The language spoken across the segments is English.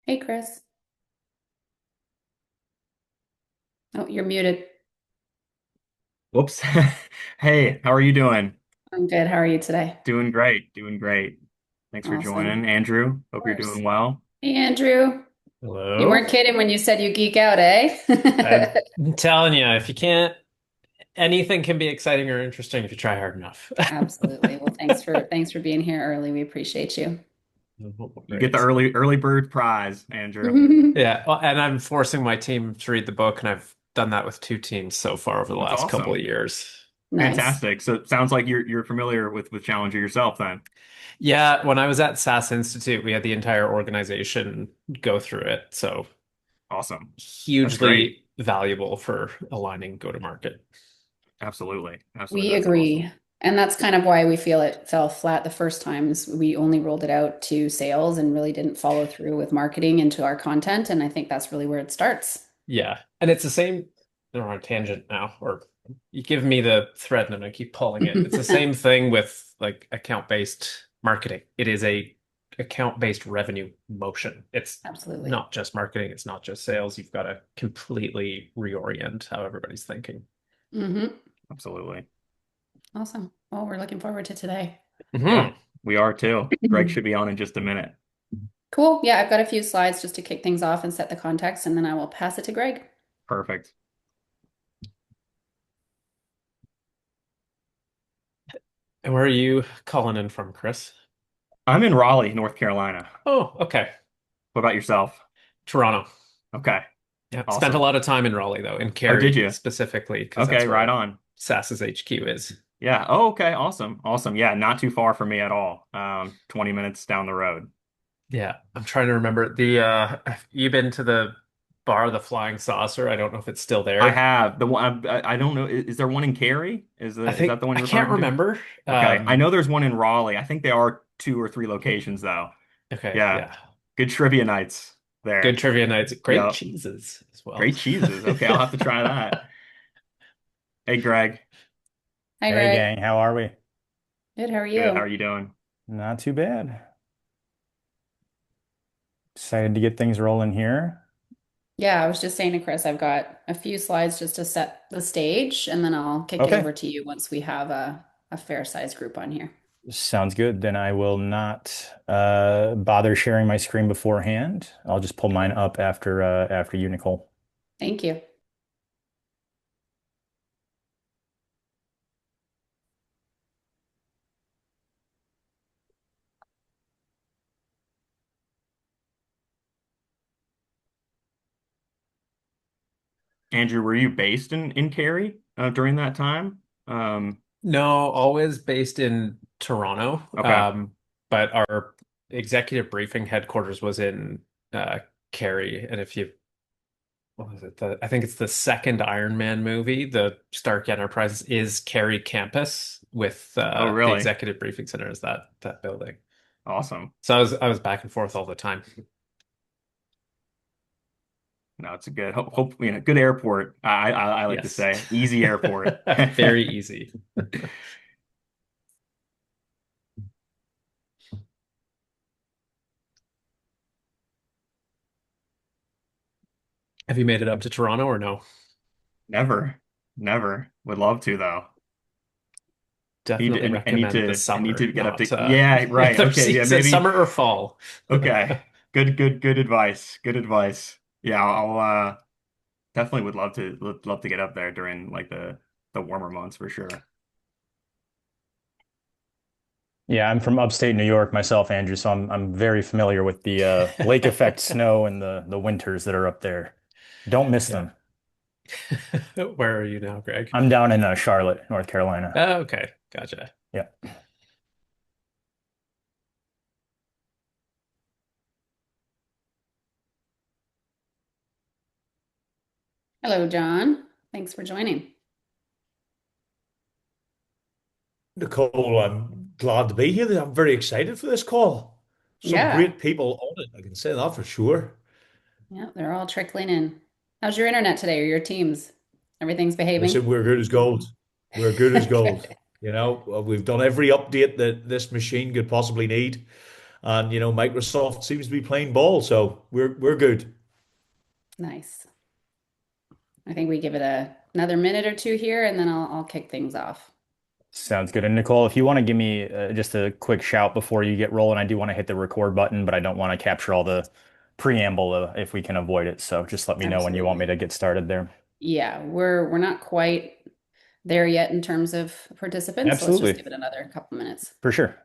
Hey, Chris. Oh, you're muted. Whoops. Hey, how are you doing? I'm good. How are you today? Doing great, doing great. Thanks for Awesome. joining, Andrew. Of Hope you're course. doing well. Hey, Andrew. You Hello. weren't kidding when you said you geek out, eh? I'm telling you, if you can't, anything can be exciting or interesting if you try hard enough. Absolutely. Well, thanks for being here early. We appreciate you. No You get the worries. early bird prize, Andrew. Yeah, well, and I'm forcing my team to read the book, and I've done that with two teams so far over the That's last couple awesome. of years. Nice. Fantastic. So it sounds like you're familiar with Challenger yourself then. Yeah, when I was at SAS Institute, we had the entire organization go through it, so Awesome. That's great. hugely valuable for aligning go-to-market. Absolutely. Absolutely. We That's awesome. agree. And that's kind of why we feel it fell flat the first times. We only rolled it out to sales and really didn't follow through with marketing into our content. And I think that's really where it starts. Yeah, and it's the same. They're on a tangent now, or you give me the thread and I'm gonna keep pulling it. It's the same thing with like account-based marketing. It is a account-based revenue motion. It's Absolutely. not just marketing, it's not just sales. You've got to completely reorient how everybody's thinking. Hmm. Absolutely. Awesome. Well, we're looking forward to today. Yeah, Hmm. we are too. Greg should be on in just a minute. Cool. Yeah, I've got a few slides just to kick things off and set the context, and then I will pass it to Greg. Perfect. And where are you calling in from, Chris? I'm in Raleigh, North Carolina. Oh, okay. What about yourself? Toronto. Okay. Yeah, spent a Awesome. lot of time in Raleigh though, in Oh, did Cary you? specifically, because Okay, that's right where on. SAS's HQ is. Yeah. Oh, okay. Awesome. Awesome. Yeah, not too far from me at all. 20 minutes down the road. Yeah, I'm trying to remember the you been to the bar, the Flying Saucer? I don't know if it's still I there. have the one. I don't know. Is there one in Cary? Is that the one I you're can't referring to? remember. Okay. I know there's one in Raleigh. I think there are two or three locations though. Okay, Yeah. yeah. Good trivia nights Good there. trivia nights, great Yep. cheeses as well. Great cheeses. Okay, I'll have to try that. Hey, Greg. Hi, Hey Greg. gang, how are we? Good. How are Good. How you? are you doing? Not too bad. Excited to get things rolling here. Yeah, I was just saying to Chris, I've got a few slides just to set the stage, and then I'll kick it over Okay, to you once we have a fair size group on here. sounds good. Then I will not bother sharing my screen beforehand. I'll just pull mine up after you, Nicole. Thank you. Andrew, were you based in Cary during that time? No, always based in Toronto. Okay. But our executive briefing headquarters was in Cary. And if you what was it? I think it's the second Iron Man movie. The Stark Enterprise is Cary campus with Oh, the really? executive briefing center is that building. Awesome. So I was back and forth all the time. No, it's a good good airport. I like to Yes. say easy airport. Very easy. Have you made it up to Toronto or no? Never, never. Would love to though. Definitely recommend the I need summer, to get up not to. Yeah, the right. other Okay, yeah, season, maybe. summer or fall. Okay. Good advice. Good advice. Yeah, I'll definitely would love to get up there during like the warmer months for sure. Yeah, I'm from upstate New York myself, Andrew, so I'm very familiar with the lake effect snow and the winters that are up there. Don't miss Yeah. them. Where are you now, Greg? I'm down in Charlotte, North Carolina. Oh, okay. Gotcha. Yeah. Hello, John. Thanks for joining. Nicole, I'm glad to be here. I'm very excited for this call. Some Yeah. great people on it, I can say that for sure. Yeah, they're all trickling in. How's your internet today or your teams? Everything's behaving? Listen, we're good as gold. We're good as gold. Good. We've done every update that this machine could possibly need. and Microsoft seems to be playing ball, so we're good. Nice. I think we give it another minute or two here, and then I'll kick things off. Sounds good. And Nicole, if you want to give me just a quick shout before you get rolling, I do want to hit the record button, but I don't want to capture all the preamble if we can avoid it. So just let me know when you want me Absolutely. to get started there. Yeah, we're not quite there yet in terms of participants, so let's just Absolutely. give it another couple minutes. For sure.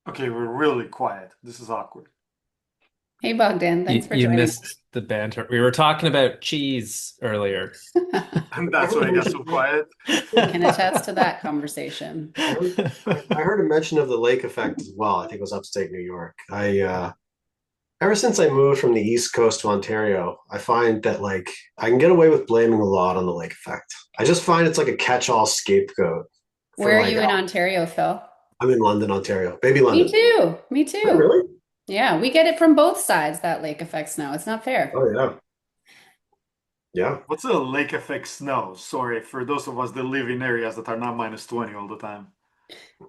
Okay, we're really quiet. This is awkward. Hey, Bogdan, thanks for You joining missed the banter. We were talking about cheese earlier. us. And that's why I got so quiet. Can attest to that conversation. I heard a mention of the lake effect as well. I think it was upstate New York. Ever since I moved from the East Coast to Ontario, I find that like I can get away with blaming a lot on the lake effect. I just find it's like a catch-all scapegoat for Where are like you in Ontario, Phil? I'm in London, Ontario, baby Me London. too. Me Oh, too. really? Yeah, we get it from both sides, that lake effect snow. It's not fair. Oh, yeah, yeah. What's a lake effect snow? Sorry, for those of us that live in areas that are not -20 all the time.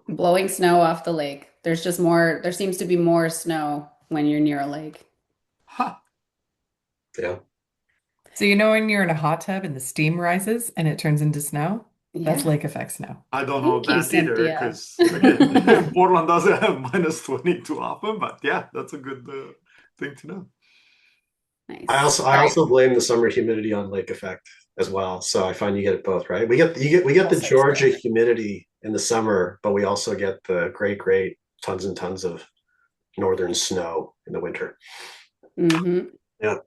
Blowing snow off the lake. There seems to be more snow when you're near a lake. Ha! Yeah. So when you're in a hot tub and the steam rises and it turns into snow? That's Yeah. lake effect snow. I don't know Thank you, that either, Cynthia. because again, Portland doesn't have -20 too often, but yeah, that's a good thing to know. Nice. I All right. also blame the summer humidity on lake effect as well. So I find you get it both, right? We get the Also Georgia true. humidity in the summer, but we also get the great tons and tons of northern snow in the winter. Mm-hmm. Yeah.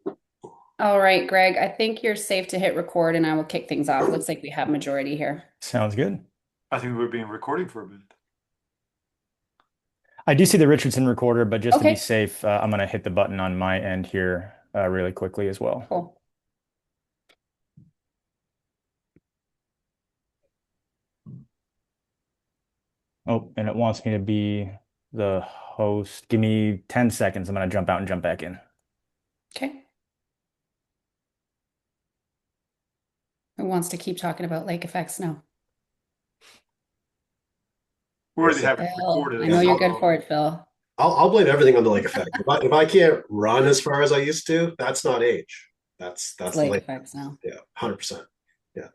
All right, Greg, I think you're safe to hit record and I will kick things off. Looks like we have majority here. Sounds good. I think we've been recording for a bit. I do see the Richardson recorder, but just to be Okay, safe, I'm going to hit the button on my end here really quickly as well. cool. Oh, and it wants me to be the host. Give me 10 seconds. I'm going to jump out and jump back in. Okay. Who wants to keep talking about lake effect snow? We already Yes, have it Phil, recorded. I know you're good so- for it, Phil. I'll blame everything on the lake effect. If I can't run as far as I used to, that's not age. That's It's the lake lake. effect snow. Yeah, 100%. Yeah.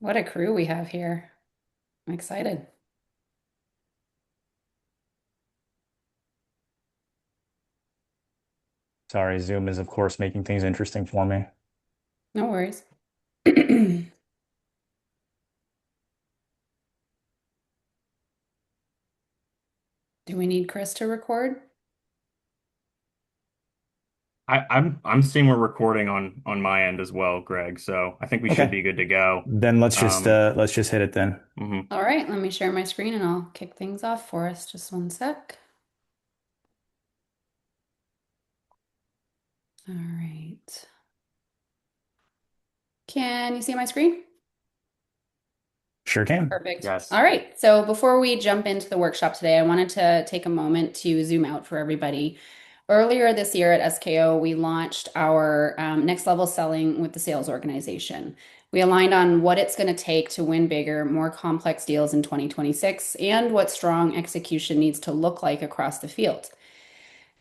What a crew we have here. I'm excited. Sorry, Zoom is, of course, making things interesting for me. No worries. Do we need Chris to record? I'm seeing we're recording on my end as well, Greg. So I think we should Okay. be good to go. Then let's just hit it then. Mhm. All right, let me share my screen and I'll kick things off for us. Just one sec. All right. Can you see my screen? Sure can. Perfect. Yes. All right. So before we jump into the workshop today, I wanted to take a moment to zoom out for everybody. Earlier this year at SKO, we launched our next level selling with the sales organization. We aligned on what it's going to take to win bigger, more complex deals in 2026 and what strong execution needs to look like across the field.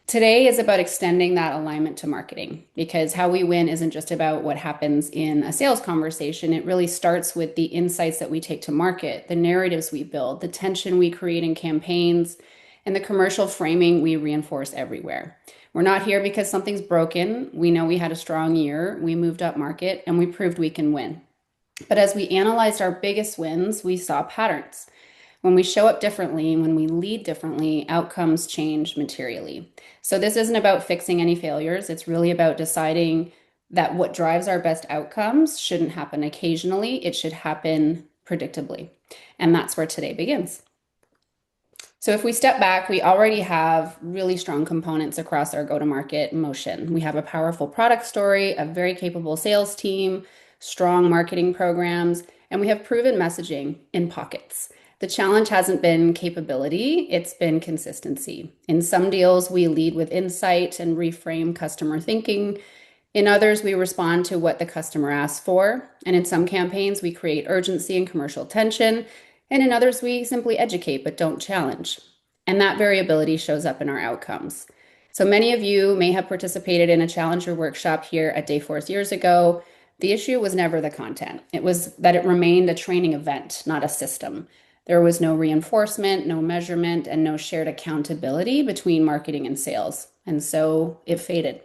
Today is about extending that alignment to marketing because how we win isn't just about what happens in a sales conversation. It really starts with the insights that we take to market, the narratives we build, the tension we create in campaigns, and the commercial framing we reinforce everywhere. We're not here because something's broken. We know we had a strong year, we moved up market, and we proved we can win. But as we analyzed our biggest wins, we saw patterns. When we show up differently, when we lead differently, outcomes change materially. So this isn't about fixing any failures. It's really about deciding that what drives our best outcomes shouldn't happen occasionally. It should happen predictably. And that's where today begins. So if we step back, we already have really strong components across our go-to-market motion. We have a powerful product story, a very capable sales team, strong marketing programs, and we have proven messaging in pockets. The challenge hasn't been capability, it's been consistency. In some deals, we lead with insight and reframe customer thinking. In others, we respond to what the customer asks for. And in some campaigns, we create urgency and commercial tension. And in others, we simply educate but don't challenge. And that variability shows up in our outcomes. So many of you may have participated in a Challenger workshop here at Dayforce years ago. The issue was never the content. It was that it remained a training event, not a system. There was no reinforcement, no measurement, and no shared accountability between marketing and sales. And so it faded.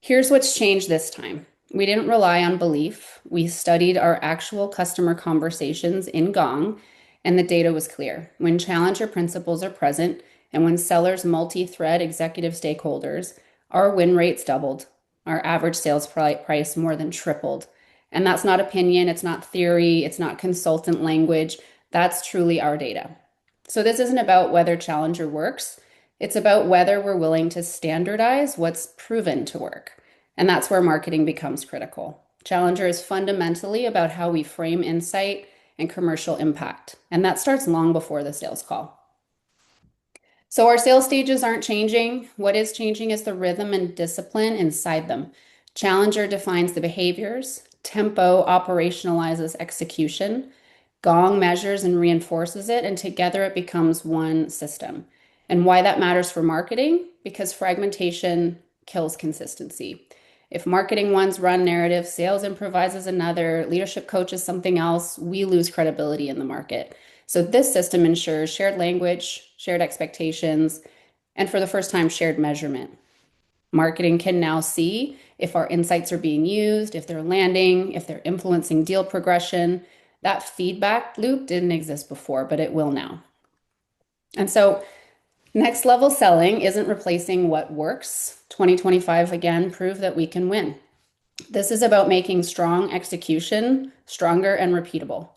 Here's what's changed this time. We didn't rely on belief. We studied our actual customer conversations in Gong, and the data was clear. When Challenger principles are present and when sellers multi-thread executive stakeholders, our win rates doubled. Our average sales price more than tripled. And that's not opinion, it's not theory, it's not consultant language. That's truly our data. So this isn't about whether Challenger works. It's about whether we're willing to standardize what's proven to work. And that's where marketing becomes critical. Challenger is fundamentally about how we frame insight and commercial impact. And that starts long before the sales call. So our sales stages aren't changing. What is changing is the rhythm and discipline inside them. Challenger defines the behaviors. Tempo operationalizes execution. Gong measures and reinforces it. And together it becomes one system. And why that matters for marketing? Because fragmentation kills consistency. If marketing one's run narrative, sales improvises another, leadership coaches something else, we lose credibility in the market. So this system ensures shared language, shared expectations, and for the first time, shared measurement. Marketing can now see if our insights are being used, if they're landing, if they're influencing deal progression. That feedback loop didn't exist before, but it will now. And so next level selling isn't replacing what works. 2025 again proved that we can win. This is about making strong execution stronger and repeatable.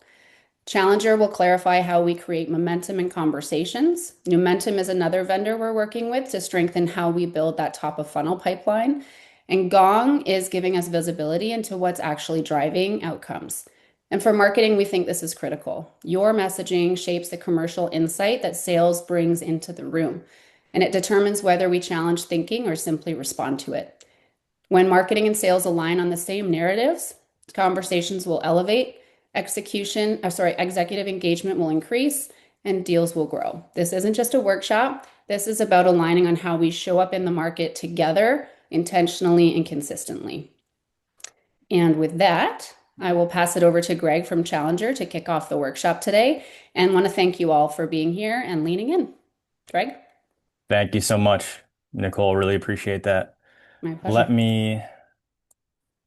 Challenger will clarify how we create momentum in conversations. Numentum is another vendor we're working with to strengthen how we build that top of funnel pipeline. And Gong is giving us visibility into what's actually driving outcomes. And for marketing, we think this is critical. Your messaging shapes the commercial insight that sales brings into the room, and it determines whether we challenge thinking or simply respond to it. When marketing and sales align on the same narratives, conversations will elevate, executive engagement will increase, and deals will grow. This isn't just a workshop. This is about aligning on how we show up in the market together, intentionally and consistently. And with that, I will pass it over to Greg from Challenger to kick off the workshop today, and want to thank you all for being here and leaning in. Greg? Thank you so much, Nicole. Really appreciate that. My pleasure. Let me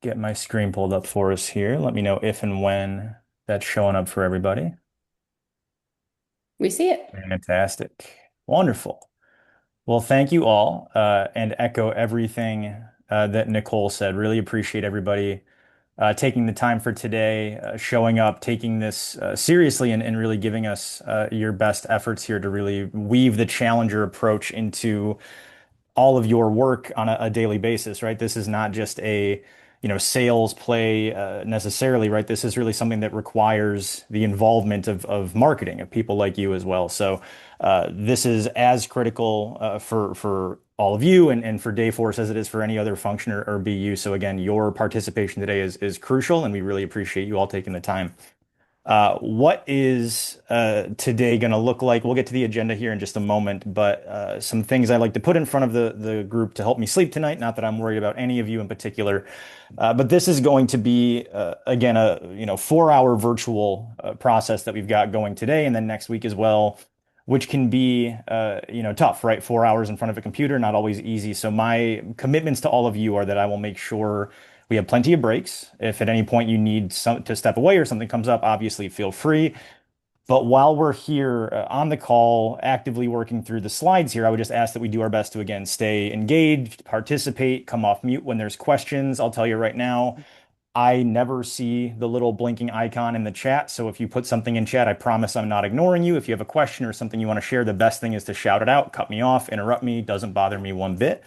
get my screen pulled up for us here. Let me know if and when that's showing up for everybody. We see it. Fantastic. Wonderful. Well, thank you all, and echo everything that Nicole said. Really appreciate everybody taking the time for today, showing up, taking this seriously, and really giving us your best efforts here to really weave the Challenger approach into all of your work on a daily basis, right? This is not just a sales play necessarily, right? This is really something that requires the involvement of marketing, of people like you as well. So this is as critical for all of you and for Dayforce as it is for any other function or BU. So again, your participation today is crucial, and we really appreciate you all taking the time. What is today going to look like? We'll get to the agenda here in just a moment, but some things I like to put in front of the group to help me sleep tonight. Not that I'm worried about any of you in particular, but this is going to be again a 4-hour virtual process that we've got going today, and then next week as well, which can be tough, right? 4 hours in front of a computer, not always easy. So my commitments to all of you are that I will make sure we have plenty of breaks. If at any point you need to step away or something comes up, obviously feel free. But while we're here on the call, actively working through the slides here, I would just ask that we do our best to, again, stay engaged, participate, come off mute when there's questions. I'll tell you right now, I never see the little blinking icon in the chat. So if you put something in chat, I promise I'm not ignoring you. If you have a question or something you want to share, the best thing is to shout it out, cut me off, interrupt me. Doesn't bother me one bit.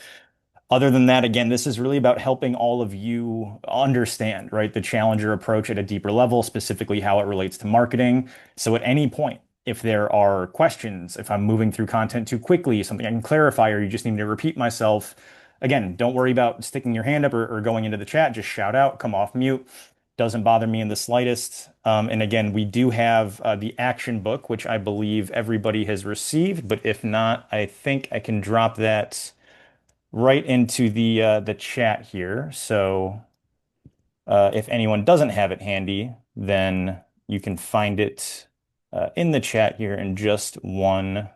Other than that, again, this is really about helping all of you understand, right, the Challenger approach at a deeper level, specifically how it relates to marketing. So at any point, if there are questions, if I'm moving through content too quickly, something I can clarify, or you just need me to repeat myself, again, don't worry about sticking your hand up or going into the chat. Just shout out, come off mute. Doesn't bother me in the slightest. And again, we do have the action book, which I believe everybody has received. But if not, I think I can drop that right into the chat here. So if anyone doesn't have it handy, then you can find it in the chat here in just one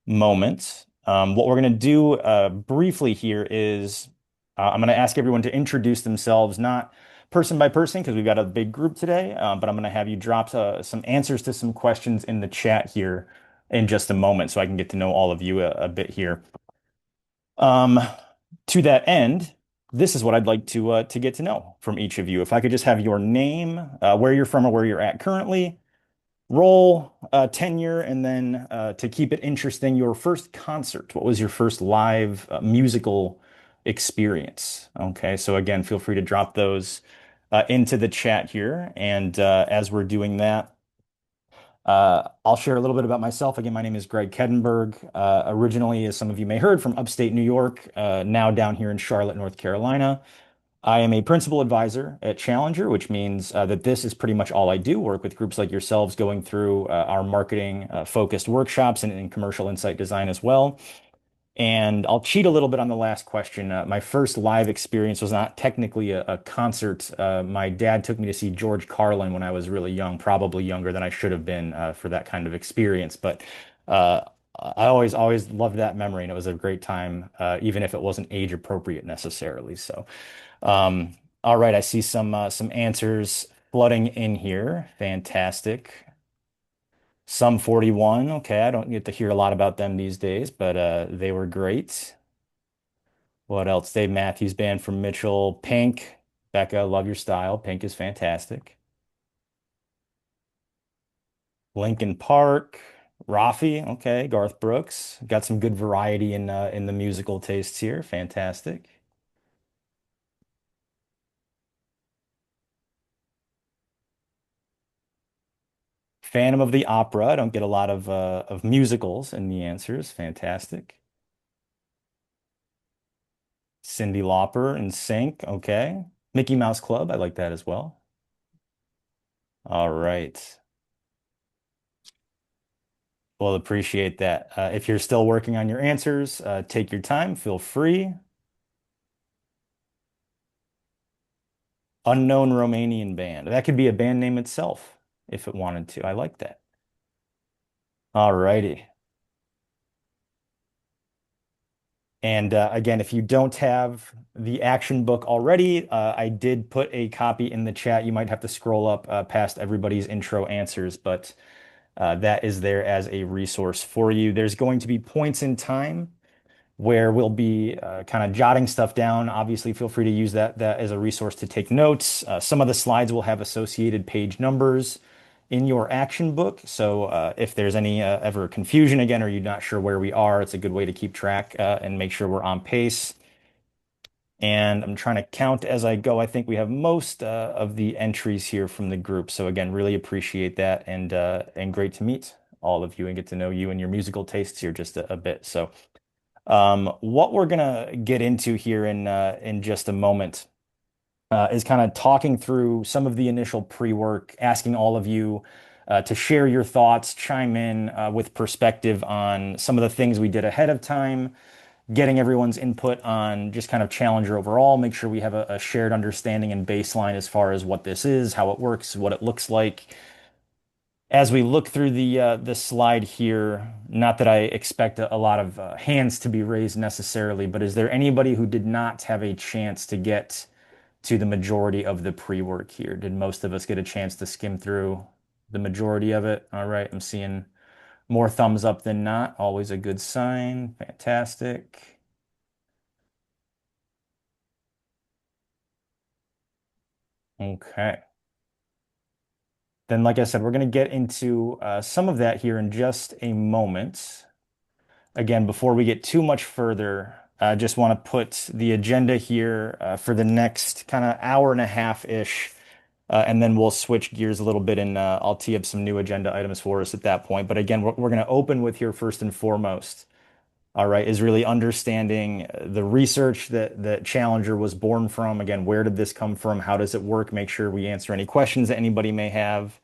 moment. What we're going to do briefly here is I'm going to ask everyone to introduce themselves, not person by person, because we've got a big group today, but I'm going to have you drop some answers to some questions in the chat here in just a moment so I can get to know all of you a bit here. Um, to that end, this is what I'd like to get to know from each of you. If I could just have your name, where you're from or where you're at currently, role, tenure, and then to keep it interesting, your first concert. What was your first live musical experience? Okay, so again, feel free to drop those into the chat here. And as we're doing that, I'll share a little bit about myself. Again, my name is Greg Kedenberg. Originally, as some of you may heard, from upstate New York, now down here in Charlotte, North Carolina. I am a principal advisor at Challenger, which means that this is pretty much all I do, work with groups like yourselves going through our marketing focused workshops and commercial insight design as well. And I'll cheat a little bit on the last question. My first live experience was not technically a concert. My dad took me to see George Carlin when I was really young, probably younger than I should have been for that kind of experience. But uh, I always loved that memory, and it was a great time, even if it wasn't age appropriate necessarily. So, all right, I see some answers flooding in here. Fantastic. Sum 41. Okay, I don't get to hear a lot about them these days, but they were great. What else? Dave Matthews Band from Mitchell. Pink. Becca, love your style. Pink is fantastic. Lincoln Park. Rafi. Okay, Garth Brooks. Got some good variety in the musical tastes here. Fantastic. Phantom of the Opera. I don't get a lot of musicals in the answers. Fantastic. Cyndi Lauper and Sync. Okay. Mickey Mouse Club. I like that as well. All right. Well, appreciate that. If you're still working on your answers, take your time. Feel free. Unknown Romanian band. That could be a band name itself if it wanted to. I like that. All righty. And again, if you don't have the action book already, I did put a copy in the chat. You might have to scroll up past everybody's intro answers, but that is there as a resource for you. There's going to be points in time where we'll be kind of jotting stuff down. Obviously, feel free to use that as a resource to take notes. Some of the slides will have associated page numbers in your action book. So if there's any ever confusion again, or you're not sure where we are, it's a good way to keep track and make sure we're on pace. And I'm trying to count as I go. I think we have most of the entries here from the group. So again, really appreciate that, and great to meet all of you and get to know you and your musical tastes here just a bit. So what we're gonna get into here in just a moment is kind of talking through some of the initial pre-work, asking all of you to share your thoughts, chime in with perspective on some of the things we did ahead of time, getting everyone's input on just kind of Challenger overall, make sure we have a shared understanding and baseline as far as what this is, how it works, what it looks like. As we look through the slide here, not that I expect a lot of hands to be raised necessarily, but is there anybody who did not have a chance to get to the majority of the pre-work here? Did most of us get a chance to skim through the majority of it? All right, I'm seeing more thumbs up than not. Always a good sign. Fantastic. Okay. Then, like I said, we're going to get into some of that here in just a moment. Again, before we get too much further, I just want to put the agenda here for the next kind of hour and a half-ish, and then we'll switch gears a little bit and I'll tee up some new agenda items for us at that point. But again, we're going to open with here first and foremost, all right, is really understanding the research that Challenger was born from. Again, where did this come from? How does it work? Make sure we answer any questions that anybody may have.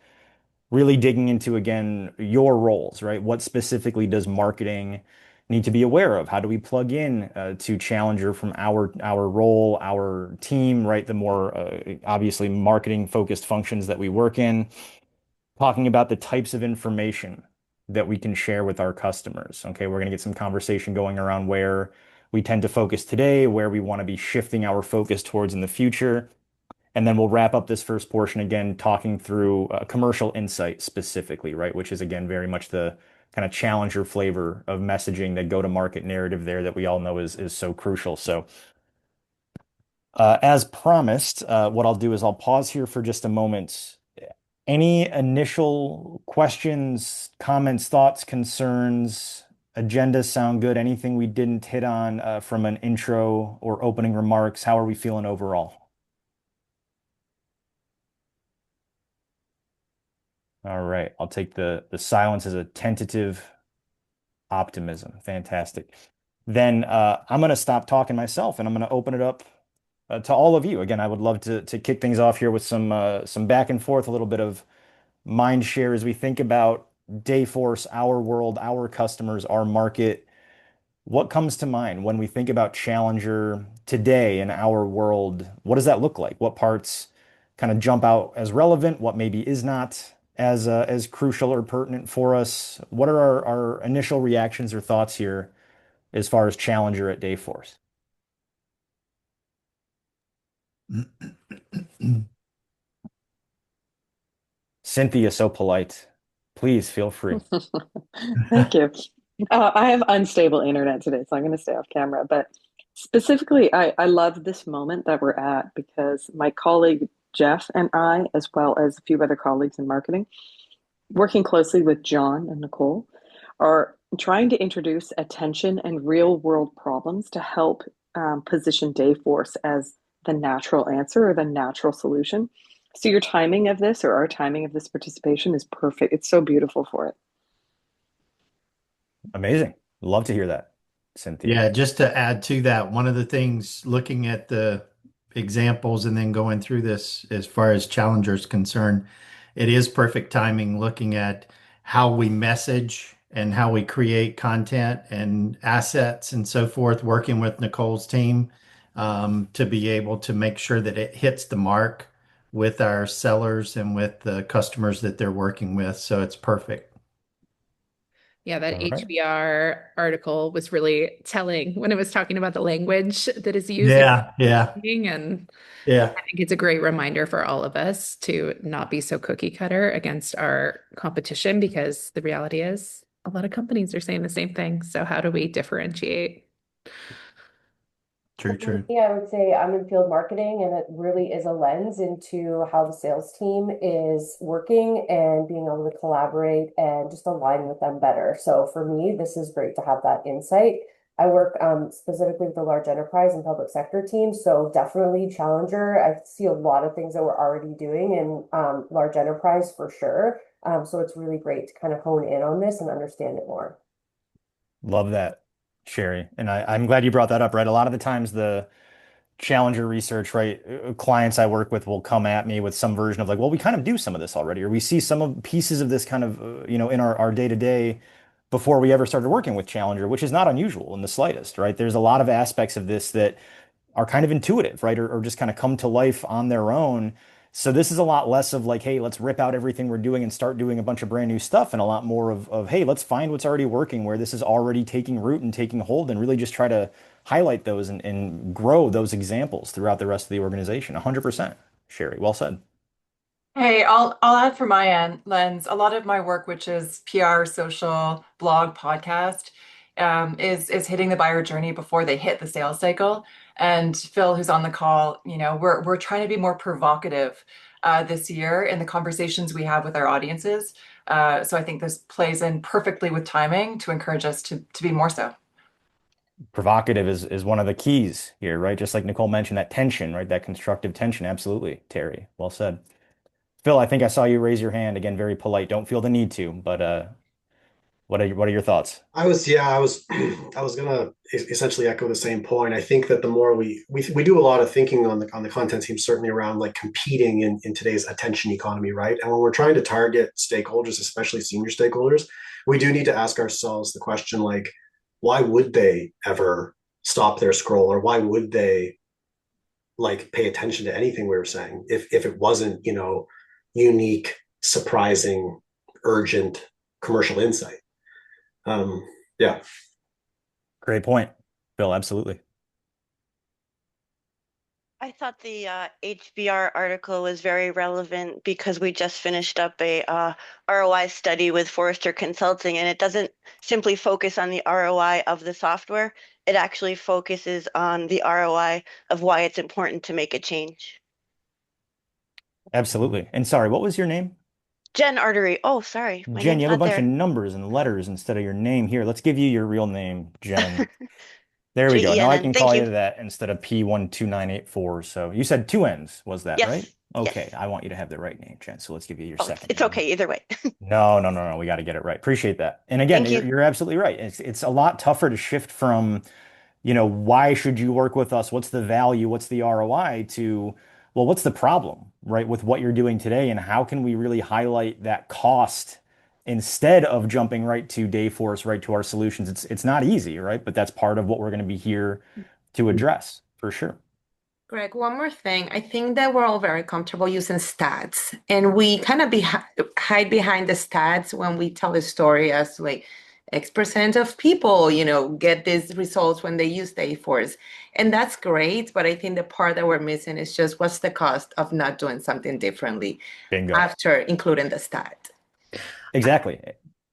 Really digging into, again, your roles, right? What specifically does marketing need to be aware of? How do we plug in to Challenger from our role, our team, right? The more obviously marketing focused functions that we work in, talking about the types of information that we can share with our customers. Okay, we're going to get some conversation going around where we tend to focus today, where we want to be shifting our focus towards in the future. And then we'll wrap up this first portion again, talking through commercial insight specifically, right? Which is, again, very much the kind of Challenger flavor of messaging, the go-to-market narrative there that we all know is so crucial. So, as promised, what I'll do is I'll pause here for just a moment. Any initial questions, comments, thoughts, concerns? Agendas sound good? Anything we didn't hit on from an intro or opening remarks? How are we feeling overall? All right. I'll take the silence as a tentative optimism. Fantastic. Then I'm going to stop talking myself and I'm going to open it up to all of you. Again, I would love to kick things off here with some back and forth, a little bit of mind share as we think about Dayforce, our world, our customers, our market. What comes to mind when we think about Challenger today in our world? What does that look like? What parts kind of jump out as relevant? What maybe is not as crucial or pertinent for us? What are our initial reactions or thoughts here as far as Challenger at Dayforce? Cynthia, so polite. Please feel free. Thank you. I have unstable internet today, so I'm going to stay off camera. But specifically, I love this moment that we're at because my colleague Jeff and I, as well as a few other colleagues in marketing, working closely with John and Nicole, are trying to introduce attention and real world problems to help position Dayforce as the natural answer or the natural solution. So your timing of this or our timing of this participation is perfect. It's so beautiful for it. Amazing. Love to hear that, Cynthia. Yeah, just to add to that, one of the things looking at the examples and then going through this as far as Challenger's concerned, it is perfect timing looking at how we message and how we create content and assets and so forth, working with Nicole's team to be able to make sure that it hits the mark with our sellers and with the customers that they're working with. So it's perfect. Yeah, that All right. HBR article was really telling when it was talking about the language that is used. Yeah. And Yeah. I think it's a great reminder for all of us to not be so cookie cutter against our competition because the reality is a lot of companies are saying the same thing. So how do we differentiate? True. Yeah, I would say I'm in field marketing, and it really is a lens into how the sales team is working and being able to collaborate and just align with them better. So for me, this is great to have that insight. I work specifically with the large enterprise and public sector team, so definitely Challenger. I see a lot of things that we're already doing in large enterprise for sure. So it's really great to kind of hone in on this and understand it more. Love that, Sherry. And I'm glad you brought that up, right? A lot of the times the Challenger research, right? Clients I work with will come at me with some version of like, well, we kind of do some of this already, or we see some of pieces of this kind of, in our day-to-day before we ever started working with Challenger, which is not unusual in the slightest, right? There's a lot of aspects of this that are kind of intuitive, right? Or just kind of come to life on their own. So this is a lot less of like, hey, let's rip out everything we're doing and start doing a bunch of brand new stuff, and a lot more of hey, let's find what's already working, where this is already taking root and taking hold, and really just try to highlight those and grow those examples throughout the rest of the organization. 100%. Sherry, well said. Hey, I'll add from my end, lens. A lot of my work, which is PR, social, blog, podcast, is hitting the buyer journey before they hit the sales cycle. And Phil, who's on the call, we're trying to be more provocative this year in the conversations we have with our audiences. So I think this plays in perfectly with timing to encourage us to be more so. Provocative is one of the keys here, right? Just like Nicole mentioned, that tension, right? That constructive tension. Absolutely, Terry. Well said. Phil, I think I saw you raise your hand again, very polite. Don't feel the need to, but what are your thoughts? I was gonna essentially echo the same point. I think that the more we do a lot of thinking on the content team, certainly around like competing in today's attention economy, right? And when we're trying to target stakeholders, especially senior stakeholders, we do need to ask ourselves the question like, why would they ever stop their scroll, or why would they like pay attention to anything we were saying if it wasn't, unique, surprising, urgent commercial insight? Yeah. Great point, Phil. Absolutely. I thought the HBR article was very relevant because we just finished up a ROI study with Forrester Consulting, and it doesn't simply focus on the ROI of the software. It actually focuses on the ROI of why it's important to make a change. Absolutely. And sorry, what was your name? Jen Artery. Oh, sorry. My Jen, name's you have a not bunch of there. numbers and letters instead of your name here. Let's give you your real name, Jen. There we go. Now I Jen. can Thank call you. you that instead of P12984. So you said two N's, was that right? Yes. Okay, Yes. I want you to have the right name, Jen. So let's give you your Oh, second it's name. okay either way. No. We got to get it right. Appreciate that. And again, Thank you. you're absolutely right. It's a lot tougher to shift from, why should you work with us? What's the value? What's the ROI to, well, what's the problem, right, with what you're doing today? And how can we really highlight that cost instead of jumping right to Dayforce, right to our solutions? It's not easy, right? But that's part of what we're going to be here to address for sure. Greg, one more thing. I think that we're all very comfortable using stats, and we kind of hide behind the stats when we tell a story as like X% of people, get these results when they use Dayforce. And that's great, but I think the part that we're missing is just what's the cost of not doing something differently Bingo. after including the stat. Exactly.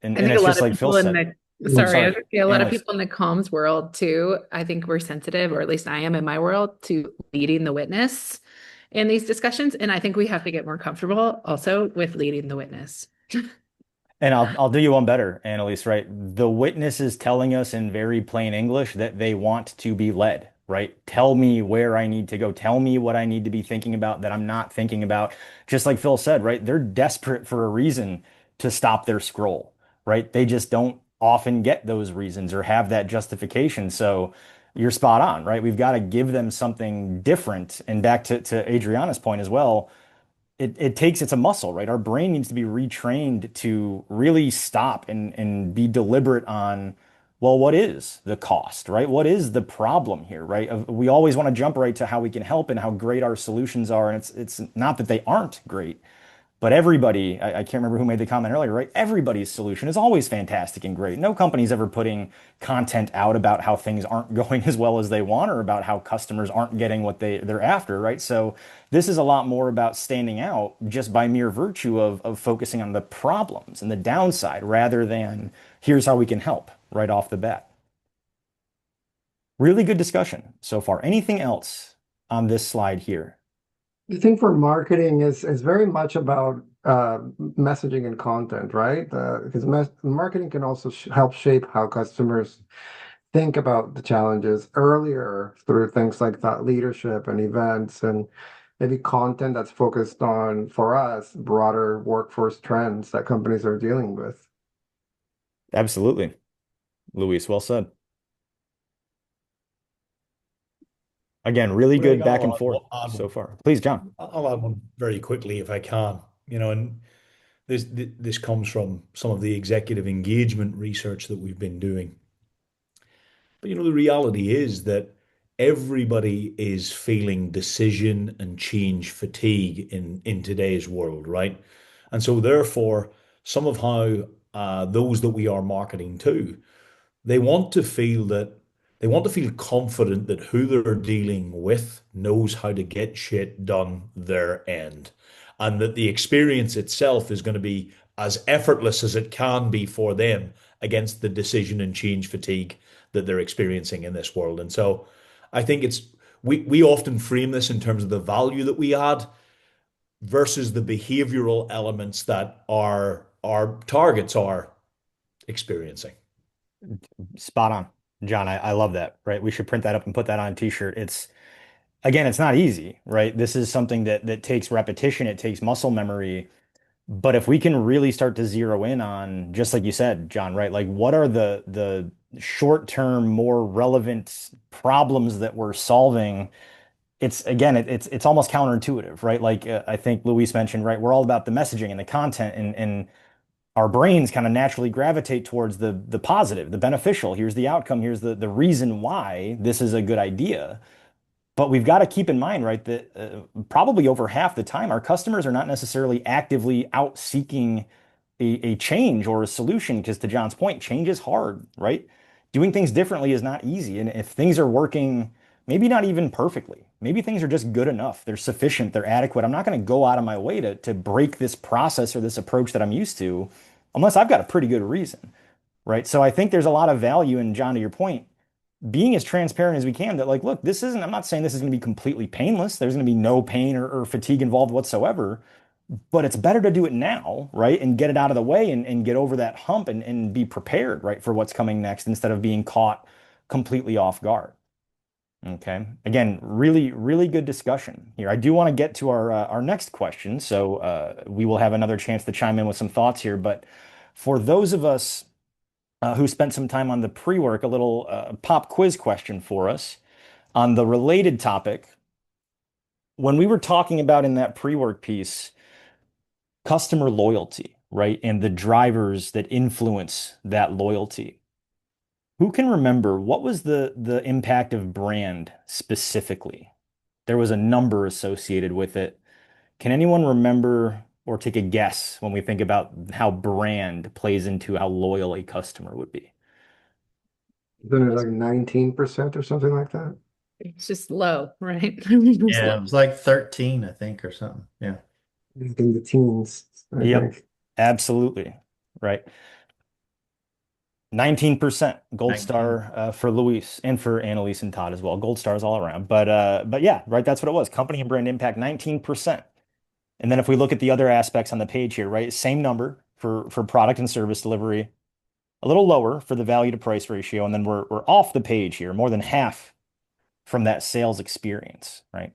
And I think it's a lot just of like Phil people in said. the sorry, Sorry, a lot of Annalise. people in the comms world too. I think we're sensitive, or at least I am in my world, to leading the witness in these discussions. And I think we have to get more comfortable also with leading the witness. And I'll do you one better, Annalise, right? The witness is telling us in very plain English that they want to be led, right? Tell me where I need to go. Tell me what I need to be thinking about that I'm not thinking about. Just like Phil said, right? They're desperate for a reason to stop their scroll, right? They just don't often get those reasons or have that justification. So you're spot on, right? We've got to give them something different. And back to Adriana's point as well, it's a muscle, right? Our brain needs to be retrained to really stop and be deliberate on, well, what is the cost, right? What is the problem here, right? We always want to jump right to how we can help and how great our solutions are. And it's not that they aren't great, but everybody, I can't remember who made the comment earlier, right? Everybody's solution is always fantastic and great. No company's ever putting content out about how things aren't going as well as they want or about how customers aren't getting what they're after, right? So this is a lot more about standing out just by mere virtue of focusing on the problems and the downside rather than here's how we can help right off the bat. Really good discussion so far. Anything else on this slide here? I think for marketing is very much about messaging and content, right? Because marketing can also help shape how customers think about the challenges earlier through things like thought leadership and events and maybe content that's focused on, for us, broader workforce trends that companies are dealing with. Absolutely. Luis, well said. Again, really Greg, good back and I'll forth add so far. Please, John. I'll add one very quickly if I can. And this comes from some of the executive engagement research that we've been doing. But the reality is that everybody is feeling decision and change fatigue in today's world, right? And so therefore, some of how those that we are marketing to, they want to feel that they want to feel confident that who they're dealing with knows how to get shit done their end, and that the experience itself is going to be as effortless as it can be for them against the decision and change fatigue that they're experiencing in this world. And so I think we often frame this in terms of the value that we add versus the behavioral elements that our targets are experiencing. Spot on, John. I love that, right? We should print that up and put that on a t-shirt. Again, it's not easy, right? This is something that takes repetition, it takes muscle memory. But if we can really start to zero in on, just like you said, John, right? Like what are the short-term, more relevant problems that we're solving? It's almost counterintuitive, right? Like I think Luis mentioned, right? We're all about the messaging and the content, and our brains kind of naturally gravitate towards the positive, the beneficial. Here's the outcome. Here's the reason why this is a good idea. But we've got to keep in mind, right, that probably over half the time, our customers are not necessarily actively out seeking a change or a solution. Because to John's point, change is hard, right? Doing things differently is not easy. And if things are working, maybe not even perfectly, maybe things are just good enough, they're sufficient, they're adequate. I'm not going to go out of my way to break this process or this approach that I'm used to, unless I've got a pretty good reason, right? So I think there's a lot of value in, John, to your point, being as transparent as we can that, like, look, I'm not saying this is going to be completely painless. There's going to be no pain or fatigue involved whatsoever, but it's better to do it now, right? And get it out of the way and get over that hump and be prepared, right, for what's coming next instead of being caught completely off guard. Okay. Again, really, really good discussion here. I do want to get to our next question. So we will have another chance to chime in with some thoughts here. But for those of us who spent some time on the pre-work, a little pop quiz question for us on the related topic. When we were talking about in that pre-work piece, customer loyalty, right? And the drivers that influence that loyalty. Who can remember what was the impact of brand specifically? There was a number associated with it. Can anyone remember or take a guess when we think about how brand plays into how loyal a customer would be? Isn't it like 19% or something like that? It's just low, right? Yeah, it was like 13, I think, or something. Yeah. In the teens, I Yep, think. absolutely. Right. 19% gold 19. star for Luis and for Annalise and Todd as well. Gold stars all around. But yeah, right, that's what it was. Company and brand impact 19%. And then if we look at the other aspects on the page here, right? Same number for product and service delivery, a little lower for the value to price ratio, and then we're off the page here, more than half from that sales experience, right?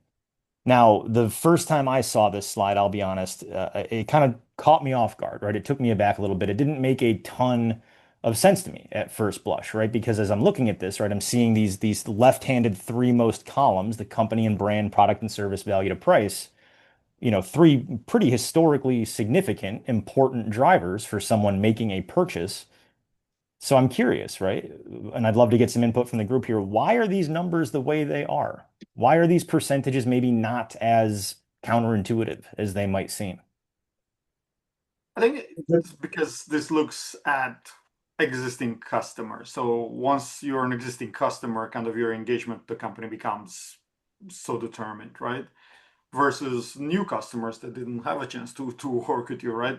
Now, the first time I saw this slide, I'll be honest, it kind of caught me off guard, right? It took me aback a little bit. It didn't make a ton of sense to me at first blush, right? Because as I'm looking at this, right, I'm seeing these left-handed three most columns, the company and brand, product and service, value to price, three pretty historically significant, important drivers for someone making a purchase. So I'm curious, right? And I'd love to get some input from the group here. Why are these numbers the way they are? Why are these percentages maybe not as counterintuitive as they might seem? I think it's because this looks at existing customers. So once you're an existing customer, kind of your engagement with the company becomes so determined, right? Versus new customers that didn't have a chance to work with you, right?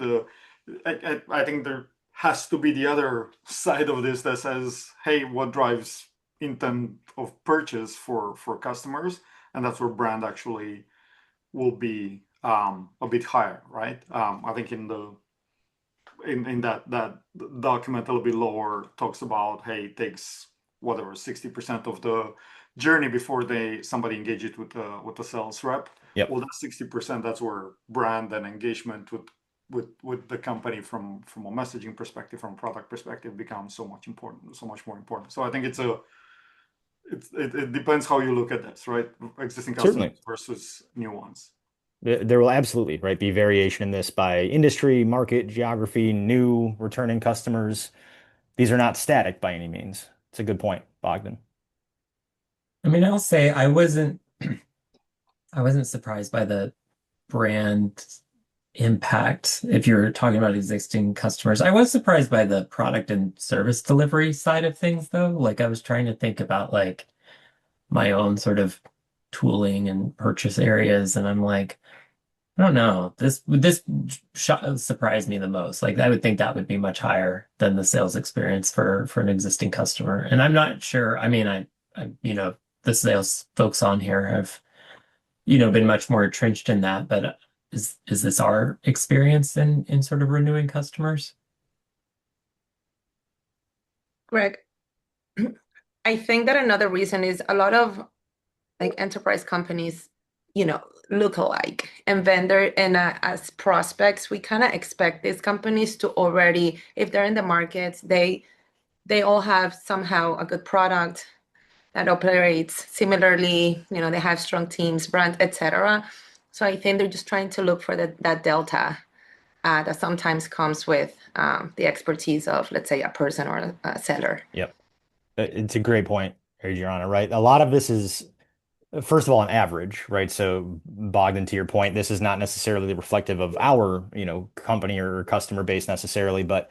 I think there has to be the other side of this that says, hey, what drives intent of purchase for customers? And that's where brand actually will be a bit higher, right? I think in that document a little bit lower talks about, hey, it takes whatever 60% of the journey before somebody engages with the sales rep. Yep. Well, that's 60%. That's where brand and engagement with the company from a messaging perspective, from a product perspective, becomes so much more important. So I think it depends how you look at this, right? Existing customers Certainly. versus new ones. There will absolutely, right, be variation in this by industry, market, geography, new, returning customers. These are not static by any means. It's a good point, Bogdan. I mean, I'll say I wasn't surprised by the brand impact if you're talking about existing customers. I was surprised by the product and service delivery side of things, though. Like I was trying to think about like my own sort of tooling and purchase areas, and I'm like, I don't know. This surprised me the most. Like I would think that would be much higher than the sales experience for an existing customer. And I'm not sure. I mean, I the sales folks on here have, been much more entrenched in that. But is this our experience in sort of renewing customers? Greg, I think that another reason is a lot of like enterprise companies, look alike, and vendor and as prospects, we kind of expect these companies to already, if they're in the market, they all have somehow a good product that operates similarly. They have strong teams, brand, etc. So I think they're just trying to look for that delta that sometimes comes with the expertise of, let's say, a person or a seller. Yep. It's a great point, Adriana, right? A lot of this is, first of all, an average, right? So Bogdan, to your point, this is not necessarily reflective of our, company or customer base necessarily, but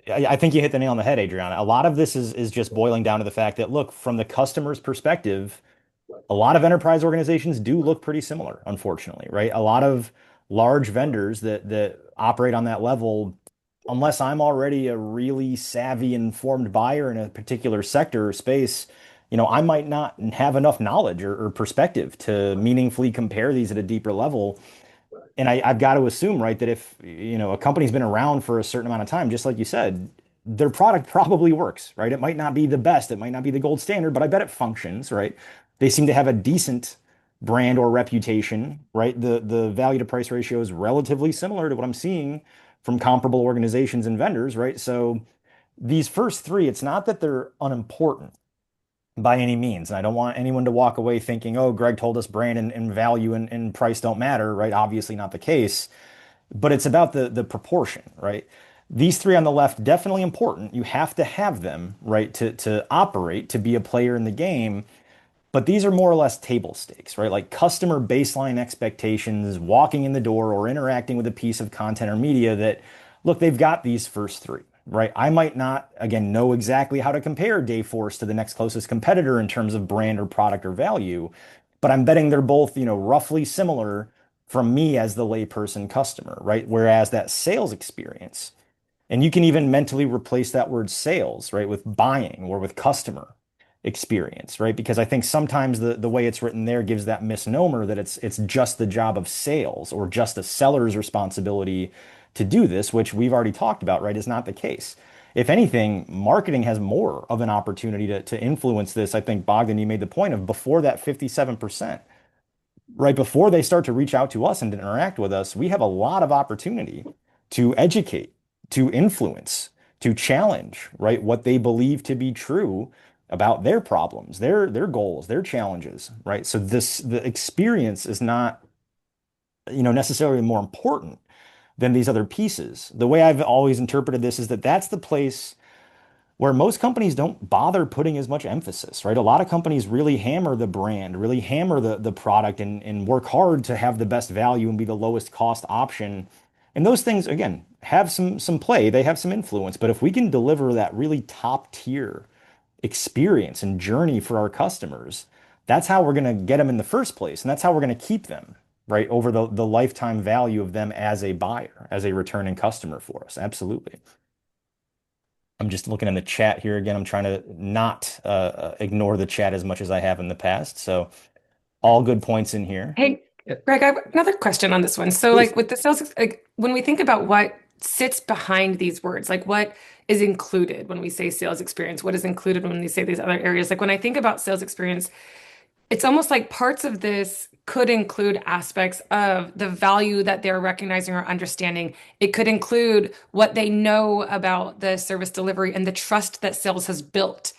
I think you hit the nail on the head, Adriana. A lot of this is just boiling down to the fact that, look, from the customer's perspective, a lot of enterprise organizations do look pretty similar, unfortunately, right? A lot of large vendors that operate on that level, unless I'm already a really savvy, informed buyer in a particular sector or space, I might not have enough knowledge or perspective to meaningfully compare these at a deeper level. And I've got to assume, right, that if, a company's been around for a certain amount of time, just like you said, their product probably works, right? It might not be the best, it might not be the gold standard, but I bet it functions, right? They seem to have a decent brand or reputation, right? The value to price ratio is relatively similar to what I'm seeing from comparable organizations and vendors, right? So these first three, it's not that they're unimportant by any means. And I don't want anyone to walk away thinking, oh, Greg told us brand and value and price don't matter, right? Obviously not the case, but it's about the proportion, right? These three on the left, definitely important. You have to have them, right, to operate, to be a player in the game. But these are more or less table stakes, right? Like customer baseline expectations, walking in the door or interacting with a piece of content or media that, look, they've got these first three, right? I might not, again, know exactly how to compare Dayforce to the next closest competitor in terms of brand or product or value, but I'm betting they're both, roughly similar from me as the layperson customer, right? Whereas that sales experience, and you can even mentally replace that word sales, right, with buying or with customer experience, right? Because I think sometimes the way it's written there gives that misnomer that it's just the job of sales or just a seller's responsibility to do this, which we've already talked about, right, is not the case. If anything, marketing has more of an opportunity to influence this. I think, Bogdan, you made the point of before that 57%, right before they start to reach out to us and to interact with us, we have a lot of opportunity to educate, to influence, to challenge, right, what they believe to be true about their problems, their goals, their challenges, right? So the experience is not, necessarily more important than these other pieces. The way I've always interpreted this is that that's the place where most companies don't bother putting as much emphasis, right? A lot of companies really hammer the brand, really hammer the product and work hard to have the best value and be the lowest cost option. And those things, again, have some play, they have some influence. But if we can deliver that really top tier experience and journey for our customers, that's how we're going to get them in the first place. And that's how we're going to keep them, right, over the lifetime value of them as a buyer, as a returning customer for us. Absolutely. I'm just looking in the chat here again. I'm trying to not ignore the chat as much as I have in the past. So all good points in here. Hey, Greg, I have another question on this one. So, Please. like with the sales, like when we think about what sits behind these words, like what is included when we say sales experience, what is included when we say these other areas? Like when I think about sales experience, it's almost like parts of this could include aspects of the value that they're recognizing or understanding. It could include what they know about the service delivery and the trust that sales has built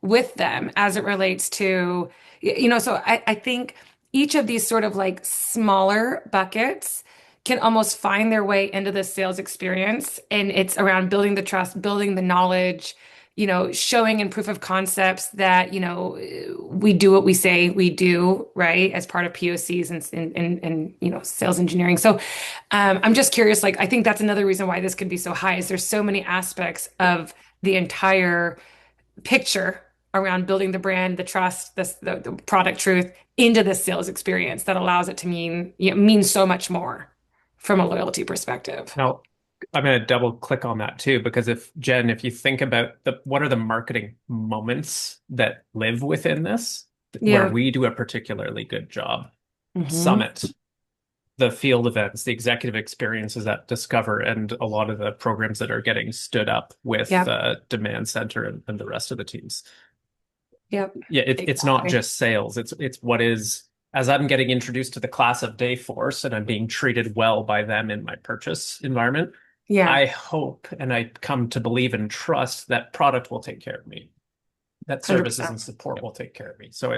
with them as it relates to, so I think each of these sort of like smaller buckets can almost find their way into the sales experience. And it's around building the trust, building the knowledge, showing in proof of concepts that, we do what we say we do, right, as part of POCs and sales engineering. So I'm just curious, like, I think that's another reason why this could be so high is there's so many aspects of the entire picture around building the brand, the trust, the product truth into the sales experience that allows it to mean so much more from a loyalty perspective. Now, I'm going to double click on that too, because if you think about what are the marketing moments that live within this, where Yeah. we do a particularly good job. Mhm. Summit, the field events, the executive experiences at Discover, and a lot of the programs that are getting stood up with Yep. Demand Center and the rest of the teams. Yep. Yeah, it's not Exactly. just sales. It's what is, as I'm getting introduced to the class of Dayforce and I'm being treated well by them in my purchase environment, Yeah. I hope and I come to believe and trust that product will take care of me, that services 100%. and support will take care of me. So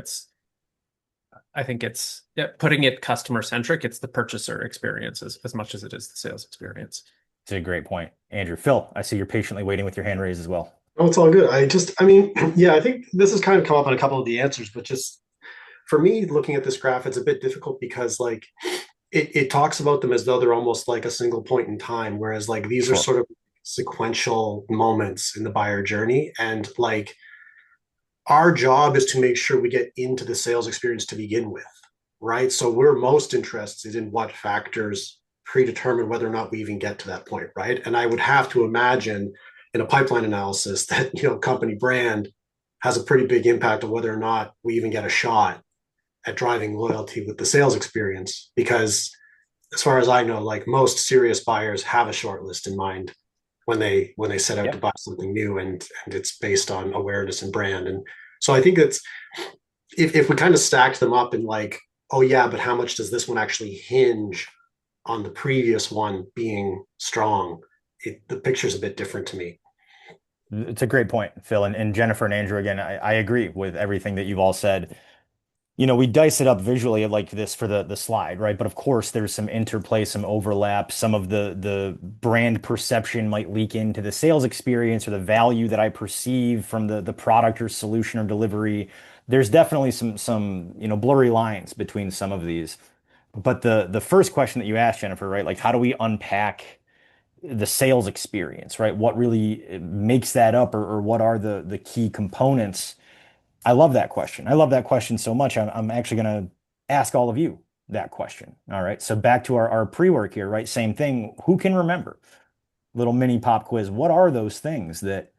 I think it's putting it customer centric. It's the purchaser experience as much as it is the sales experience. It's a great point. Andrew, Phil, I see you're patiently waiting with your hand raised as well. Oh, it's all good. I mean, yeah, I think this has kind of come up in a couple of the answers, but just for me, looking at this graph, it's a bit difficult because like it talks about them as though they're almost like a single point in time, whereas like these are Sure. sort of sequential moments in the buyer journey. And like our job is to make sure we get into the sales experience to begin with, right? So we're most interested in what factors predetermine whether or not we even get to that point, right? And I would have to imagine in a pipeline analysis that, you know, company brand has a pretty big impact on whether or not we even get a shot at driving loyalty with the sales experience. Because as far as I know, like most serious buyers have a short list in mind when they set out to buy something new, and it's based on awareness and brand. And so I think it's if we kind of stacked them up and like, oh yeah, but how much does this one actually hinge on the previous one being strong? The picture's a bit different to me. It's a great point, Phil. And Jennifer and Andrew, again, I agree with everything that you've all said. You know, we dice it up visually like this for the slide, right? But of course, there's some interplay, some overlap. Some of the brand perception might leak into the sales experience or the value that I perceive from the product or solution or delivery. There's definitely some blurry lines between some of these. But the first question that you asked, Jennifer, right? Like, how do we unpack the sales experience, right? What really makes that up, or what are the key components? I love that question. I love that question so much. I'm actually going to ask all of you that question. All right. So back to our pre-work here, right? Same thing. Who can remember? Little mini pop quiz. What are those things that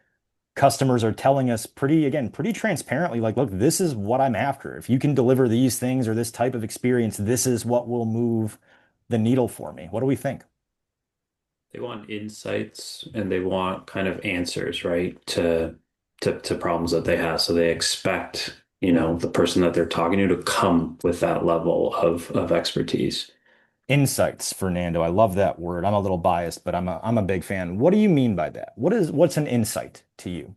customers are telling us pretty transparently? Like, look, this is what I'm after. If you can deliver these things or this type of experience, this is what will move the needle for me. What do we think? They want insights and they want kind of answers, right, to problems that they have. So they expect, the person that they're talking to come with that level of expertise. Insights, Fernando. I love that word. I'm a little biased, but I'm a big fan. What do you mean by that? What's an insight to you?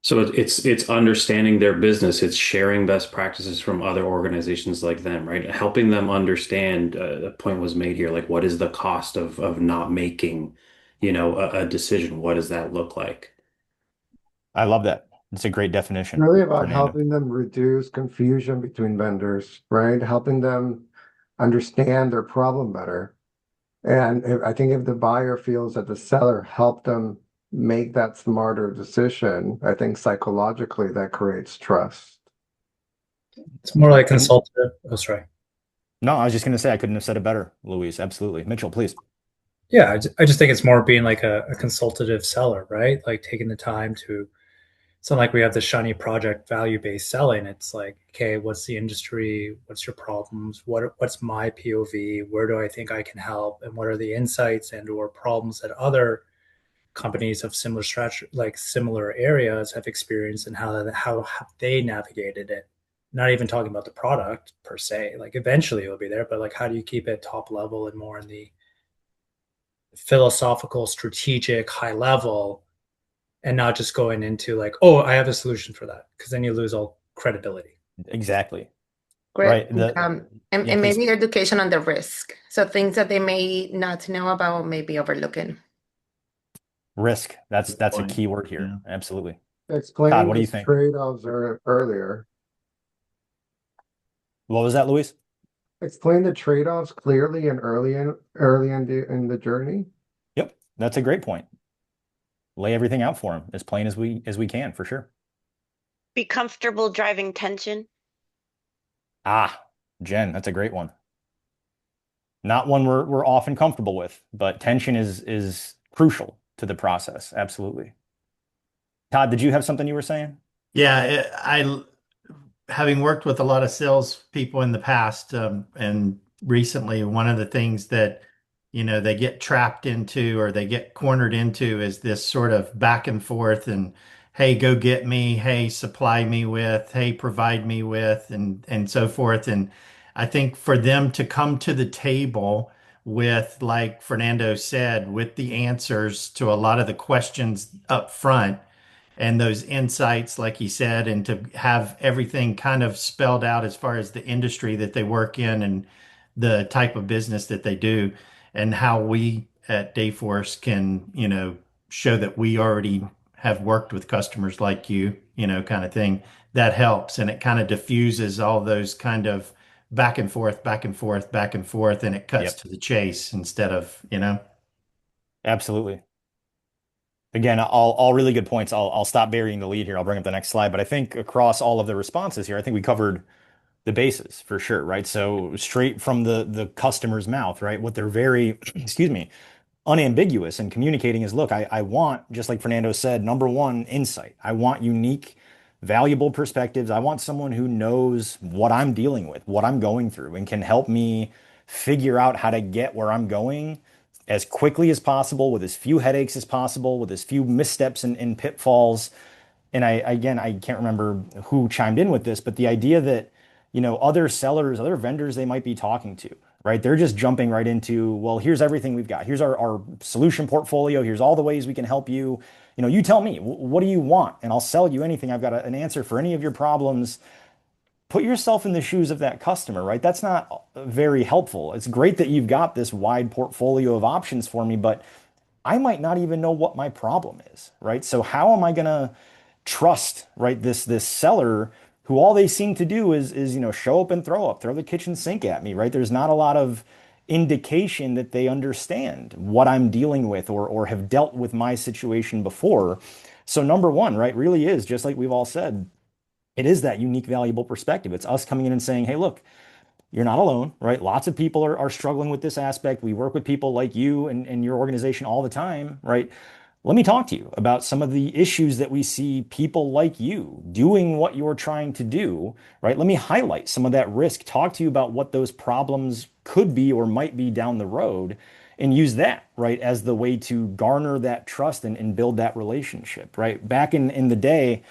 So it's understanding their business. It's sharing best practices from other organizations like them, right? Helping them understand. A point was made here, like what is the cost of not making, a decision? What does that look like? I love that. It's a great definition, Really about Fernando. helping them reduce confusion between vendors, right? Helping them understand their problem better. And I think if the buyer feels that the seller helped them make that smarter decision, I think psychologically that creates trust. It's more like consultative. Oh, sorry. No, I was just going to say I couldn't have said it better, Luis. Absolutely. Mitchell, please. Yeah, I just think it's more being like a consultative seller, right? Like taking the time to, it's not like we have the shiny project value-based selling. It's like, okay, what's the industry? What's your problems? What's my POV? Where do I think I can help? And what are the insights and or problems that other companies of similar strategy, like similar areas, have experienced, and how have they navigated it? Not even talking about the product per se. Like eventually it'll be there, but like how do you keep it top level and more in the philosophical, strategic, high level, and not just going into like, oh, I have a solution for that, because then you lose all credibility. Exactly. Great. Right. And Yeah, maybe please. education on the risk. So things that they may not know about, maybe overlooking. Risk. That's a point. key word here. Absolutely. Explaining Todd, what do you these think? trade-offs earlier. What was that, Luis? Explain the trade-offs clearly and early in the journey. Yep. That's a great point. Lay everything out for them as plain as we can, for sure. Be comfortable driving tension. Jen, that's a great one. Not one we're often comfortable with, but tension is crucial to the process. Absolutely. Todd, did you have something you were saying? Yeah, having worked with a lot of sales people in the past, and recently, one of the things that, they get trapped into or they get cornered into is this sort of back and forth and, hey, go get me, hey, supply me with, hey, provide me with, and so forth. And I think for them to come to the table with, like Fernando said, with the answers to a lot of the questions up front and those insights, like he said, and to have everything kind of spelled out as far as the industry that they work in and the type of business that they do, and how we at Dayforce can, show that we already have worked with customers like you, kind of thing. That helps, and it kind of diffuses all those kind of back and forth, back and forth, back and forth, and it cuts Yep. to the chase instead of, Absolutely. Again, all really good points. I'll stop burying the lead here. I'll bring up the next slide. But I think across all of the responses here, I think we covered the bases for sure, right? So straight from the customer's mouth, right? What they're very, excuse me, unambiguous in communicating is, look, I want, just like Fernando said, number one, insight. I want unique, valuable perspectives. I want someone who knows what I'm dealing with, what I'm going through, and can help me figure out how to get where I'm going as quickly as possible, with as few headaches as possible, with as few missteps and pitfalls. And again, I can't remember who chimed in with this, but the idea that, other sellers, other vendors they might be talking to, right? They're just jumping right into, well, here's everything we've got. Here's our solution portfolio. Here's all the ways we can help you. You tell me, what do you want? And I'll sell you anything. I've got an answer for any of your problems. Put yourself in the shoes of that customer, right? That's not very helpful. It's great that you've got this wide portfolio of options for me, but I might not even know what my problem is, right? So how am I going to trust, right, this seller who all they seem to do is show up and throw the kitchen sink at me, right? There's not a lot of indication that they understand what I'm dealing with or have dealt with my situation before. So number one, right, really is, just like we've all said, it is that unique, valuable perspective. It's us coming in and saying, hey, look, you're not alone, right? Lots of people are struggling with this aspect. We work with people like you and your organization all the time, right? Let me talk to you about some of the issues that we see people like you doing what you're trying to do, right? Let me highlight some of that risk, talk to you about what those problems could be or might be down the road, and use that, right, as the way to garner that trust and build that relationship, right? Back in the day,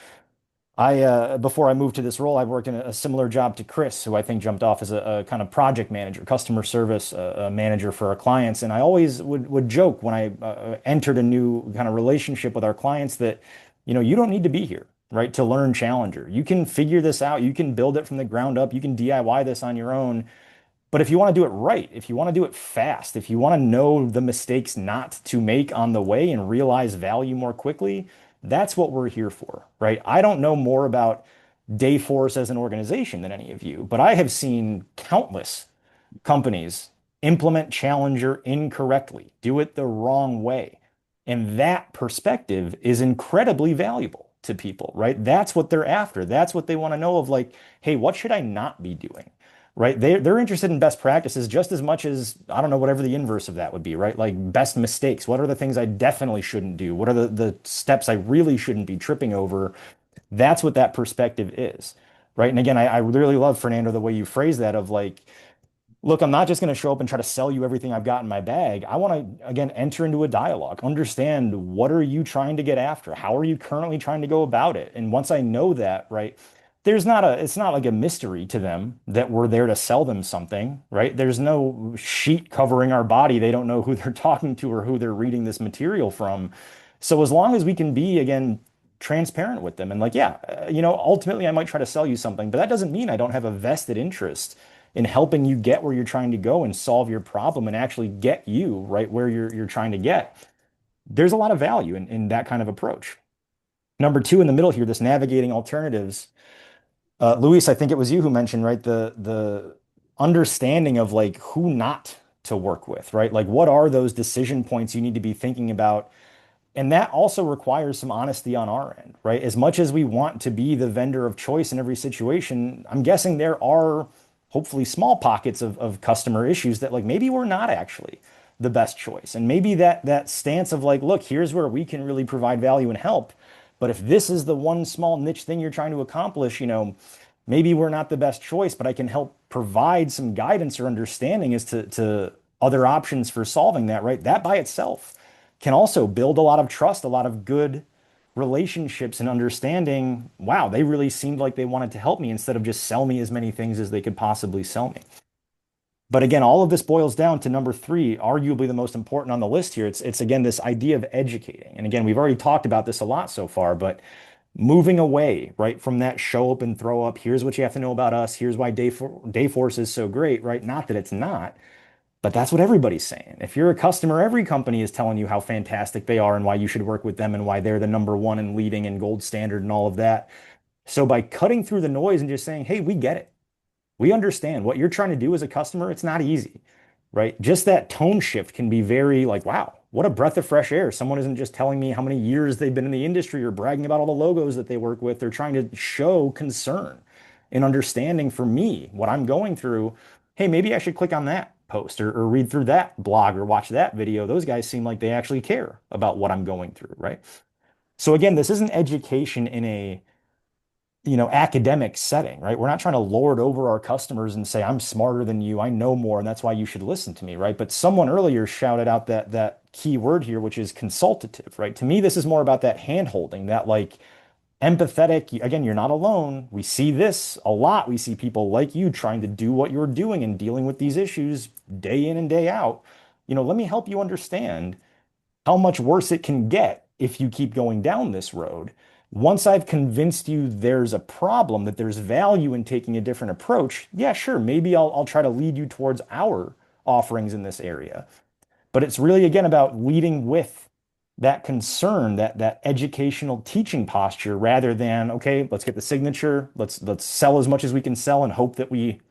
before I moved to this role, I worked in a similar job to Chris, who I think jumped off as a kind of project manager, customer service manager for our clients. And I always would joke when I entered a new kind of relationship with our clients that, you don't need to be here, right, to learn Challenger. You can figure this out. You can build it from the ground up. You can DIY this on your own. But if you want to do it right, if you want to do it fast, if you want to know the mistakes not to make on the way and realize value more quickly, that's what we're here for, right? I don't know more about Dayforce as an organization than any of you, but I have seen countless companies implement Challenger incorrectly, do it the wrong way. And that perspective is incredibly valuable to people, right? That's what they're after. That's what they want to know of, like, hey, what should I not be doing? Right? They're interested in best practices just as much as, I don't know, whatever the inverse of that would be, right? Like best mistakes. What are the things I definitely shouldn't do? What are the steps I really shouldn't be tripping over? That's what that perspective is, right? And again, I really love, Fernando, the way you phrase that of like, look, I'm not just going to show up and try to sell you everything I've got in my bag. I want to, again, enter into a dialogue, understand what are you trying to get after? How are you currently trying to go about it? And once I know that, right, it's not like a mystery to them that we're there to sell them something, right? There's no sheet covering our body. They don't know who they're talking to or who they're reading this material from. So as long as we can be, again, transparent with them and like, yeah, ultimately I might try to sell you something, but that doesn't mean I don't have a vested interest in helping you get where you're trying to go and solve your problem and actually get you right where you're trying to get. There's a lot of value in that kind of approach. Number two in the middle here, this navigating alternatives. Luis, I think it was you who mentioned, right, the understanding of like who not to work with, right? Like what are those decision points you need to be thinking about? And that also requires some honesty on our end, right? As much as we want to be the vendor of choice in every situation, I'm guessing there are hopefully small pockets of customer issues that like maybe we're not actually the best choice. And maybe that stance of like, look, here's where we can really provide value and help. But if this is the one small niche thing you're trying to accomplish, maybe we're not the best choice, but I can help provide some guidance or understanding as to other options for solving that, right? That by itself can also build a lot of trust, a lot of good relationships and understanding. Wow, they really seemed like they wanted to help me instead of just sell me as many things as they could possibly sell me. But again, all of this boils down to number three, arguably the most important on the list here. It's again this idea of educating. And again, we've already talked about this a lot so far, but moving away, right, from that show up and throw up, here's what you have to know about us, here's why Dayforce is so great, right? Not that it's not, but that's what everybody's saying. If you're a customer, every company is telling you how fantastic they are and why you should work with them and why they're the number one and leading and gold standard and all of that. So by cutting through the noise and just saying, hey, we get it. We understand what you're trying to do as a customer. It's not easy, right? Just that tone shift can be very like, wow, what a breath of fresh air. Someone isn't just telling me how many years they've been in the industry or bragging about all the logos that they work with. They're trying to show concern and understanding for me, what I'm going through. Hey, maybe I should click on that post or read through that blog or watch that video. Those guys seem like they actually care about what I'm going through, right? So again, this isn't education in a academic setting, right? We're not trying to lord over our customers and say, I'm smarter than you, I know more, and that's why you should listen to me, right? But someone earlier shouted out that key word here, which is consultative, right? To me, this is more about that hand-holding, that like empathetic, again, you're not alone. We see this a lot. We see people like you trying to do what you're doing and dealing with these issues day in and day out. Let me help you understand how much worse it can get if you keep going down this road. Once I've convinced you there's a problem, that there's value in taking a different approach, yeah, sure, maybe I'll try to lead you towards our offerings in this area. But it's really, again, about leading with that concern, that educational teaching posture, rather than, okay, let's get the signature, let's sell as much as we can sell and hope that we,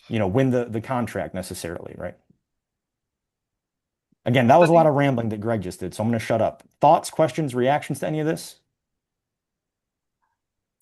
win the contract necessarily, right? Again, that was a lot of rambling that Greg just did, so I'm going to shut up. Thoughts, questions, reactions to any of this?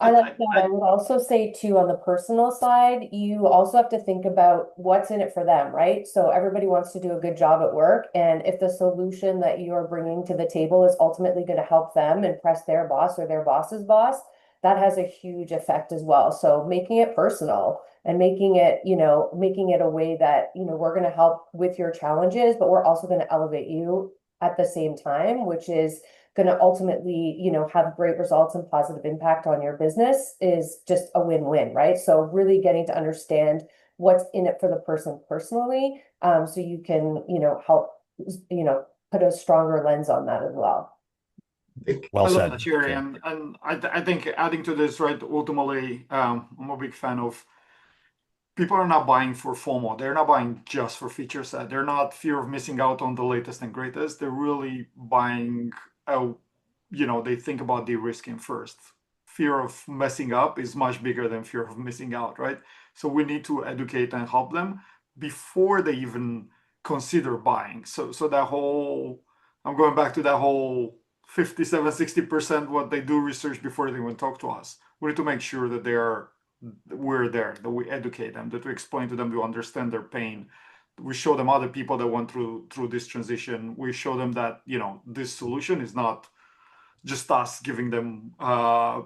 I like that. I would also say too, on the personal side, you also have to think about what's in it for them, right? So everybody wants to do a good job at work. And if the solution that you are bringing to the table is ultimately going to help them impress their boss or their boss's boss, that has a huge effect as well. So making it personal and making it a way that, we're going to help with your challenges, but we're also going to elevate you at the same time, which is going to ultimately, have great results and positive impact on your business, is just a win-win, right? So really getting to understand what's in it for the person personally, so you can, help, put a stronger lens on that as well. Well I said. love that, Sherry, and I think adding to this, right, ultimately, I'm a big fan of people are not buying for FOMO. They're not buying just for feature set. They're not fear of missing out on the latest and greatest. They're really buying, they think about de-risking first. Fear of messing up is much bigger than fear of missing out, right? So we need to educate and help them before they even consider buying. So that whole, I'm going back to that whole 57, 60% what they do research before they even talk to us. We need to make sure that we're there, that we educate them, that we explain to them to understand their pain. We show them other people that went through this transition. We show them that, this solution is not just us giving them, a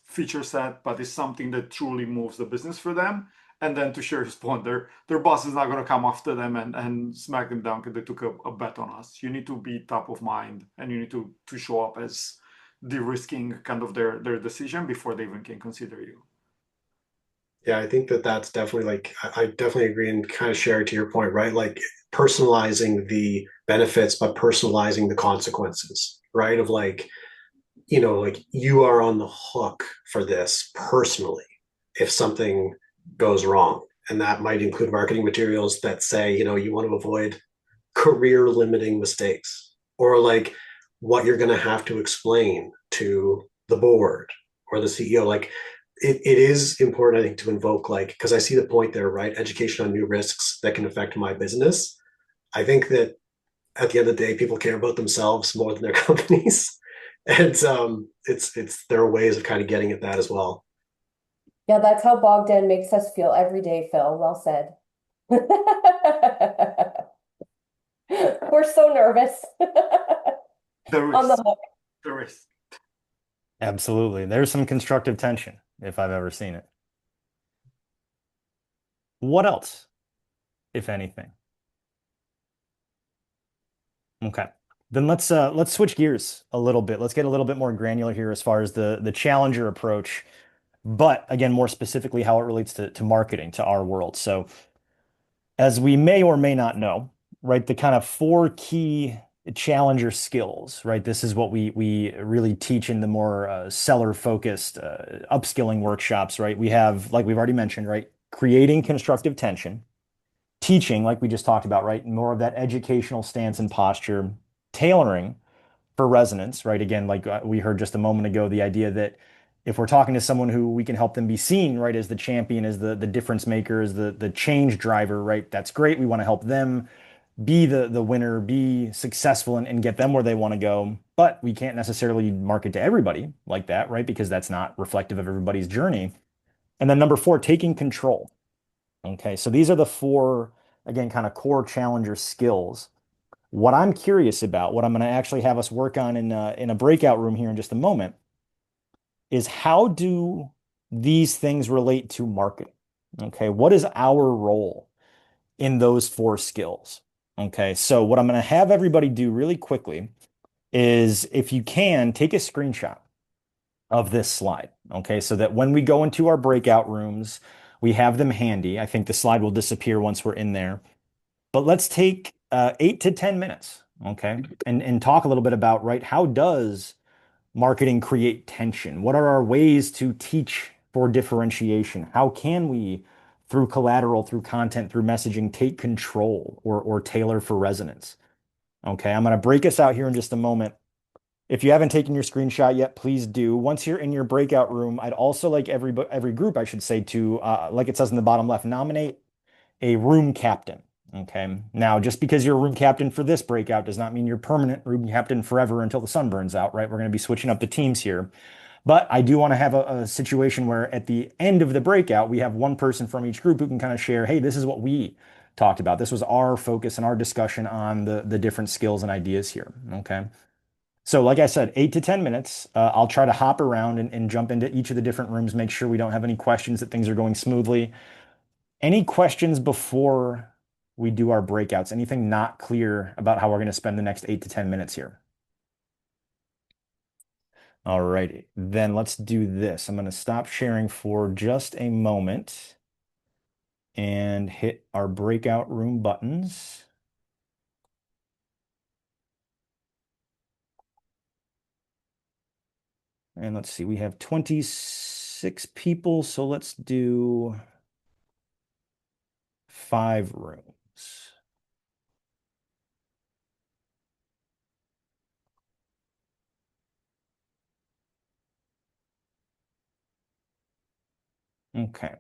feature set, but it's something that truly moves the business for them. And then to Sherry's point, their boss is not going to come after them and smack them down because they took a bet on us. You need to be top of mind, and you need to show up as de-risking kind of their decision before they even can consider you. Yeah, I think that's definitely I definitely agree, and kind of share to your point, right? Like personalizing the benefits, but personalizing the consequences, right? Of you are on the hook for this personally if something goes wrong. And that might include marketing materials that say, you want to avoid career limiting mistakes, or what you're going to have to explain to the board or the CEO. It is important, I think, to invoke, because I see the point there, right? Education on new risks that can affect my business. I think that at the end of the day, people care about themselves more than their companies. And there are ways of kind of getting at that as well. Yeah, that's how Bogdan makes us feel every day, Phil. Well said. We're so nervous. There On the is. hook. There is. Absolutely. There's some constructive tension. if I've ever seen it. What else, if anything? Okay. Then let's switch gears a little bit. Let's get a little bit more granular here as far as the challenger approach, but again, more specifically how it relates to marketing, to our world. So as we may or may not know, right, the kind of four key challenger skills, right? This is what we really teach in the more seller focused upskilling workshops, right? We have, like we've already mentioned, right, creating constructive tension, teaching, like we just talked about, right, more of that educational stance and posture, tailoring for resonance, right? Again, like we heard just a moment ago, the idea that if we're talking to someone who we can help them be seen, right, as the champion, as the difference maker, as the change driver, right? That's great. We want to help them be the winner, be successful and get them where they want to go. But we can't necessarily market to everybody like that, right? Because that's not reflective of everybody's journey. And then number four, taking control. Okay, so these are the four, again, kind of core challenger skills. What I'm curious about, what I'm going to actually have us work on in a breakout room here in just a moment, is how do these things relate to marketing? Okay, what is our role in those four skills? Okay, so what I'm going to have everybody do really quickly is, if you can, take a screenshot of this slide. Okay, so that when we go into our breakout rooms, we have them handy. I think the slide will disappear once we're in there. But let's take 8 to 10 minutes, okay, and talk a little bit about, right, how does marketing create tension? What are our ways to teach for differentiation? How can we, through collateral, through content, through messaging, take control or tailor for resonance? Okay, I'm going to break us out here in just a moment. If you haven't taken your screenshot yet, please do. Once you're in your breakout room, I'd also like every group, I should say, to, like it says in the bottom left, nominate a room captain. Okay. Now, just because you're a room captain for this breakout does not mean you're permanent room captain forever until the sun burns out, right? We're going to be switching up the teams here. But I do want to have a situation where at the end of the breakout, we have one person from each group who can kind of share, hey, this is what we talked about. This was our focus and our discussion on the different skills and ideas here. Okay. So like I said, 8 to 10 minutes. I'll try to hop around and jump into each of the different rooms, make sure we don't have any questions, that things are going smoothly. Any questions before we do our breakouts? Anything not clear about how we're going to spend the next 8 to 10 minutes here? All righty, then let's do this. I'm going to stop sharing for just a moment and hit our breakout room buttons. And let's see, we have 26 people, so let's do 5 rooms. Okay.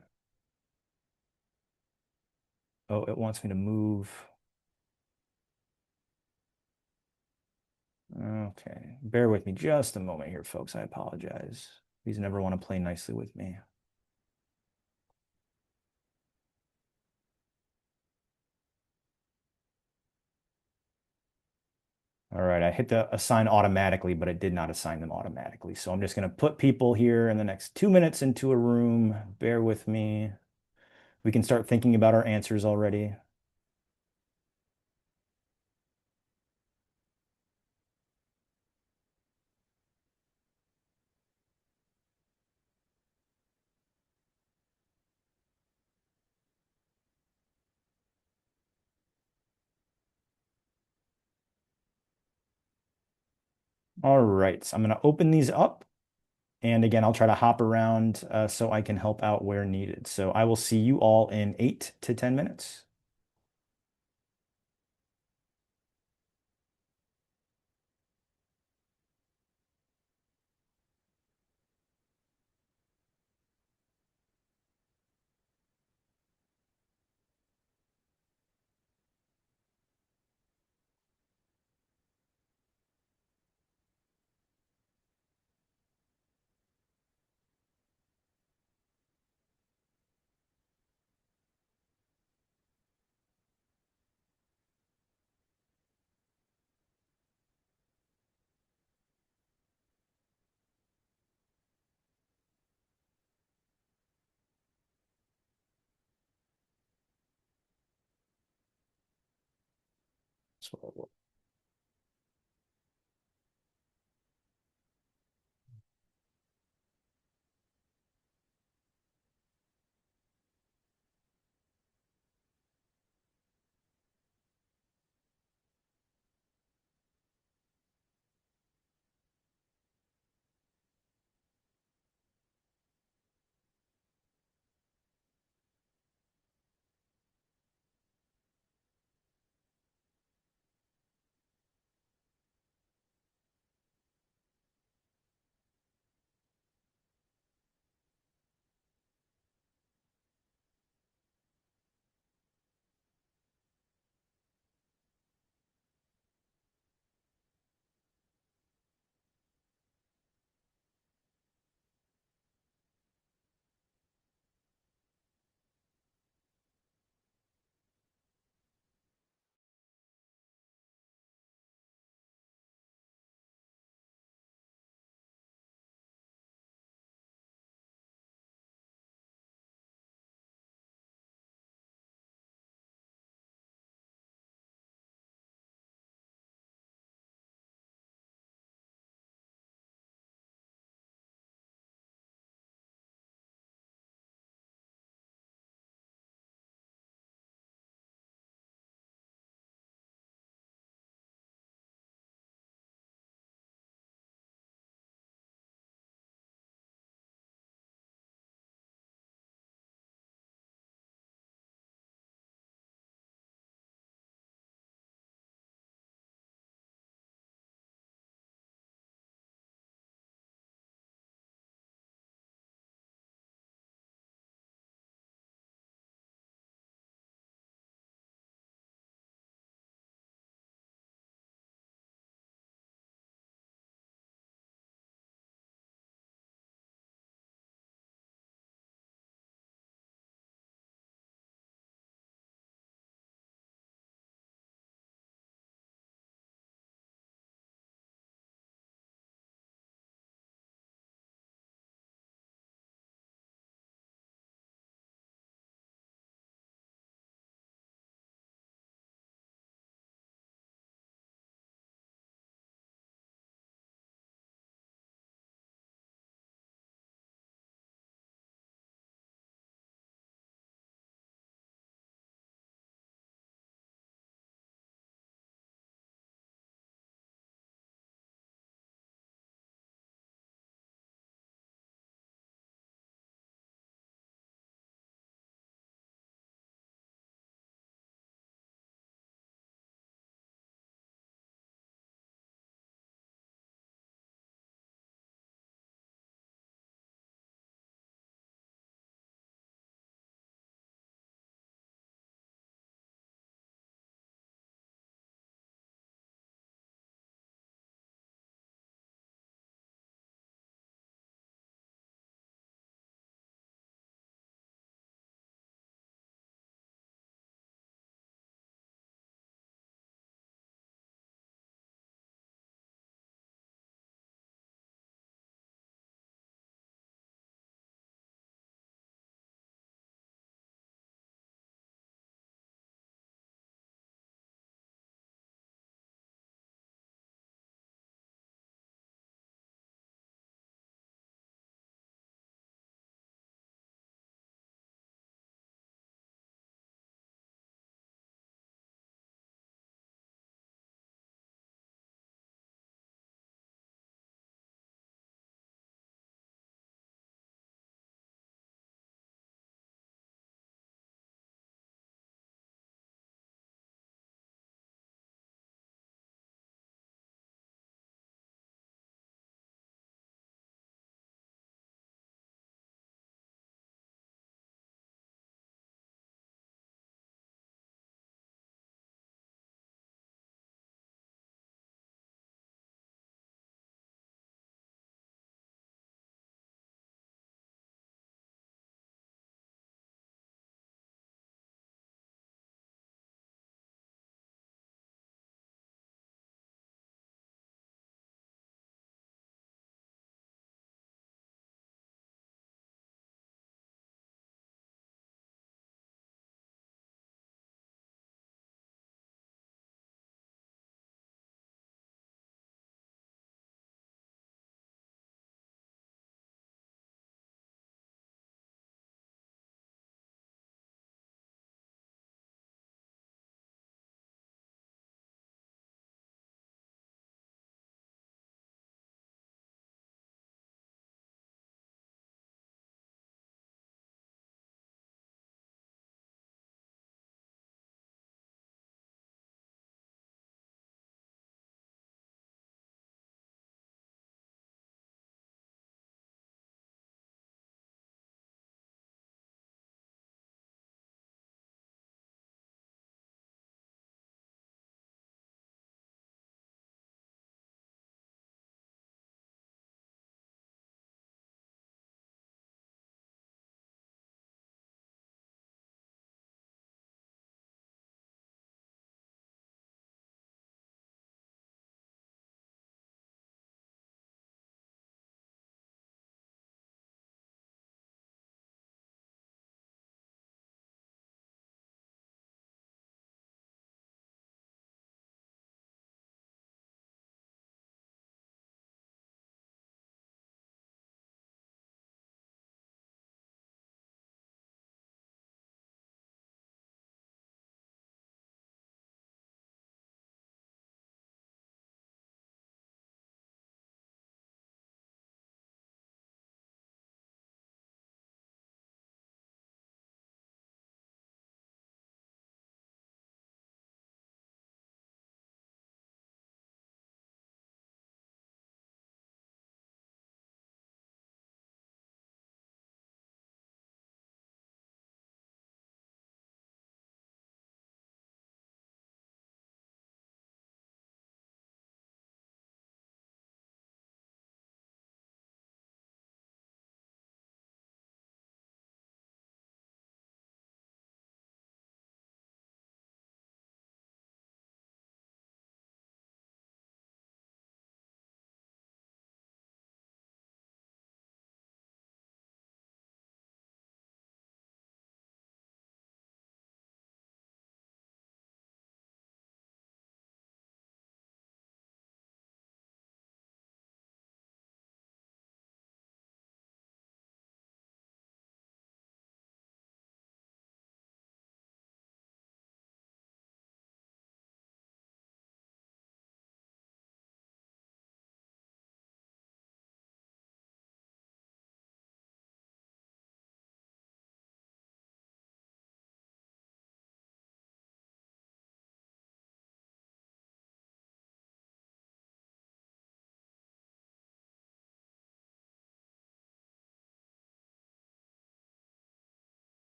Oh, it wants me to move. Okay, bear with me just a moment here, folks. I apologize. These never want to play nicely with me. All right, I hit the assign automatically, but it did not assign them automatically. So I'm just going to put people here in the next 2 minutes into a room. Bear with me. We can start thinking about our answers already. All right, so I'm going to open these up. And again, I'll try to hop around so I can help out where needed. So I will see you all in 8 to 10 minutes. So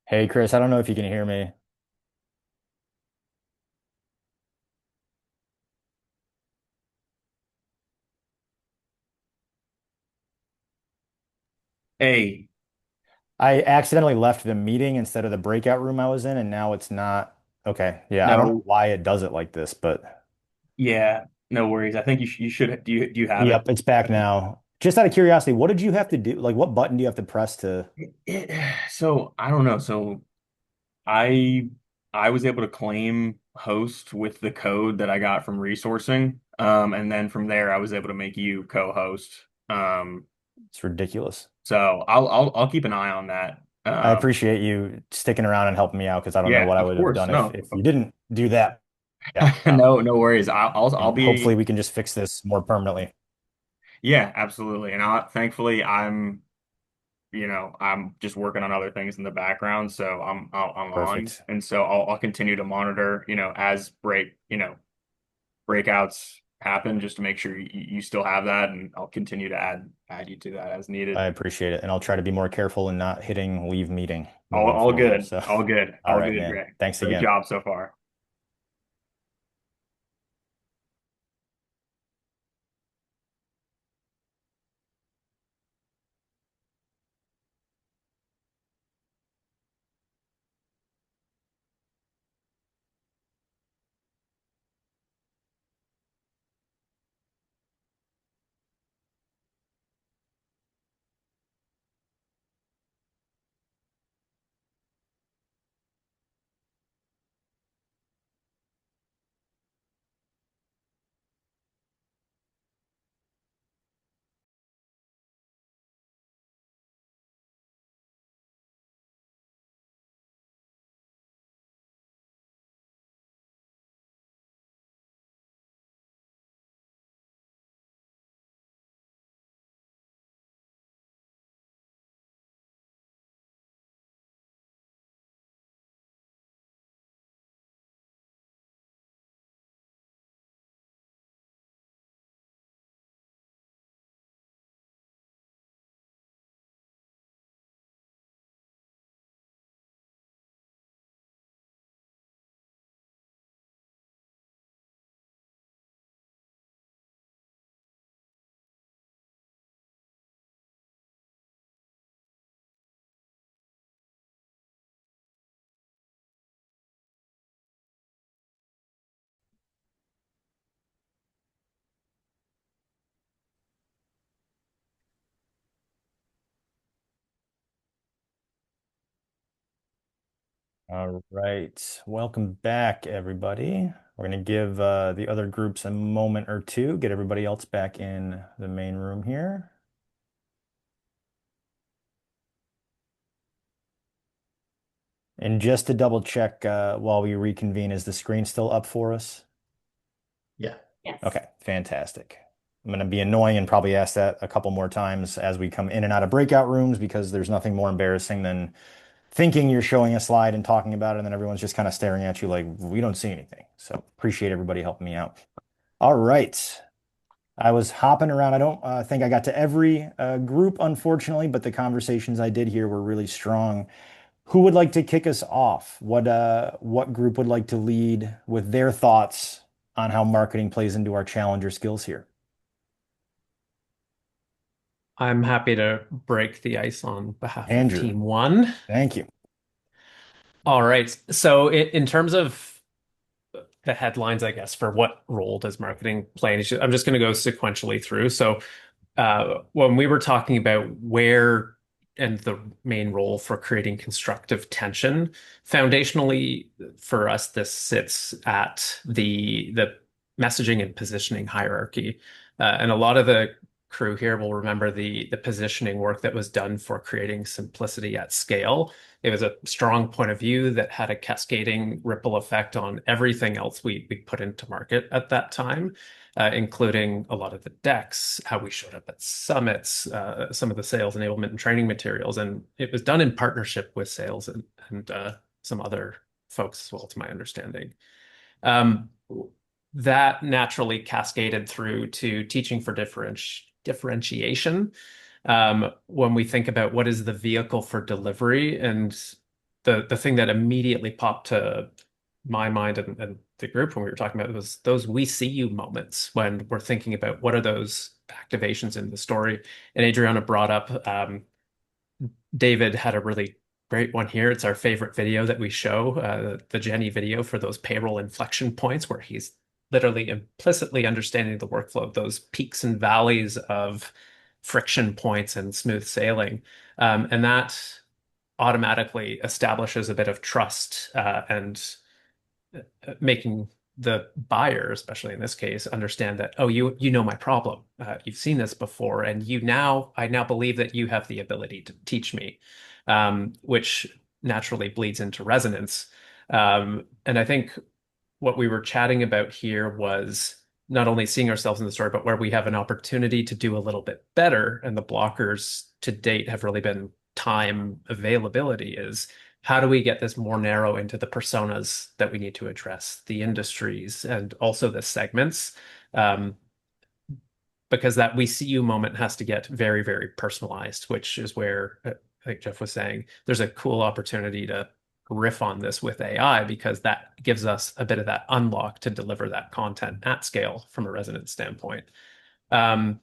Hey, Chris, I don't know if you can hear me. Hey, I accidentally left the meeting instead of the breakout room I was in, and now it's not. Okay. Yeah, I don't know no, why it does it like this, but yeah, no worries. I think you should. Do you have it? yep, it's back now. Just out of curiosity, what did you have to do? Like, what button do you have to press to? So I don't know. So I I was able to claim host with the code that I got from resourcing. And then from there I was able to make you co-host. Um, It's ridiculous. so I'll keep an eye on that. I appreciate you sticking around and helping me out because I don't know Yeah, what I of would have course. done No. if you didn't do that. Yeah. No worries. I'll And hopefully be we can just fix this more permanently. yeah, absolutely. And thankfully I'm just working on other things in the background, so I'm on, Perfect. and so I'll continue to monitor, as breakouts happen, just to make sure you still have that, and I'll continue to add you to that as I needed. appreciate it. And I'll try to be more careful and not hitting leave meeting All moving all forward. good, So, all good, all all right, good, man. Greg. Thanks Great again. job so far. All right. Welcome back, everybody. We're going to give the other groups a moment or two, get everybody else back in the main room here. And just to double check while we reconvene, is the screen still up for us? Yeah. Yes. Okay, fantastic. I'm going to be annoying and probably ask that a couple more times as we come in and out of breakout rooms because there's nothing more embarrassing than thinking you're showing a slide and talking about it, and then everyone's just kind of staring at you like, we don't see anything. So appreciate everybody helping me out. All right. I was hopping around. I don't think I got to every group, unfortunately, but the conversations I did here were really strong. Who would like to kick us off? What group would like to lead with their thoughts on how marketing plays into our challenger skills here? I'm happy to break the ice on behalf of Andrew, Team One. thank you. All right. So in terms of the headlines, I guess, for what role does marketing play? I'm just going to go sequentially through. So when we were talking about where and the main role for creating constructive tension, foundationally for us, this sits at the messaging and positioning hierarchy. And a lot of the crew here will remember the positioning work that was done for creating simplicity at scale. It was a strong point of view that had a cascading ripple effect on everything else we put into market at that time, including a lot of the decks, how we showed up at summits, some of the sales enablement and training materials. And it was done in partnership with sales and some other folks as well, to my understanding. That naturally cascaded through to teaching for differentiation. When we think about what is the vehicle for delivery, and the thing that immediately popped to my mind and the group when we were talking about it was those "we see you" moments when we're thinking about what are those activations in the story. And Adriana brought up David had a really great one here. It's our favorite video that we show, the Jenny video for those payroll inflection points where he's literally implicitly understanding the workflow of those peaks and valleys of friction points and smooth sailing. And that automatically establishes a bit of trust and making the buyer, especially in this case, understand that, oh, you know my problem. You've seen this before, and I now believe that you have the ability to teach me, which naturally bleeds into resonance. And I think what we were chatting about here was not only seeing ourselves in the story, but where we have an opportunity to do a little bit better. And the blockers to date have really been time availability. Is how do we get this more narrow into the personas that we need to address, the industries, and also the segments? Because that "we see you" moment has to get very, very personalized, which is where I think Jeff was saying there's a cool opportunity to riff on this with AI, because that gives us a bit of that unlock to deliver that content at scale from a resonance standpoint. And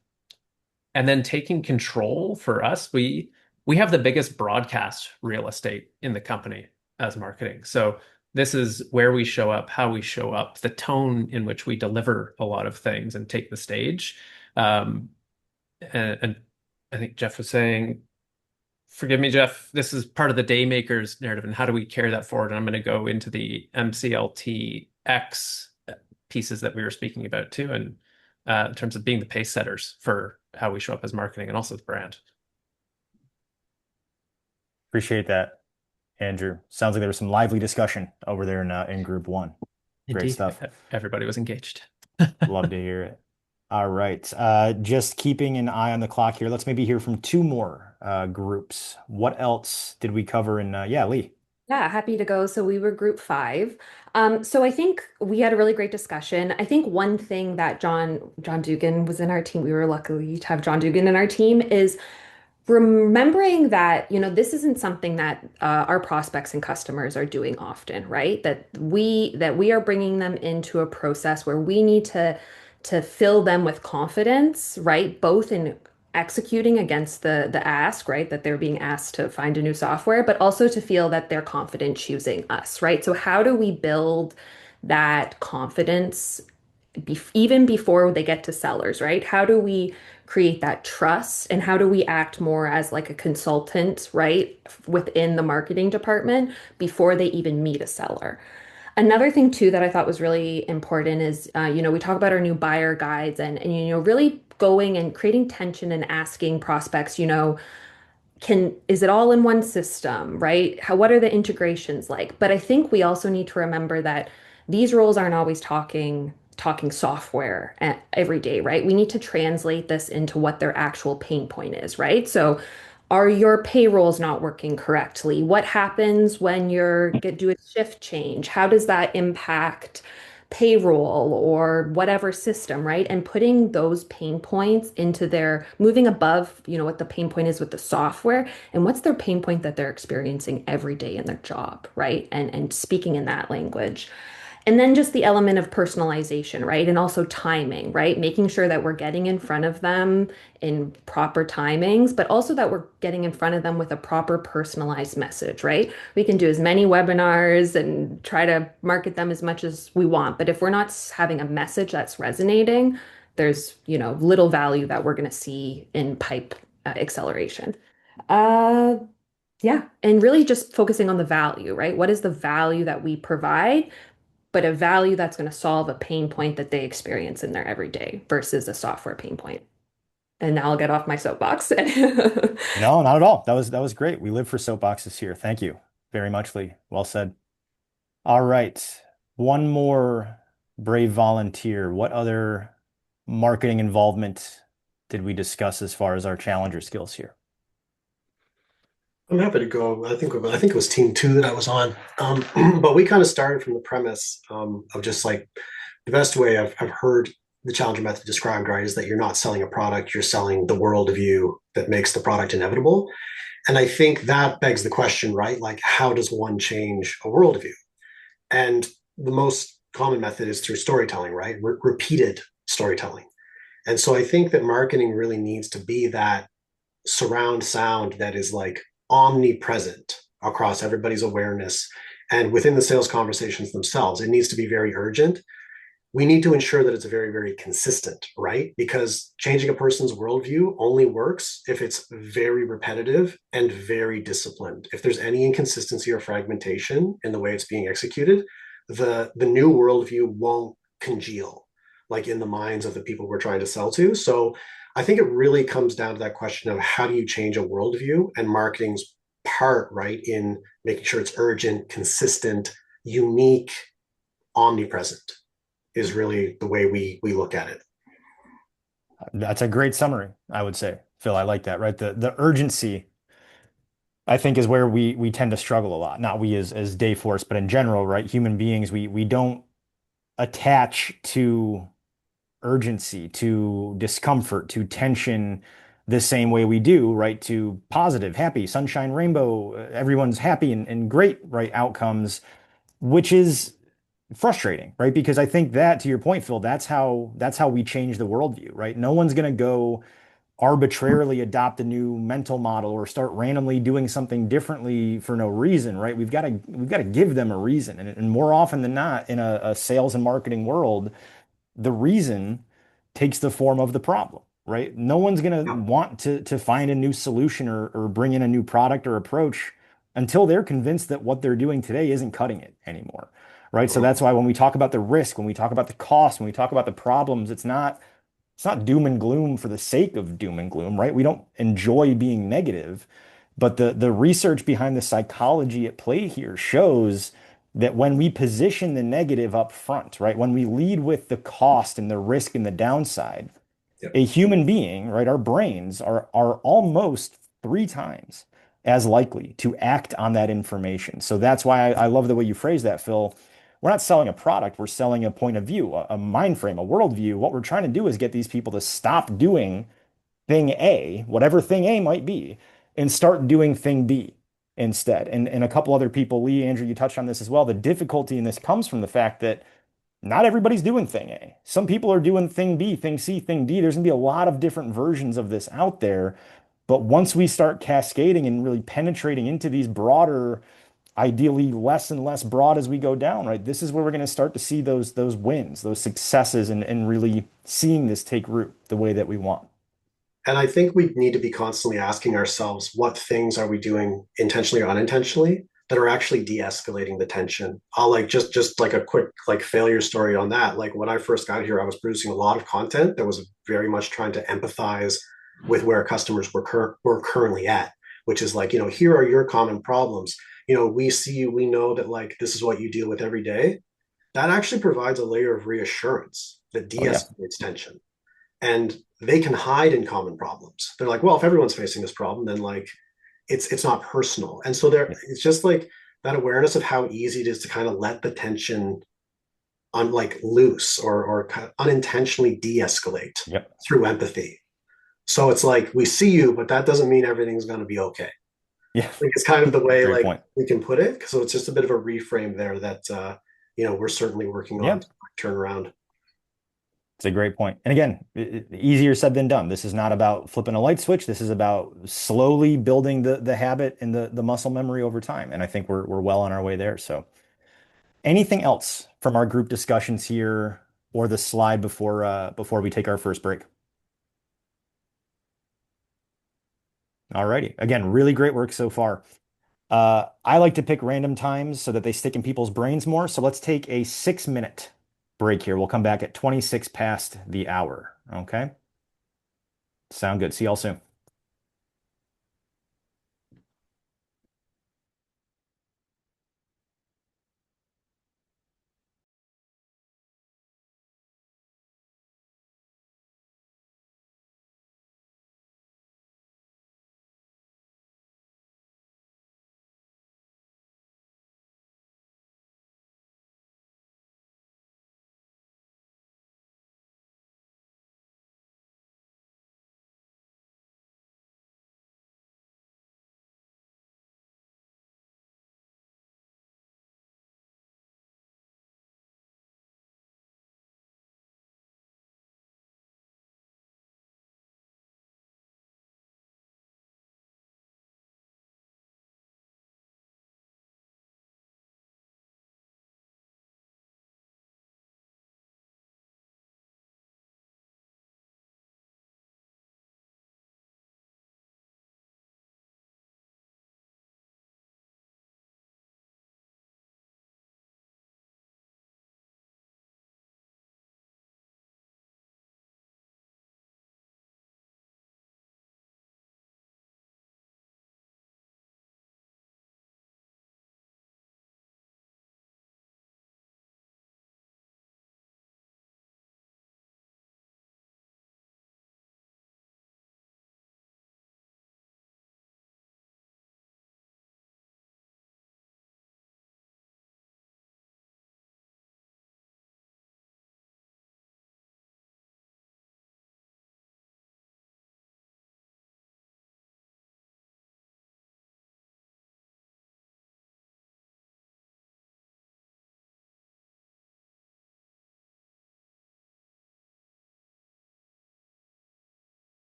then taking control for us, we have the biggest broadcast real estate in the company as marketing. So this is where we show up, how we show up, the tone in which we deliver a lot of things and take the stage. And I think Jeff was saying, forgive me, Jeff, this is part of the Daymakers narrative, and how do we carry that forward? And I'm going to go into the MCLTX pieces that we were speaking about too, and in terms of being the pace setters for how we show up as marketing and also the brand. Appreciate that, Andrew. Sounds like there was some lively discussion over there in group one. Great Indeed. stuff. Everybody was engaged. Love to hear it. All right. Just keeping an eye on the clock here. Let's maybe hear from two more groups. What else did we cover in, Lee? Yeah, happy to go. So we were group 5. So I think we had a really great discussion. I think one thing that John Dugan was in our team, we were lucky to have John Dugan in our team, is remembering that, this isn't something that our prospects and customers are doing often, right? That we are bringing them into a process where we need to fill them with confidence, right? Both in executing against the ask, right? That they're being asked to find a new software, but also to feel that they're confident choosing us, right? So how do we build that confidence even before they get to sellers, right? How do we create that trust, and how do we act more as like a consultant, right, within the marketing department before they even meet a seller? Another thing too that I thought was really important is, we talk about our new buyer guides and really going and creating tension and asking prospects, is it all in one system, right? What are the integrations like? But I think we also need to remember that these roles aren't always talking software every day, right? We need to translate this into what their actual pain point is, right? So are your payrolls not working correctly? What happens when do a shift change? How does that impact payroll or whatever system, right? And putting those pain points into moving above, what the pain point is with the software, and what's their pain point that they're experiencing every day in their job, right? And speaking in that language. And then just the element of personalization, right? And also timing, right? Making sure that we're getting in front of them in proper timings, but also that we're getting in front of them with a proper personalized message, right? We can do as many webinars and try to market them as much as we want, but if we're not having a message that's resonating, there's, little value that we're going to see in pipe acceleration. Yeah. And really just focusing on the value, right? What is the value that we provide, but a value that's going to solve a pain point that they experience in their everyday versus a software pain point. And now I'll get off my soapbox. No, not at all. That was great. We live for soapboxes here. Thank you very much, Lee. Well said. All right. One more brave volunteer. What other marketing involvement did we discuss as far as our challenger skills here? I'm happy to go. I think it was team 2 that I was on. But we kind of started from the premise of just like the best way I've heard the challenger method described, right, is that you're not selling a product, you're selling the worldview that makes the product inevitable. And I think that begs the question, right? Like, how does one change a worldview? And the most common method is through storytelling, right? Repeated storytelling. And so I think that marketing really needs to be that surround sound that is like omnipresent across everybody's awareness and within the sales conversations themselves. It needs to be very urgent. We need to ensure that it's very, very consistent, right? Because changing a person's worldview only works if it's very repetitive and very disciplined. If there's any inconsistency or fragmentation in the way it's being executed, the new worldview won't congeal like in the minds of the people we're trying to sell to. So I think it really comes down to that question of how do you change a worldview, and marketing's part, right, in making sure it's urgent, consistent, unique, omnipresent is really the way we look at it. That's a great summary, I would say, Phil. I like that, right? The urgency, I think, is where we tend to struggle a lot. Not we as Dayforce, but in general, right? Human beings, we don't attach to urgency, to discomfort, to tension the same way we do, right? To positive, happy, sunshine, rainbow, everyone's happy and great, right? Outcomes, which is frustrating, right? Because I think that, to your point, Phil, that's how we change the worldview, right? No one's going to go arbitrarily adopt a new mental model or start randomly doing something differently for no reason, right? We've got to give them a reason, and more often than not, in a sales and marketing world, the reason takes the form of the problem, right? No one's going to want to find a new solution or bring in a new product or approach until they're convinced that what they're doing today isn't cutting it anymore, right? So that's why when we talk about the risk, when we talk about the cost, when we talk about the problems, it's not doom and gloom for the sake of doom and gloom, right? We don't enjoy being negative, but the research behind the psychology at play here shows that when we position the negative up front, right? When we lead with the cost and the risk and the downside, a human being, right? Our brains are almost 3 times as likely to act on that information. So that's why I love the way you phrase that, Phil. We're not selling a product, we're selling a point of view, a mind frame, a worldview. What we're trying to do is get these people to stop doing thing A, whatever thing A might be, and start doing thing B instead. And a couple other people, Lee, Andrew, you touched on this as well. The difficulty in this comes from the fact that not everybody's doing thing A. Some people are doing thing B, thing C, thing D. There's gonna be a lot of different versions of this out there. But once we start cascading and really penetrating into these broader, ideally less and less broad as we go down, right? This is where we're going to start to see those wins, those successes, and really seeing this take root the way that we want. And I think we need to be constantly asking ourselves, what things are we doing intentionally or unintentionally that are actually de-escalating the tension? I'll like just like a quick like failure story on that. Like when I first got here, I was producing a lot of content that was very much trying to empathize with where customers were currently at, which is like, here are your common problems. We see you, we know that like this is what you deal with every day. That actually provides a layer of reassurance that de-escalates tension. And they can hide in common problems. They're like, well, if everyone's facing this problem, then like it's not personal. And so it's just like that awareness of how easy it is to kind of let the tension on like loose or unintentionally de-escalate through empathy. So it's like we see you, but that doesn't mean everything's going to be okay. Yeah, I think it's kind of the way Great like point. we can put it. So it's just a bit of a reframe there that we're certainly working on to turn around. It's a great point. And again, easier said than done. This is not about flipping a light switch. This is about slowly building the habit and the muscle memory over time. And I think we're well on our way there. So anything else from our group discussions here or the slide before we take our first break? All righty. Again, really great work so far. I like to pick random times so that they stick in people's brains more. So let's take a 6-minute break here. We'll come back at 26 past the hour. Okay. Sound good. See y'all soon.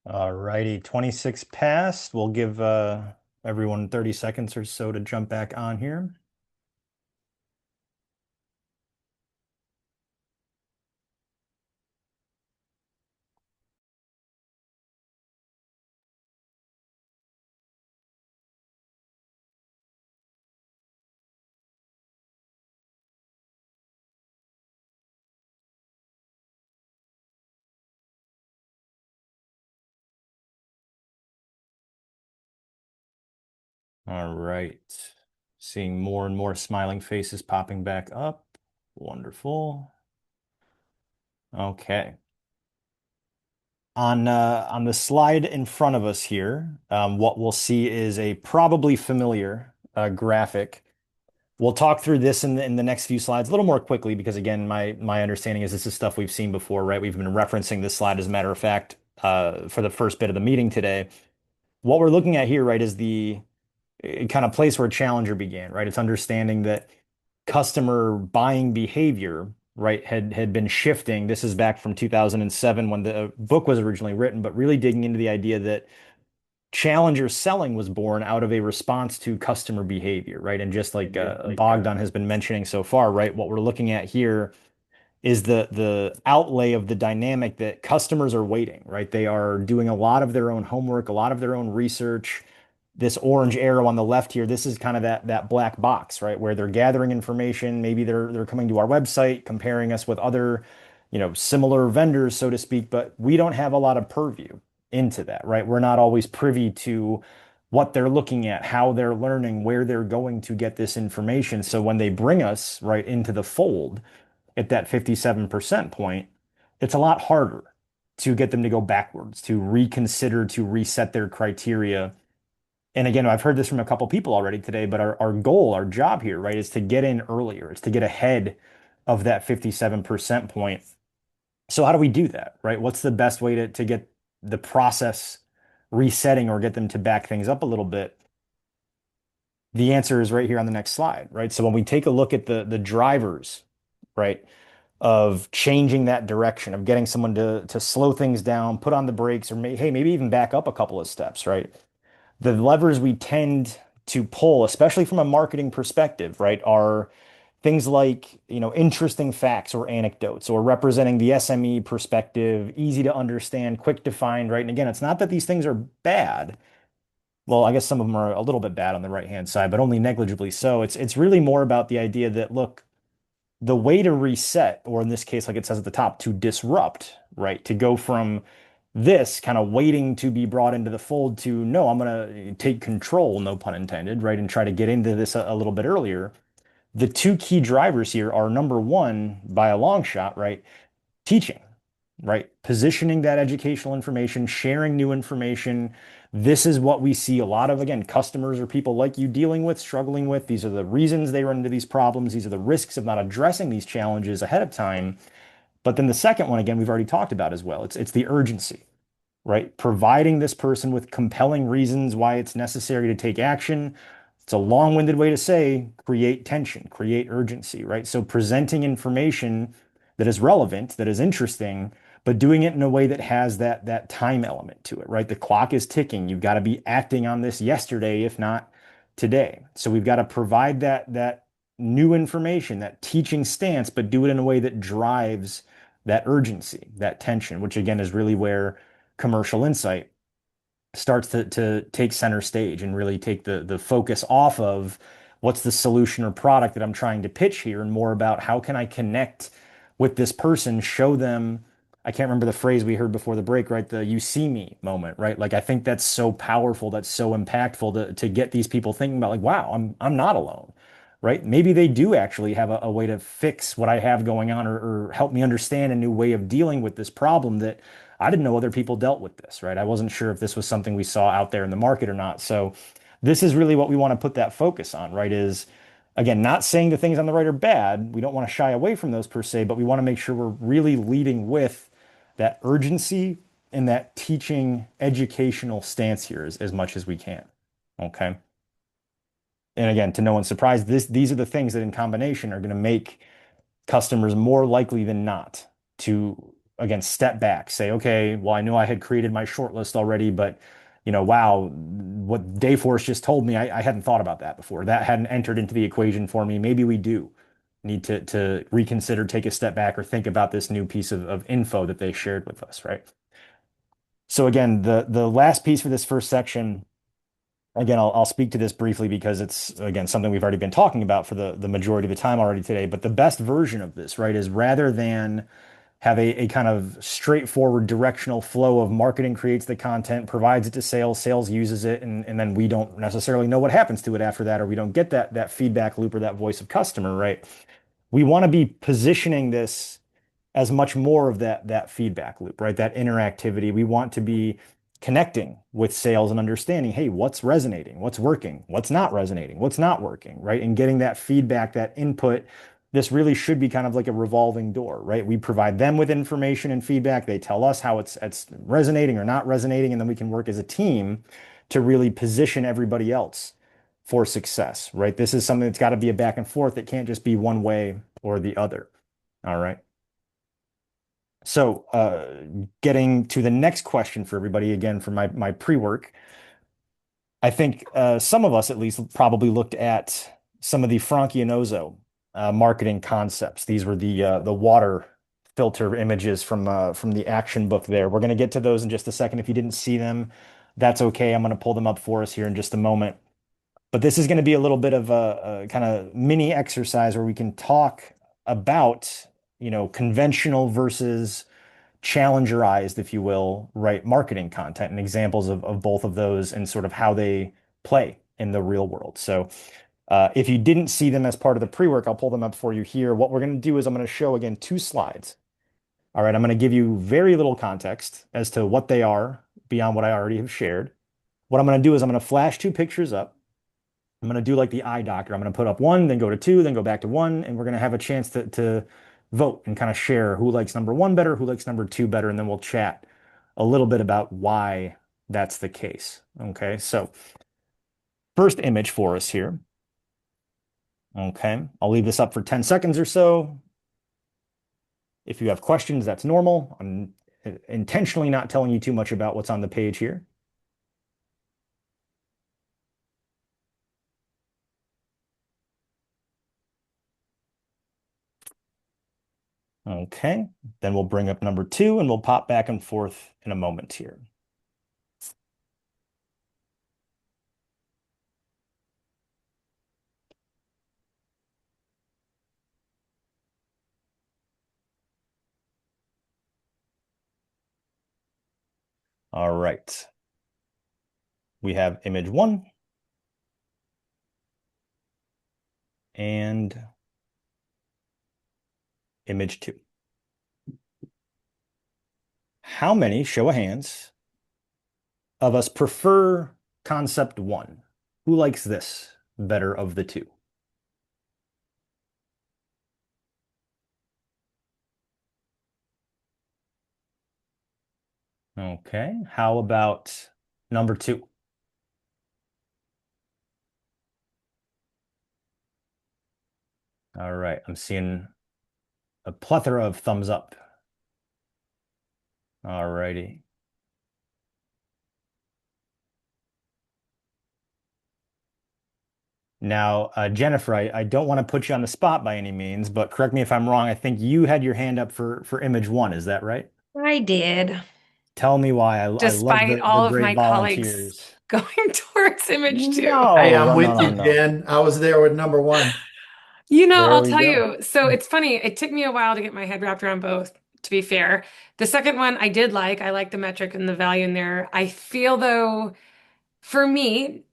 All righty, 26 past. We'll give everyone 30 seconds or so to jump back on here. All right. Seeing more and more smiling faces popping back up. Wonderful. Okay. On the slide in front of us here, what we'll see is a probably familiar graphic. We'll talk through this in the next few slides a little more quickly because again, my understanding is this is stuff we've seen before, right? We've been referencing this slide as a matter of fact for the first bit of the meeting today. What we're looking at here, right, is the kind of place where Challenger began, right? It's understanding that customer buying behavior, right, had been shifting. This is back from 2007 when the book was originally written, but really digging into the idea that Challenger selling was born out of a response to customer behavior, right? And just like Bogdan has been mentioning so far, right, what we're looking at here is the outlay of the dynamic that customers are waiting, right? They are doing a lot of their own homework, a lot of their own research. This orange arrow on the left here, this is kind of that black box, right? Where they're gathering information. Maybe they're coming to our website, comparing us with other, similar vendors, so to speak, but we don't have a lot of purview into that, right? We're not always privy to what they're looking at, how they're learning, where they're going to get this information. So when they bring us right into the fold at that 57% point, it's a lot harder to get them to go backwards, to reconsider, to reset their criteria. And again, I've heard this from a couple people already today, but our goal, our job here, right, is to get in earlier. It's to get ahead of that 57% point. So how do we do that, right? What's the best way to get the process resetting or get them to back things up a little bit? The answer is right here on the next slide, right? So when we take a look at the drivers, right, of changing that direction, of getting someone to slow things down, put on the brakes, or maybe even back up a couple of steps, right? The levers we tend to pull, especially from a marketing perspective, right, are things like, interesting facts or anecdotes or representing the SME perspective, easy to understand, quick to find, right? And again, it's not that these things are bad. Well, I guess some of them are a little bit bad on the right-hand side, but only negligibly so. It's really more about the idea that, look, the way to reset, or in this case, like it says at the top, to disrupt, right? To go from this kind of waiting to be brought into the fold to, no, I'm going to take control, no pun intended, right? And try to get into this a little bit earlier. The two key drivers here are number one, by a long shot, right? Teaching, right? Positioning that educational information, sharing new information. This is what we see a lot of, again, customers or people like you dealing with, struggling with. These are the reasons they run into these problems. These are the risks of not addressing these challenges ahead of time. But then the second one, again, we've already talked about as well. It's the urgency, right? Providing this person with compelling reasons why it's necessary to take action. It's a long-winded way to say create tension, create urgency, right? So presenting information that is relevant, that is interesting, but doing it in a way that has that time element to it, right? The clock is ticking. You've got to be acting on this yesterday, if not today. So we've got to provide that new information, that teaching stance, but do it in a way that drives that urgency, that tension, which again is really where commercial insight starts to take center stage and really take the focus off of what's the solution or product that I'm trying to pitch here and more about how can I connect with this person, show them, I can't remember the phrase we heard before the break, right? The you see me moment, right? Like I think that's so powerful, that's so impactful to get these people thinking about like, wow, I'm not alone, right? Maybe they do actually have a way to fix what I have going on or help me understand a new way of dealing with this problem that I didn't know other people dealt with this, right? I wasn't sure if this was something we saw out there in the market or not. So this is really what we want to put that focus on, right? Is again, not saying the things on the right are bad. We don't want to shy away from those per se, but we want to make sure we're really leading with that urgency and that teaching educational stance here as much as we can. Okay. And again, to no one's surprise, these are the things that in combination are going to make customers more likely than not to again, step back, say, okay, well, I know I had created my shortlist already, but wow, what Dayforce just told me, I hadn't thought about that before. That hadn't entered into the equation for me. Maybe we do need to reconsider, take a step back, or think about this new piece of info that they shared with us, right? So again, the last piece for this first section, again, I'll speak to this briefly because it's, again, something we've already been talking about for the majority of the time already today. But the best version of this, right, is rather than have a kind of straightforward directional flow of marketing creates the content, provides it to sales, sales uses it, and then we don't necessarily know what happens to it after that, or we don't get that feedback loop or that voice of customer, right? We want to be positioning this as much more of that feedback loop, right? That interactivity. We want to be connecting with sales and understanding, hey, what's resonating, what's working, what's not resonating, what's not working, right? And getting that feedback, that input. This really should be kind of like a revolving door, right? We provide them with information and feedback. They tell us how it's resonating or not resonating, and then we can work as a team to really position everybody else for success, right? This is something that's got to be a back and forth. It can't just be one way or the other. All right. So getting to the next question for everybody, again, for my pre-work, I think some of us at least probably looked at some of the Franchi and Ozo marketing concepts. These were the water filter images from the action book there. We're going to get to those in just a second. If you didn't see them, that's okay. I'm going to pull them up for us here in just a moment. But this is going to be a little bit of a kind of mini exercise where we can talk about, conventional versus challengerized, if you will, right, marketing content and examples of both of those and sort of how they play in the real world. So if you didn't see them as part of the pre-work, I'll pull them up for you here. What we're going to do is I'm going to show, again, 2 slides. All right, I'm going to give you very little context as to what they are beyond what I already have shared. What I'm going to do is I'm going to flash 2 pictures up. I'm going to do like the eye doctor. I'm going to put up 1, then go to 2, then go back to 1, and we're going to have a chance to vote and kind of share who likes number 1 better, who likes number 2 better, and then we'll chat a little bit about why that's the case. Okay, so first image for us here. Okay, I'll leave this up for 10 seconds or so. If you have questions, that's normal. I'm intentionally not telling you too much about what's on the page here. Okay, then we'll bring up number 2 and we'll pop back and forth in a moment here. All right. We have image 1 and image 2. How many, show of hands, of us prefer concept 1? Who likes this better of the 2? Okay, how about number 2? All right, I'm seeing a plethora of thumbs up. All righty. Now, Jennifer, I don't want to put you on the spot by any means, but correct me if I'm wrong. I think you had your hand up for image 1. Is that right? I did. Tell me why. I love Despite all the of great my colleagues volunteers. going towards image 2. No, Hey, I'm no, with no, you, no. Jen. I was there with number 1. There I'll we tell go. you. So it's funny. It took me a while to get my head wrapped around both, to be fair. The second one I did like. I like the metric and the value in there. I feel though, for me,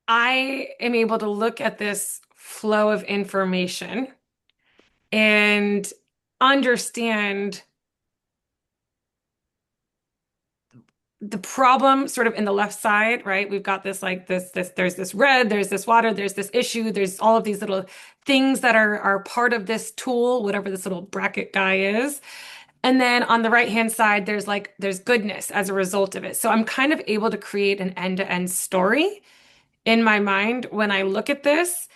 I am able to look at this flow of information and understand the problem sort of in the left side, right? We've got this there's this red, there's this water, there's this issue, there's all of these little things that are part of this tool, whatever this little bracket guy is. And then on the right-hand side, there's goodness as a result of it. So I'm kind of able to create an end-to-end story in my mind when I look at this.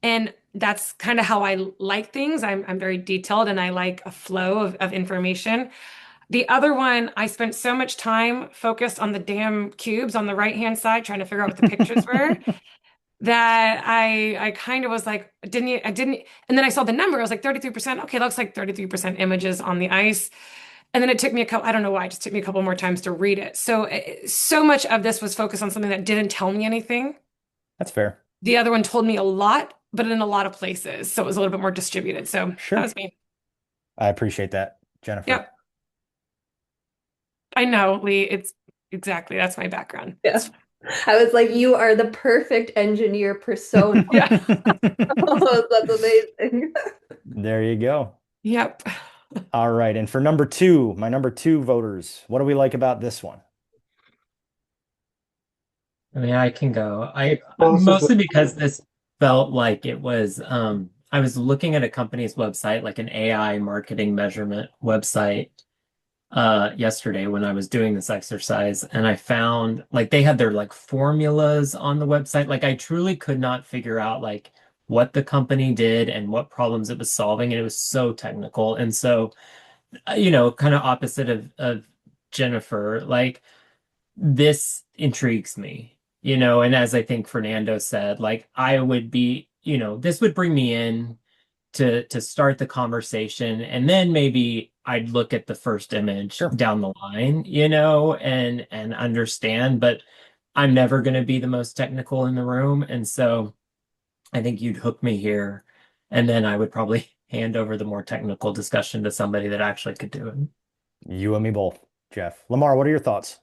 And that's kind of how I like things. I'm very detailed and I like a flow of information. The other one, I spent so much time focused on the damn cubes on the right-hand side trying to figure out what the pictures were that I kind of was like, I didn't, and then I saw the number. I was like 33%. Okay, looks like 33% images on the ice. And then it took me a couple, I don't know why, it just took me a couple more times to read it. So, so much of this was focused on something that didn't tell me anything. That's fair. The other one told me a lot, but in a lot of places. So it was a little bit more distributed. So Sure. that was me. I appreciate that, Jennifer. Yep. I know, Lee. It's exactly, that's my background. Yeah. I was like, you are the perfect engineer persona. Yeah. Oh, that's amazing. There you go. Yep. All right. And for number two, my number two voters, what do we like about this one? I mean, I can go. Well, this is Mostly because this felt like it was, I was looking at a company's website, like an AI marketing measurement website, yesterday when I was doing this exercise, and I found like they had their like formulas on the website. Like I truly could not figure out like what the company did and what problems it was solving, and it was so technical. And so, kind of opposite of Jennifer, like this intrigues me, and as I think Fernando said, like I would be, this would bring me in to start the conversation, and then maybe I'd look at the first image Sure. down the line, and understand, but I'm never going to be the most technical in the room. And so I think you'd hook me here, and then I would probably hand over the more technical discussion to somebody that actually could do it. You and me both, Jeff. Lamar, what are your thoughts?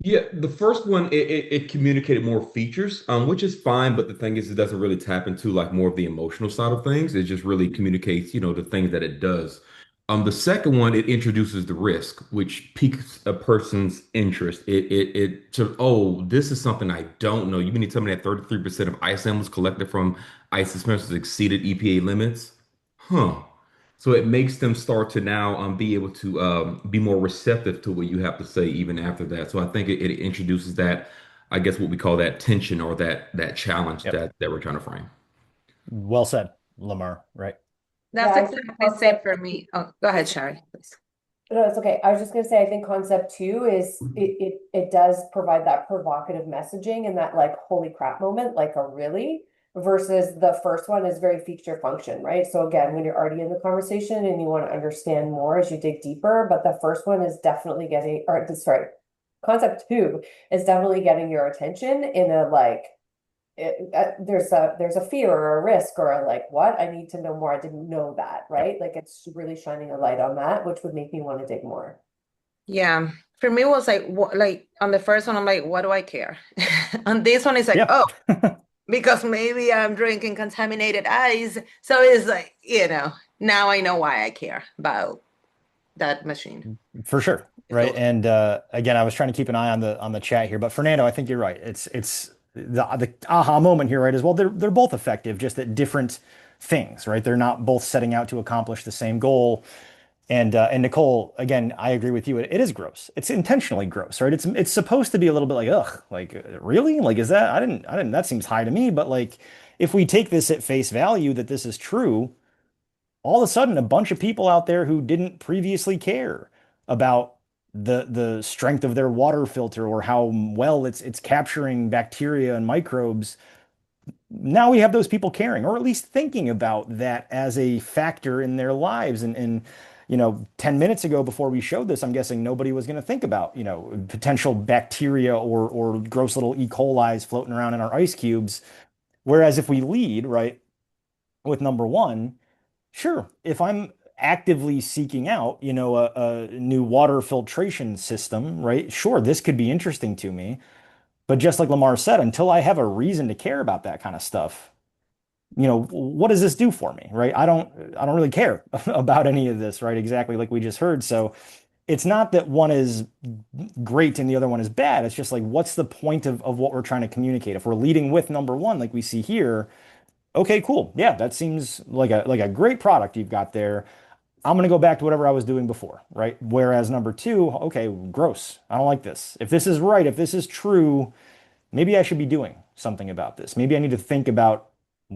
Yeah, the first one it communicated more features, which is fine, but the thing is, it doesn't really tap into like more of the emotional side of things. It just really communicates, the things that it does. The second one, it introduces the risk, which piques a person's interest. It sort of, oh, this is something I don't know. You mean to tell me that 33% of ice samples collected from ice dispensers exceeded EPA limits? Huh. So it makes them start to now be able to be more receptive to what you have to say even after that. So I think it introduces that, I guess what we call that tension or that challenge Yep. that we're trying to frame. Well said, Lamar, right? That's Yeah, I think exactly the same for me. Oh, go ahead, Sherry, please. No, it's okay. I was just gonna say, I think concept two is it does provide that provocative messaging and that like holy crap moment, like a really, versus the first one is very feature function, right? So again, when you're already in the conversation and you want to understand more as you dig deeper, but the first one is definitely getting, or sorry, concept two is definitely getting your attention in a like there's a fear or a risk or a like what I need to know more. I didn't know that, right? Like it's really shining a light on that, which would make me want to dig more. Yeah, for me it was like like on the first one I'm like, what do I care? On this one it's like, Yeah. oh, because maybe I'm drinking contaminated ice. So it's like, now I know why I care about that machine. For sure, right? And again, I was trying to keep an eye on the chat here, but Fernando, I think you're right. It's the aha moment here, right? As well, they're both effective, just at different things, right? They're not both setting out to accomplish the same goal. And Nicole, again, I agree with you. It is gross. It's intentionally gross, right? It's supposed to be a little bit like, ugh, like really? Like, is that? I didn't. That seems high to me. But like, if we take this at face value that this is true, all of a sudden, a bunch of people out there who didn't previously care about the strength of their water filter or how well it's capturing bacteria and microbes, now we have those people caring, or at least thinking about that as a factor in their lives. And 10 minutes ago before we showed this, I'm guessing nobody was going to think about, potential bacteria or gross little E. coli's floating around in our ice cubes. Whereas if we lead, right, with number one, sure, if I'm actively seeking out, a new water filtration system, right? Sure, this could be interesting to me. But just like Lamar said, until I have a reason to care about that kind of stuff, what does this do for me, right? I don't really care about any of this, right? Exactly like we just heard. So it's not that one is great and the other one is bad. It's just like, what's the point of what we're trying to communicate? If we're leading with number one, like we see here, okay, cool. Yeah, that seems like a great product you've got there. I'm going to go back to whatever I was doing before, right? Whereas number two, okay, gross. I don't like this. If this is right, if this is true, maybe I should be doing something about this. Maybe I need to think about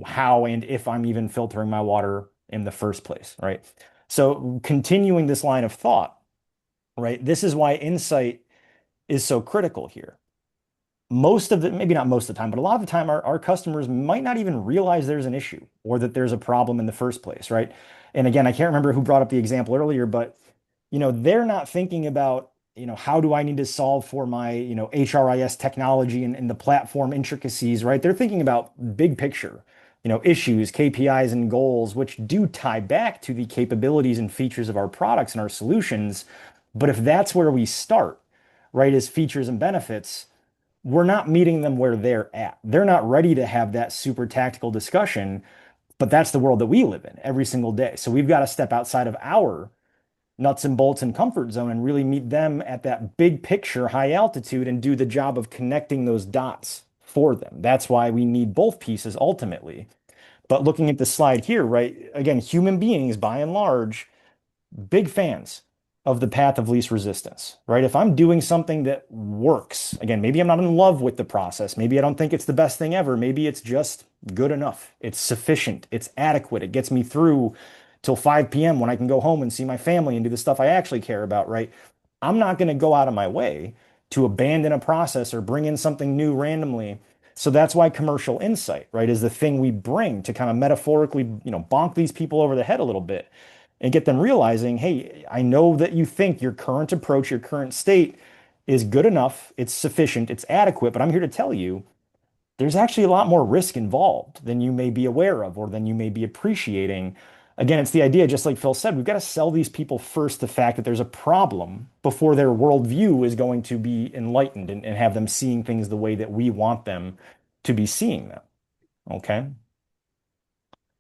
how and if I'm even filtering my water in the first place, right? So continuing this line of thought, right? This is why insight is so critical here. Most of the, maybe not most of the time, but a lot of the time, our customers might not even realize there's an issue or that there's a problem in the first place, right? And again, I can't remember who brought up the example earlier, but they're not thinking about, how do I need to solve for my, HRIS technology and the platform intricacies, right? They're thinking about big picture, issues, KPIs, and goals, which do tie back to the capabilities and features of our products and our solutions. But if that's where we start, right, as features and benefits, we're not meeting them where they're at. They're not ready to have that super tactical discussion, but that's the world that we live in every single day. So we've got to step outside of our nuts and bolts and comfort zone and really meet them at that big picture, high altitude, and do the job of connecting those dots for them. That's why we need both pieces ultimately. But looking at the slide here, right, again, human beings by and large, big fans of the path of least resistance, right? If I'm doing something that works, again, maybe I'm not in love with the process. Maybe I don't think it's the best thing ever. Maybe it's just good enough. It's sufficient. It's adequate. It gets me through till 5 p.m. when I can go home and see my family and do the stuff I actually care about, right? I'm not going to go out of my way to abandon a process or bring in something new randomly. So that's why commercial insight, right, is the thing we bring to kind of metaphorically, bonk these people over the head a little bit and get them realizing, hey, I know that you think your current approach, your current state is good enough, it's sufficient, it's adequate, but I'm here to tell you there's actually a lot more risk involved than you may be aware of or than you may be appreciating. Again, it's the idea, just like Phil said, we've got to sell these people first the fact that there's a problem before their worldview is going to be enlightened and have them seeing things the way that we want them to be seeing them. Okay.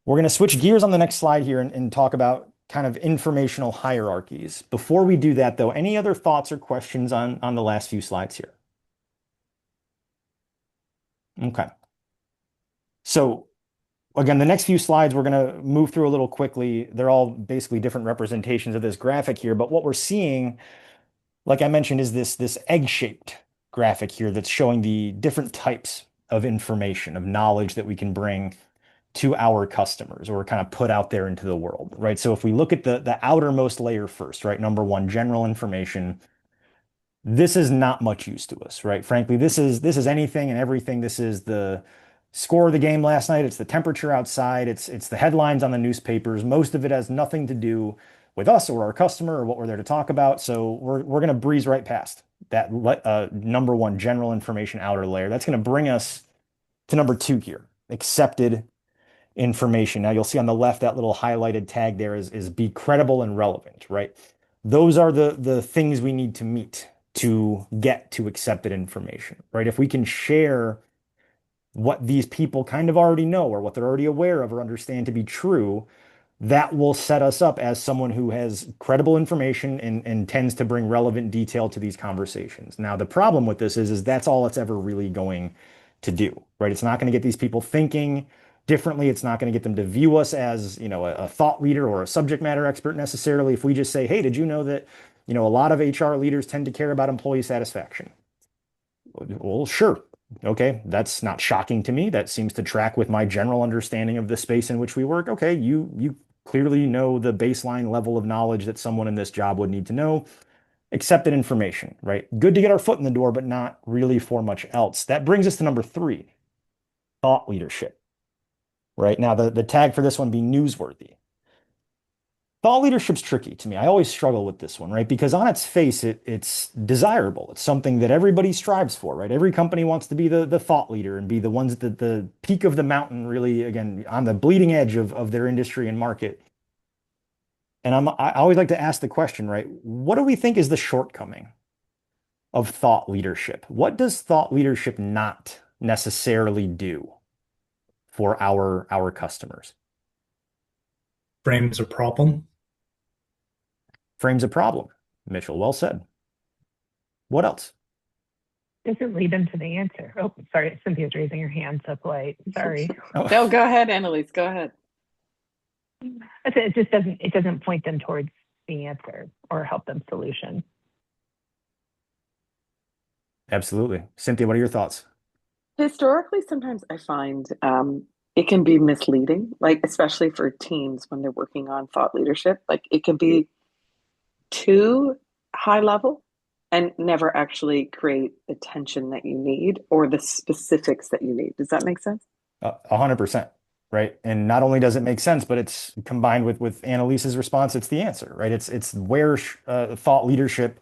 We're going to switch gears on the next slide here and talk about kind of informational hierarchies. Before we do that, though, any other thoughts or questions on the last few slides here? Okay. So again, the next few slides, we're going to move through a little quickly. They're all basically different representations of this graphic here. But what we're seeing, like I mentioned, is this egg-shaped graphic here that's showing the different types of information, of knowledge that we can bring to our customers or kind of put out there into the world, right? So if we look at the outermost layer first, right? Number one, general information. This is not much use to us, right? Frankly, this is anything and everything. This is the score of the game last night. It's the temperature outside. It's the headlines on the newspapers. Most of it has nothing to do with us or our customer or what we're there to talk about. So we're going to breeze right past that number one, general information outer layer. That's going to bring us to number two here, accepted information. Now you'll see on the left that little highlighted tag there is be credible and relevant, right? Those are the things we need to meet to get to accepted information, right? If we can share what these people kind of already know or what they're already aware of or understand to be true, that will set us up as someone who has credible information and tends to bring relevant detail to these conversations. Now, the problem with this is that's all it's ever really going to do, right? It's not going to get these people thinking differently. It's not going to get them to view us as, a thought leader or a subject matter expert necessarily. If we just say, hey, did you know that, a lot of HR leaders tend to care about employee satisfaction? Well, sure. Okay, that's not shocking to me. That seems to track with my general understanding of the space in which we work. Okay, you clearly know the baseline level of knowledge that someone in this job would need to know. Accepted information, right? Good to get our foot in the door, but not really for much else. That brings us to number three, thought leadership. Right now, the tag for this one be newsworthy. Thought leadership's tricky to me. I always struggle with this one, right? Because on its face, it's desirable. It's something that everybody strives for, right? Every company wants to be the thought leader and be the ones at the peak of the mountain, really, again, on the bleeding edge of their industry and market. And I always like to ask the question, right? What do we think is the shortcoming of thought leadership? What does thought leadership not necessarily do for our customers? Frames a problem. Frames a problem. Mitchell, well said. What else? Doesn't lead them to the answer. Oh, sorry, Cynthia's raising her hand so polite. Sorry. Oh. No, go ahead, Annalise. Go ahead. It doesn't point them towards the answer or help them solution. Absolutely. Cynthia, what are your thoughts? Historically, sometimes I find it can be misleading, like especially for teams when they're working on thought leadership. Like it can be too high level and never actually create attention that you need or the specifics that you need. Does that make sense? 100%, right? And not only does it make sense, but it's combined with Annalise's response, it's the answer, right? It's where thought leadership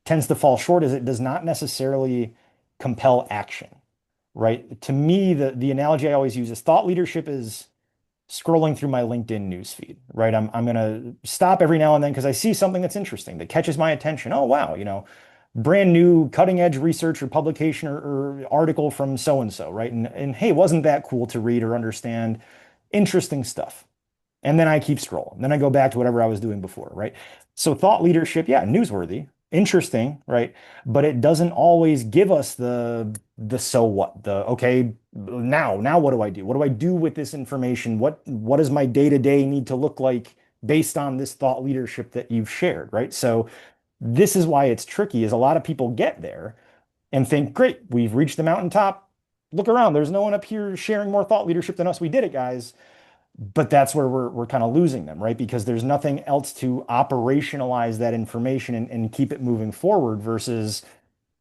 tends to fall short is it does not necessarily compel action, right? To me, the analogy I always use is thought leadership is scrolling through my LinkedIn newsfeed, right? I'm gonna stop every now and then because I see something that's interesting that catches my attention. Oh wow, brand new cutting edge research or publication or article from so and so, right? And hey, wasn't that cool to read or understand? Interesting stuff. And then I keep scrolling. Then I go back to whatever I was doing before, right? So thought leadership, yeah, newsworthy, interesting, right? But it doesn't always give us the so what, the okay, now what do I do? What do I do with this information? What does my day-to-day need to look like based on this thought leadership that you've shared, right? So this is why it's tricky, is a lot of people get there and think, great, we've reached the mountaintop. Look around, there's no one up here sharing more thought leadership than us. We did it, guys. But that's where we're kind of losing them, right? Because there's nothing else to operationalize that information and keep it moving forward versus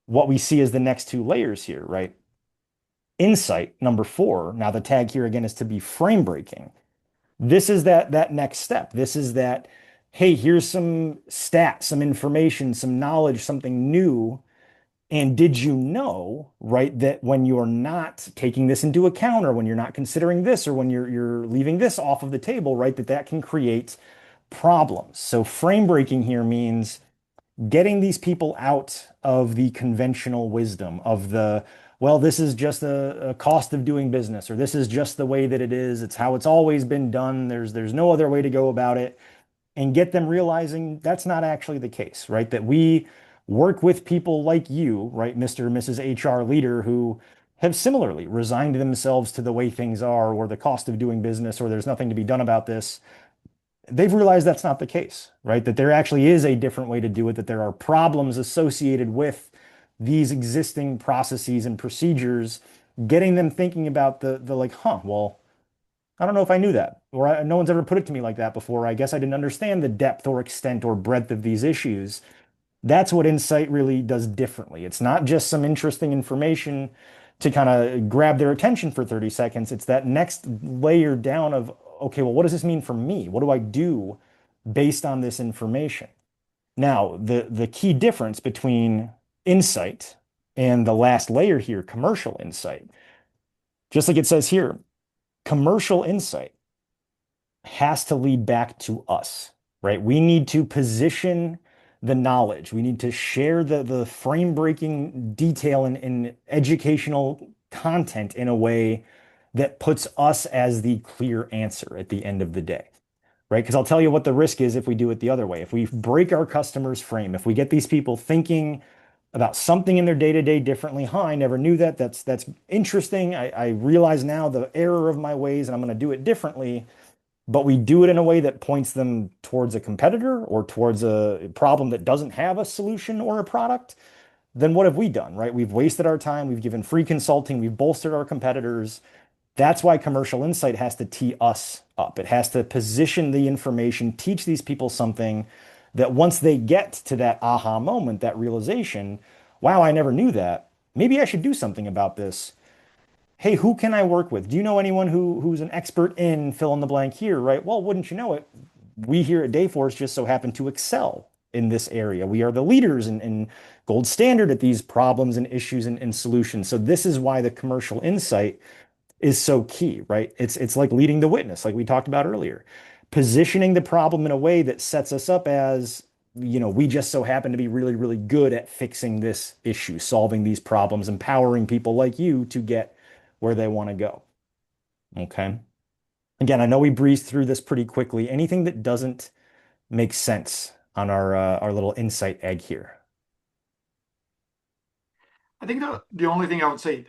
what we see as the next two layers here, right? Insight, number 4. Now the tag here again is to be frame breaking. This is that next step. This is that, hey, here's some stats, some information, some knowledge, something new. And did you know, right, that when you're not taking this into account or when you're not considering this or when you're leaving this off of the table, right, that can create problems. So frame breaking here means getting these people out of the conventional wisdom of well, this is just a cost of doing business, or this is just the way that it is. It's how it's always been done. There's no other way to go about it. And get them realizing that's not actually the case, right? That we work with people like you, right, Mr. and Mrs. HR leader, who have similarly resigned themselves to the way things are or the cost of doing business or there's nothing to be done about this. They've realized that's not the case, right? That there actually is a different way to do it, that there are problems associated with these existing processes and procedures, getting them thinking about the like, well, I don't know if I knew that, or no one's ever put it to me like that before. I guess I didn't understand the depth or extent or breadth of these issues. That's what Insight really does differently. It's not just some interesting information to kind of grab their attention for 30 seconds. It's that next layer down of, okay, well, what does this mean for me? What do I do based on this information? Now, the key difference between Insight and the last layer here, commercial insight, just like it says here, commercial insight has to lead back to us, right? We need to position the knowledge. We need to share the frame breaking detail and educational content in a way that puts us as the clear answer at the end of the day, right? Because I'll tell you what the risk is if we do it the other way. If we break our customer's frame, if we get these people thinking about something in their day-to-day differently, I never knew that. That's interesting. I realize now the error of my ways and I'm going to do it differently. But we do it in a way that points them towards a competitor or towards a problem that doesn't have a solution or a product, then what have we done, right? We've wasted our time. We've given free consulting. We've bolstered our competitors. That's why commercial insight has to tee us up. It has to position the information, teach these people something that once they get to that aha moment, that realization, wow, I never knew that. Maybe I should do something about this. Hey, who can I work with? Do you know anyone who's an expert in fill in the blank here, right? Well, wouldn't you know it? We here at Dayforce just so happen to excel in this area. We are the leaders and gold standard at these problems and issues and solutions. So this is why the commercial insight is so key, right? It's like leading the witness, like we talked about earlier. Positioning the problem in a way that sets us up as, we just so happen to be really, really good at fixing this issue, solving these problems, empowering people like you to get where they want to go. Okay. Again, I know we breezed through this pretty quickly. Anything that doesn't make sense on our little insight egg here? I think the only thing I would say,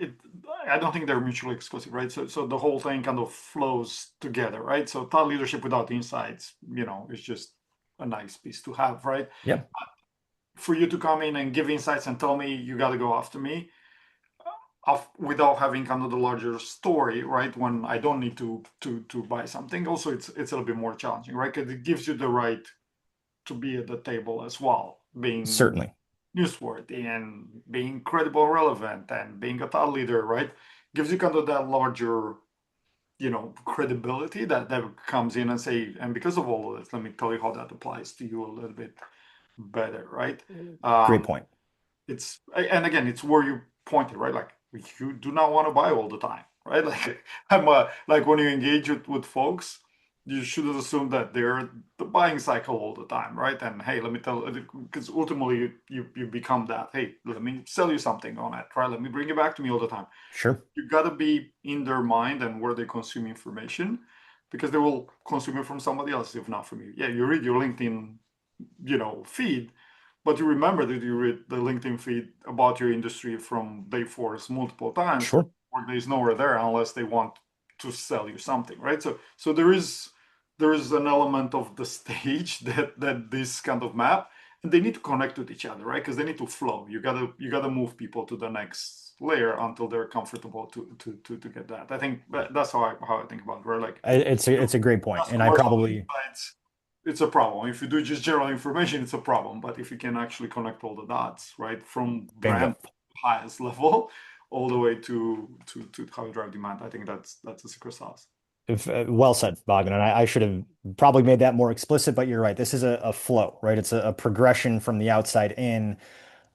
I don't think they're mutually exclusive, right? So the whole thing kind of flows together, right? So thought leadership without insights, is just a nice piece to have, right? Yeah. For you to come in and give insights and tell me you got to go after me, without having kind of the larger story, right? When I don't need to buy something. Also, it's a little bit more challenging, right? Because it gives you the right to be at the table as well, being Certainly. newsworthy and being credible and relevant and being a thought leader, right? Gives you kind of that larger, credibility that comes in and say, and because of all of this, let me tell you how that applies to you a little bit better, right? Great point. And again, it's where you pointed, right? Like you do not want to buy all the time, right? Like like when you engage with folks, you shouldn't assume that they're the buying cycle all the time, right? And hey, let me tell, because ultimately you become that. Hey, let me sell you something on it, right? Let me bring it back to me all the time. Sure. You got to be in their mind and where they consume information, because they will consume it from somebody else, if not from you. Yeah, you read your LinkedIn, feed, but you remember that you read the LinkedIn feed about your industry from Dayforce multiple times. Sure. Or there's nowhere there unless they want to sell you something, right? So there is an element of the stage that this kind of map, and they need to connect with each other, right? Because they need to flow. You gotta move people to the next layer until they're comfortable to get that. I think that's how I think about it. Right? Like It's a great point, and I probably it's a problem. If you do just general information, it's a problem. But if you can actually connect all the dots, right, from brand highest level all the way to how you drive demand, I think that's a secret sauce. Well said, Bogdan. And I should have probably made that more explicit, but you're right. This is a flow, right? It's a progression from the outside in.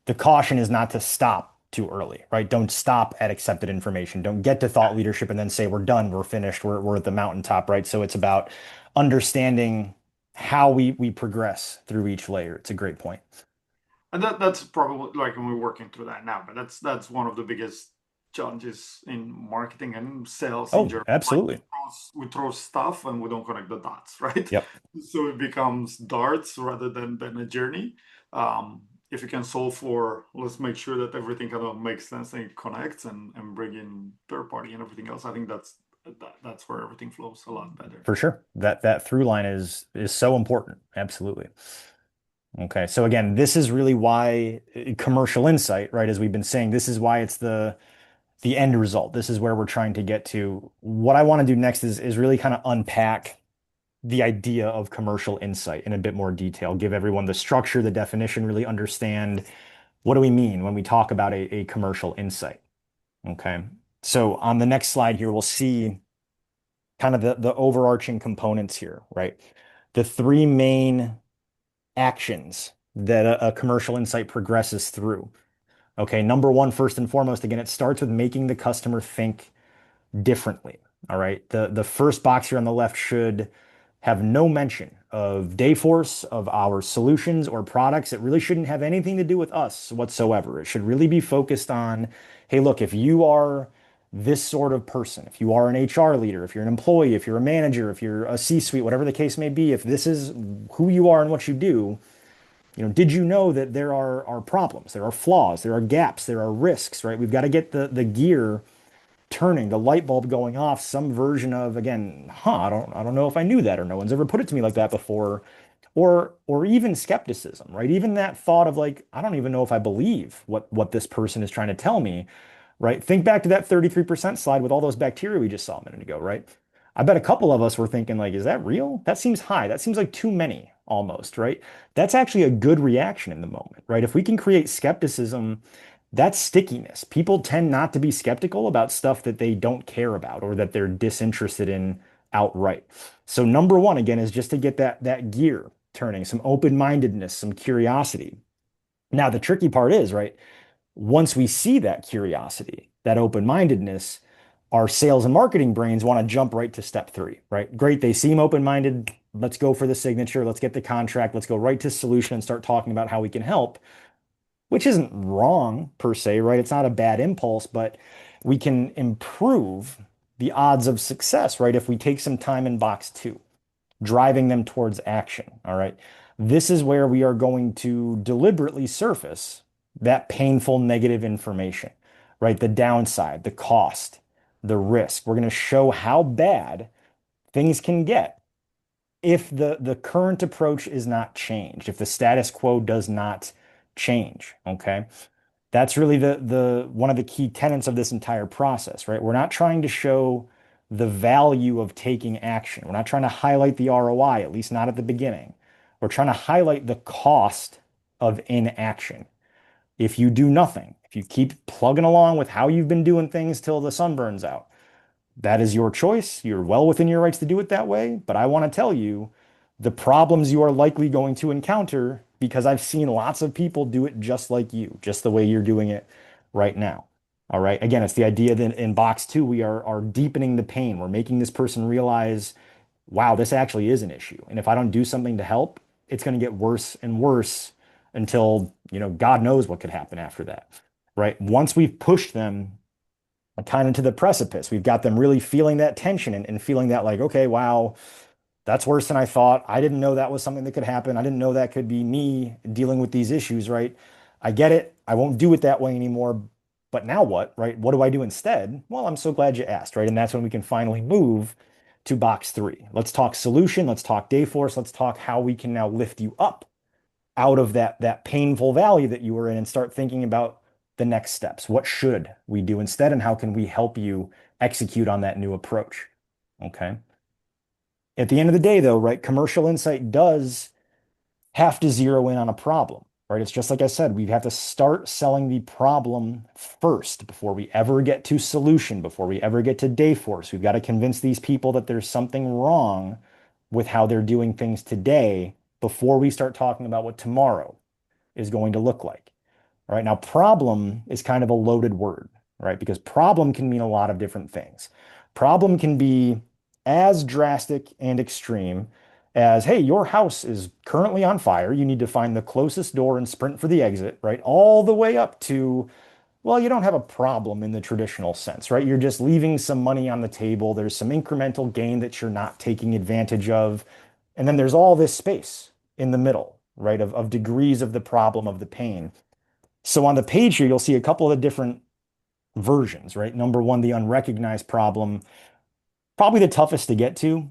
The caution is not to stop too early, right? Don't stop at accepted information. Don't get to thought leadership and then say, we're done, we're finished, we're at the mountaintop, right? So it's about understanding how we progress through each layer. It's a great point. And that's probably like when we're working through that now, but that's one of the biggest challenges in marketing and sales in general. Absolutely. Like we throw stuff and we don't connect the dots, right? Yep. So it becomes darts rather than a journey. If you can solve for, let's make sure that everything kind of makes sense and connects and bring in third party and everything else. I think that's where everything flows a lot better. For sure. That through line is so important. Absolutely. Okay. So again, this is really why commercial insight, right? As we've been saying, this is why it's the end result. This is where we're trying to get to. What I want to do next is really kind of unpack the idea of commercial insight in a bit more detail, give everyone the structure, the definition, really understand what do we mean when we talk about a commercial insight. Okay. So on the next slide here, we'll see kind of the overarching components here, right? The three main actions that a commercial insight progresses through. Okay, number one, first and foremost, again, it starts with making the customer think differently. All right. The first box here on the left should have no mention of Dayforce, of our solutions or products. It really shouldn't have anything to do with us whatsoever. It should really be focused on, hey, look, if you are this sort of person, if you are an HR leader, if you're an employee, if you're a manager, if you're a C-suite, whatever the case may be, if this is who you are and what you do, did you know that there are problems, there are flaws, there are gaps, there are risks, right? We've got to get the gear turning, the light bulb going off, some version of, again, I don't know if I knew that, or no one's ever put it to me like that before, or even skepticism, right? Even that thought of like, I don't even know if I believe what this person is trying to tell me, right? Think back to that 33% slide with all those bacteria we just saw a minute ago, right? I bet a couple of us were thinking like, is that real? That seems high. That seems like too many almost, right? That's actually a good reaction in the moment, right? If we can create skepticism, that's stickiness. People tend not to be skeptical about stuff that they don't care about or that they're disinterested in outright. So number one, again, is just to get that gear turning, some open-mindedness, some curiosity. Now, the tricky part is, right, once we see that curiosity, that open-mindedness, our sales and marketing brains want to jump right to step three, right? Great, they seem open-minded. Let's go for the signature. Let's get the contract. Let's go right to solution and start talking about how we can help, which isn't wrong per se, right? It's not a bad impulse, but we can improve the odds of success, right? If we take some time in box two, driving them towards action, all right? This is where we are going to deliberately surface that painful negative information, right? The downside, the cost, the risk. We're going to show how bad things can get if the current approach is not changed, if the status quo does not change, okay? That's really the one of the key tenets of this entire process, right? We're not trying to show the value of taking action. We're not trying to highlight the ROI, at least not at the beginning. We're trying to highlight the cost of inaction. If you do nothing, if you keep plugging along with how you've been doing things till the sun burns out, that is your choice. You're well within your rights to do it that way. But I want to tell you the problems you are likely going to encounter, because I've seen lots of people do it just like you, just the way you're doing it right now. All right. Again, it's the idea that in box two, we are deepening the pain. We're making this person realize, wow, this actually is an issue. And if I don't do something to help, it's going to get worse and worse until, God knows what could happen after that. Right. Once we've pushed them kind of to the precipice, we've got them really feeling that tension and feeling that like, okay, wow, that's worse than I thought. I didn't know that was something that could happen. I didn't know that could be me dealing with these issues, right? I get it. I won't do it that way anymore. But now what, right? What do I do instead? Well, I'm so glad you asked, right? And that's when we can finally move to box three. Let's talk solution. Let's talk Dayforce. Let's talk how we can now lift you up out of that painful valley that you were in and start thinking about the next steps. What should we do instead, and how can we help you execute on that new approach? Okay. At the end of the day, though, right, commercial insight does have to zero in on a problem, right? It's just like I said, we have to start selling the problem first before we ever get to solution, before we ever get to Dayforce. We've got to convince these people that there's something wrong with how they're doing things today before we start talking about what tomorrow is going to look like. All right. Now, problem is kind of a loaded word, right? Because problem can mean a lot of different things. Problem can be as drastic and extreme as, hey, your house is currently on fire. You need to find the closest door and sprint for the exit, right? All the way up to, well, you don't have a problem in the traditional sense, right? You're just leaving some money on the table. There's some incremental gain that you're not taking advantage of. And then there's all this space in the middle, right? Of degrees of the problem, of the pain. So on the page here, you'll see a couple of different versions, right? Number one, the unrecognized problem, probably the toughest to get to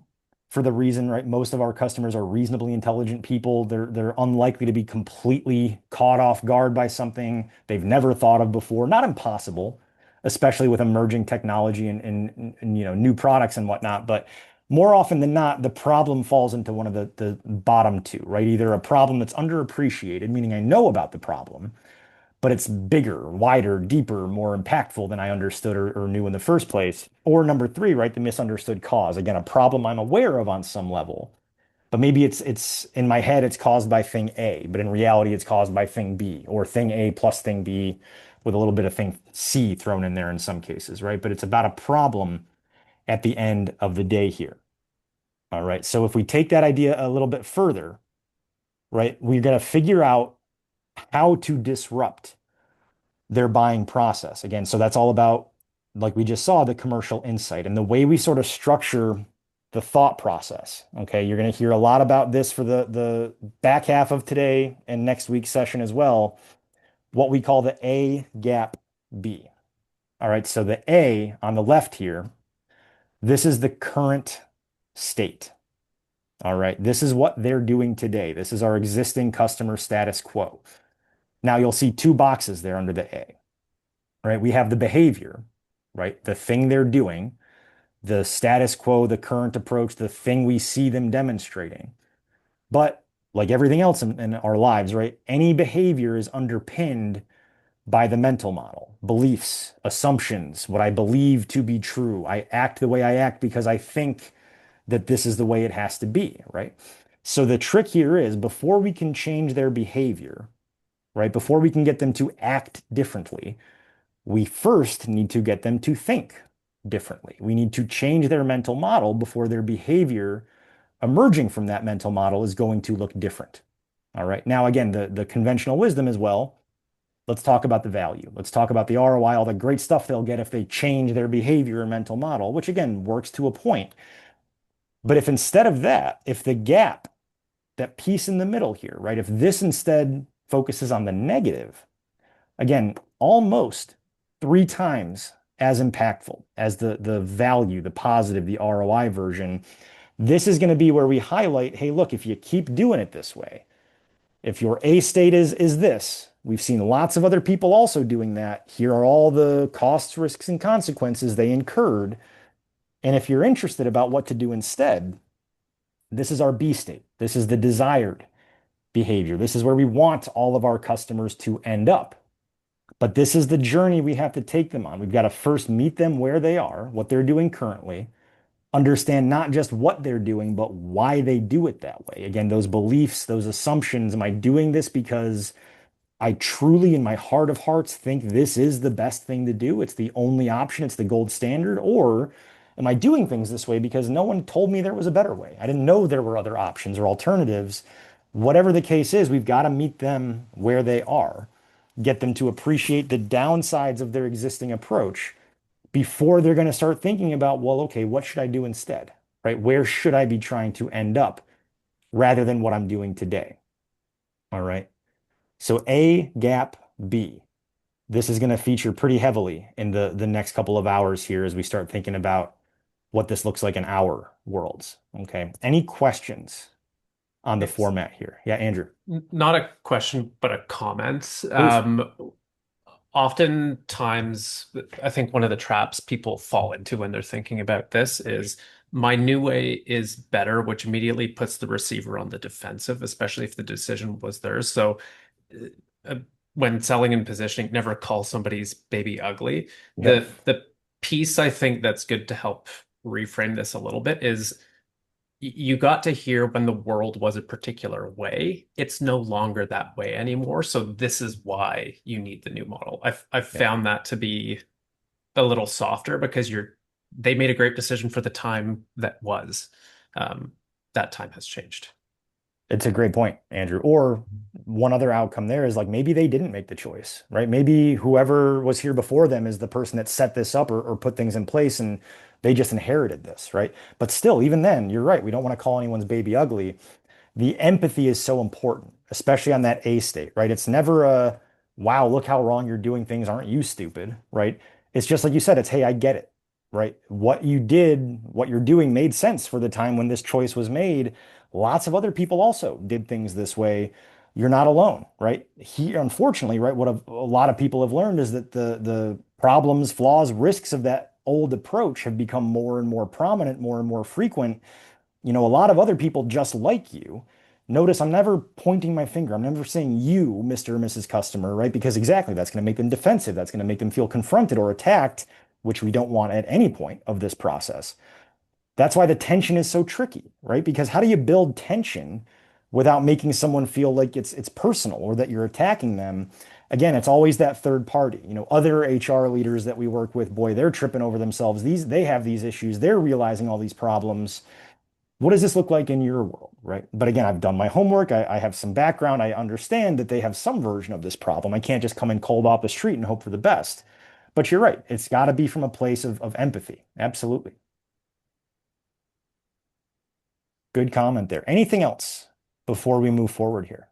for the reason, right? Most of our customers are reasonably intelligent people. They're unlikely to be completely caught off guard by something they've never thought of before. Not impossible, especially with emerging technology and new products and whatnot. But more often than not, the problem falls into one of the bottom two, right? Either a problem that's underappreciated, meaning I know about the problem, but it's bigger, wider, deeper, more impactful than I understood or knew in the first place. Or number three, right, the misunderstood cause. Again, a problem I'm aware of on some level, but maybe it's in my head, it's caused by thing A, but in reality, it's caused by thing B, or thing A plus thing B with a little bit of thing C thrown in there in some cases, right? But it's about a problem at the end of the day here. All right, so if we take that idea a little bit further, right, we're going to figure out how to disrupt their buying process. Again, so that's all about, like we just saw, the commercial insight and the way we sort of structure the thought process. Okay, you're going to hear a lot about this for the back half of today and next week's session as well, what we call the A gap B. All right, so the A on the left here, this is the current state. All right, this is what they're doing today. This is our existing customer status quo. Now you'll see two boxes there under the A, right? We have the behavior, right? The thing they're doing, the status quo, the current approach, the thing we see them demonstrating. But like everything else in our lives, right? Any behavior is underpinned by the mental model, beliefs, assumptions, what I believe to be true. I act the way I act because I think that this is the way it has to be, right? So the trick here is before we can change their behavior, right? Before we can get them to act differently, we first need to get them to think differently. We need to change their mental model before their behavior emerging from that mental model is going to look different. All right. Now, again, the conventional wisdom as well. Let's talk about the value. Let's talk about the ROI, all the great stuff they'll get if they change their behavior and mental model, which again works to a point. But if instead of that, if the gap, that piece in the middle here, right? If this instead focuses on the negative, again, almost 3 times as impactful as the value, the positive, the ROI version. This is going to be where we highlight, hey, look, if you keep doing it this way, if your A state is this, We've seen lots of other people also doing that. Here are all the costs, risks, and consequences they incurred. And if you're interested about what to do instead, this is our B state. This is the desired behavior. This is where we want all of our customers to end up. But this is the journey we have to take them on. We've got to first meet them where they are, what they're doing currently, understand not just what they're doing, but why they do it that way. Again, those beliefs, those assumptions. Am I doing this because I truly, in my heart of hearts, think this is the best thing to do? It's the only option, it's the gold standard. Or am I doing things this way because no one told me there was a better way? I didn't know there were other options or alternatives. Whatever the case is, we've got to meet them where they are, get them to appreciate the downsides of their existing approach before they're going to start thinking about, well, okay, what should I do instead? Right? Where should I be trying to end up rather than what I'm doing today? All right. So A, gap, B. This is going to feature pretty heavily in the next couple of hours here as we start thinking about what this looks like in our worlds. Okay. Any questions on the format here? Yeah, Andrew. Not a question, but a comment. Oftentimes, I think one of the traps people fall into when they're thinking about this is my new way is better, which immediately puts the receiver on the defensive, especially if the decision was theirs. So when selling and positioning, never call somebody's baby ugly. Yep. The piece I think that's good to help reframe this a little bit is you got to hear when the world was a particular way. It's no longer that way anymore. So this is why you need the new model. I've found that to be a little softer because they made a great decision for the time that was. That time has changed. It's a great point, Andrew. Or one other outcome there is like maybe they didn't make the choice, right? Maybe whoever was here before them is the person that set this up or put things in place and they just inherited this, right? But still, even then, you're right. We don't want to call anyone's baby ugly. The empathy is so important, especially on that A state, right? It's never a, wow, look how wrong you're doing things. Aren't you stupid, right? It's just like you said, it's, hey, I get it, right? What you did, what you're doing made sense for the time when this choice was made. Lots of other people also did things this way. You're not alone, right? Unfortunately, right, what a lot of people have learned is that the problems, flaws, risks of that old approach have become more and more prominent, more and more frequent. A lot of other people just like you. Notice I'm never pointing my finger. I'm never saying you, Mr. or Mrs. Customer, right? Because exactly, that's going to make them defensive. That's going to make them feel confronted or attacked, which we don't want at any point of this process. That's why the tension is so tricky, right? Because how do you build tension without making someone feel like it's personal or that you're attacking them? Again, it's always that third party. Other HR leaders that we work with, boy, they're tripping over themselves. They have these issues. They're realizing all these problems. What does this look like in your world, right? But again, I've done my homework. I have some background. I understand that they have some version of this problem. I can't just come in cold off the street and hope for the best. But you're right. It's got to be from a place of empathy. Absolutely. Good comment there. Anything else before we move forward here?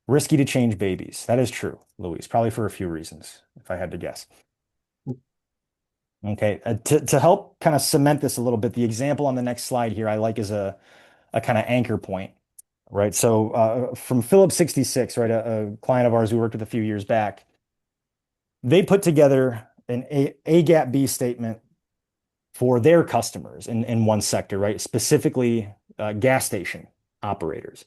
Risky to change babies. That is true, Louise, probably for a few reasons, if I had to guess. Okay, to help kind of cement this a little bit, the example on the next slide here I like as a kind of anchor point, right? So from Phillips 66, right, a client of ours we worked with a few years back, they put together an A gap B statement for their customers in one sector, right? Specifically gas station operators.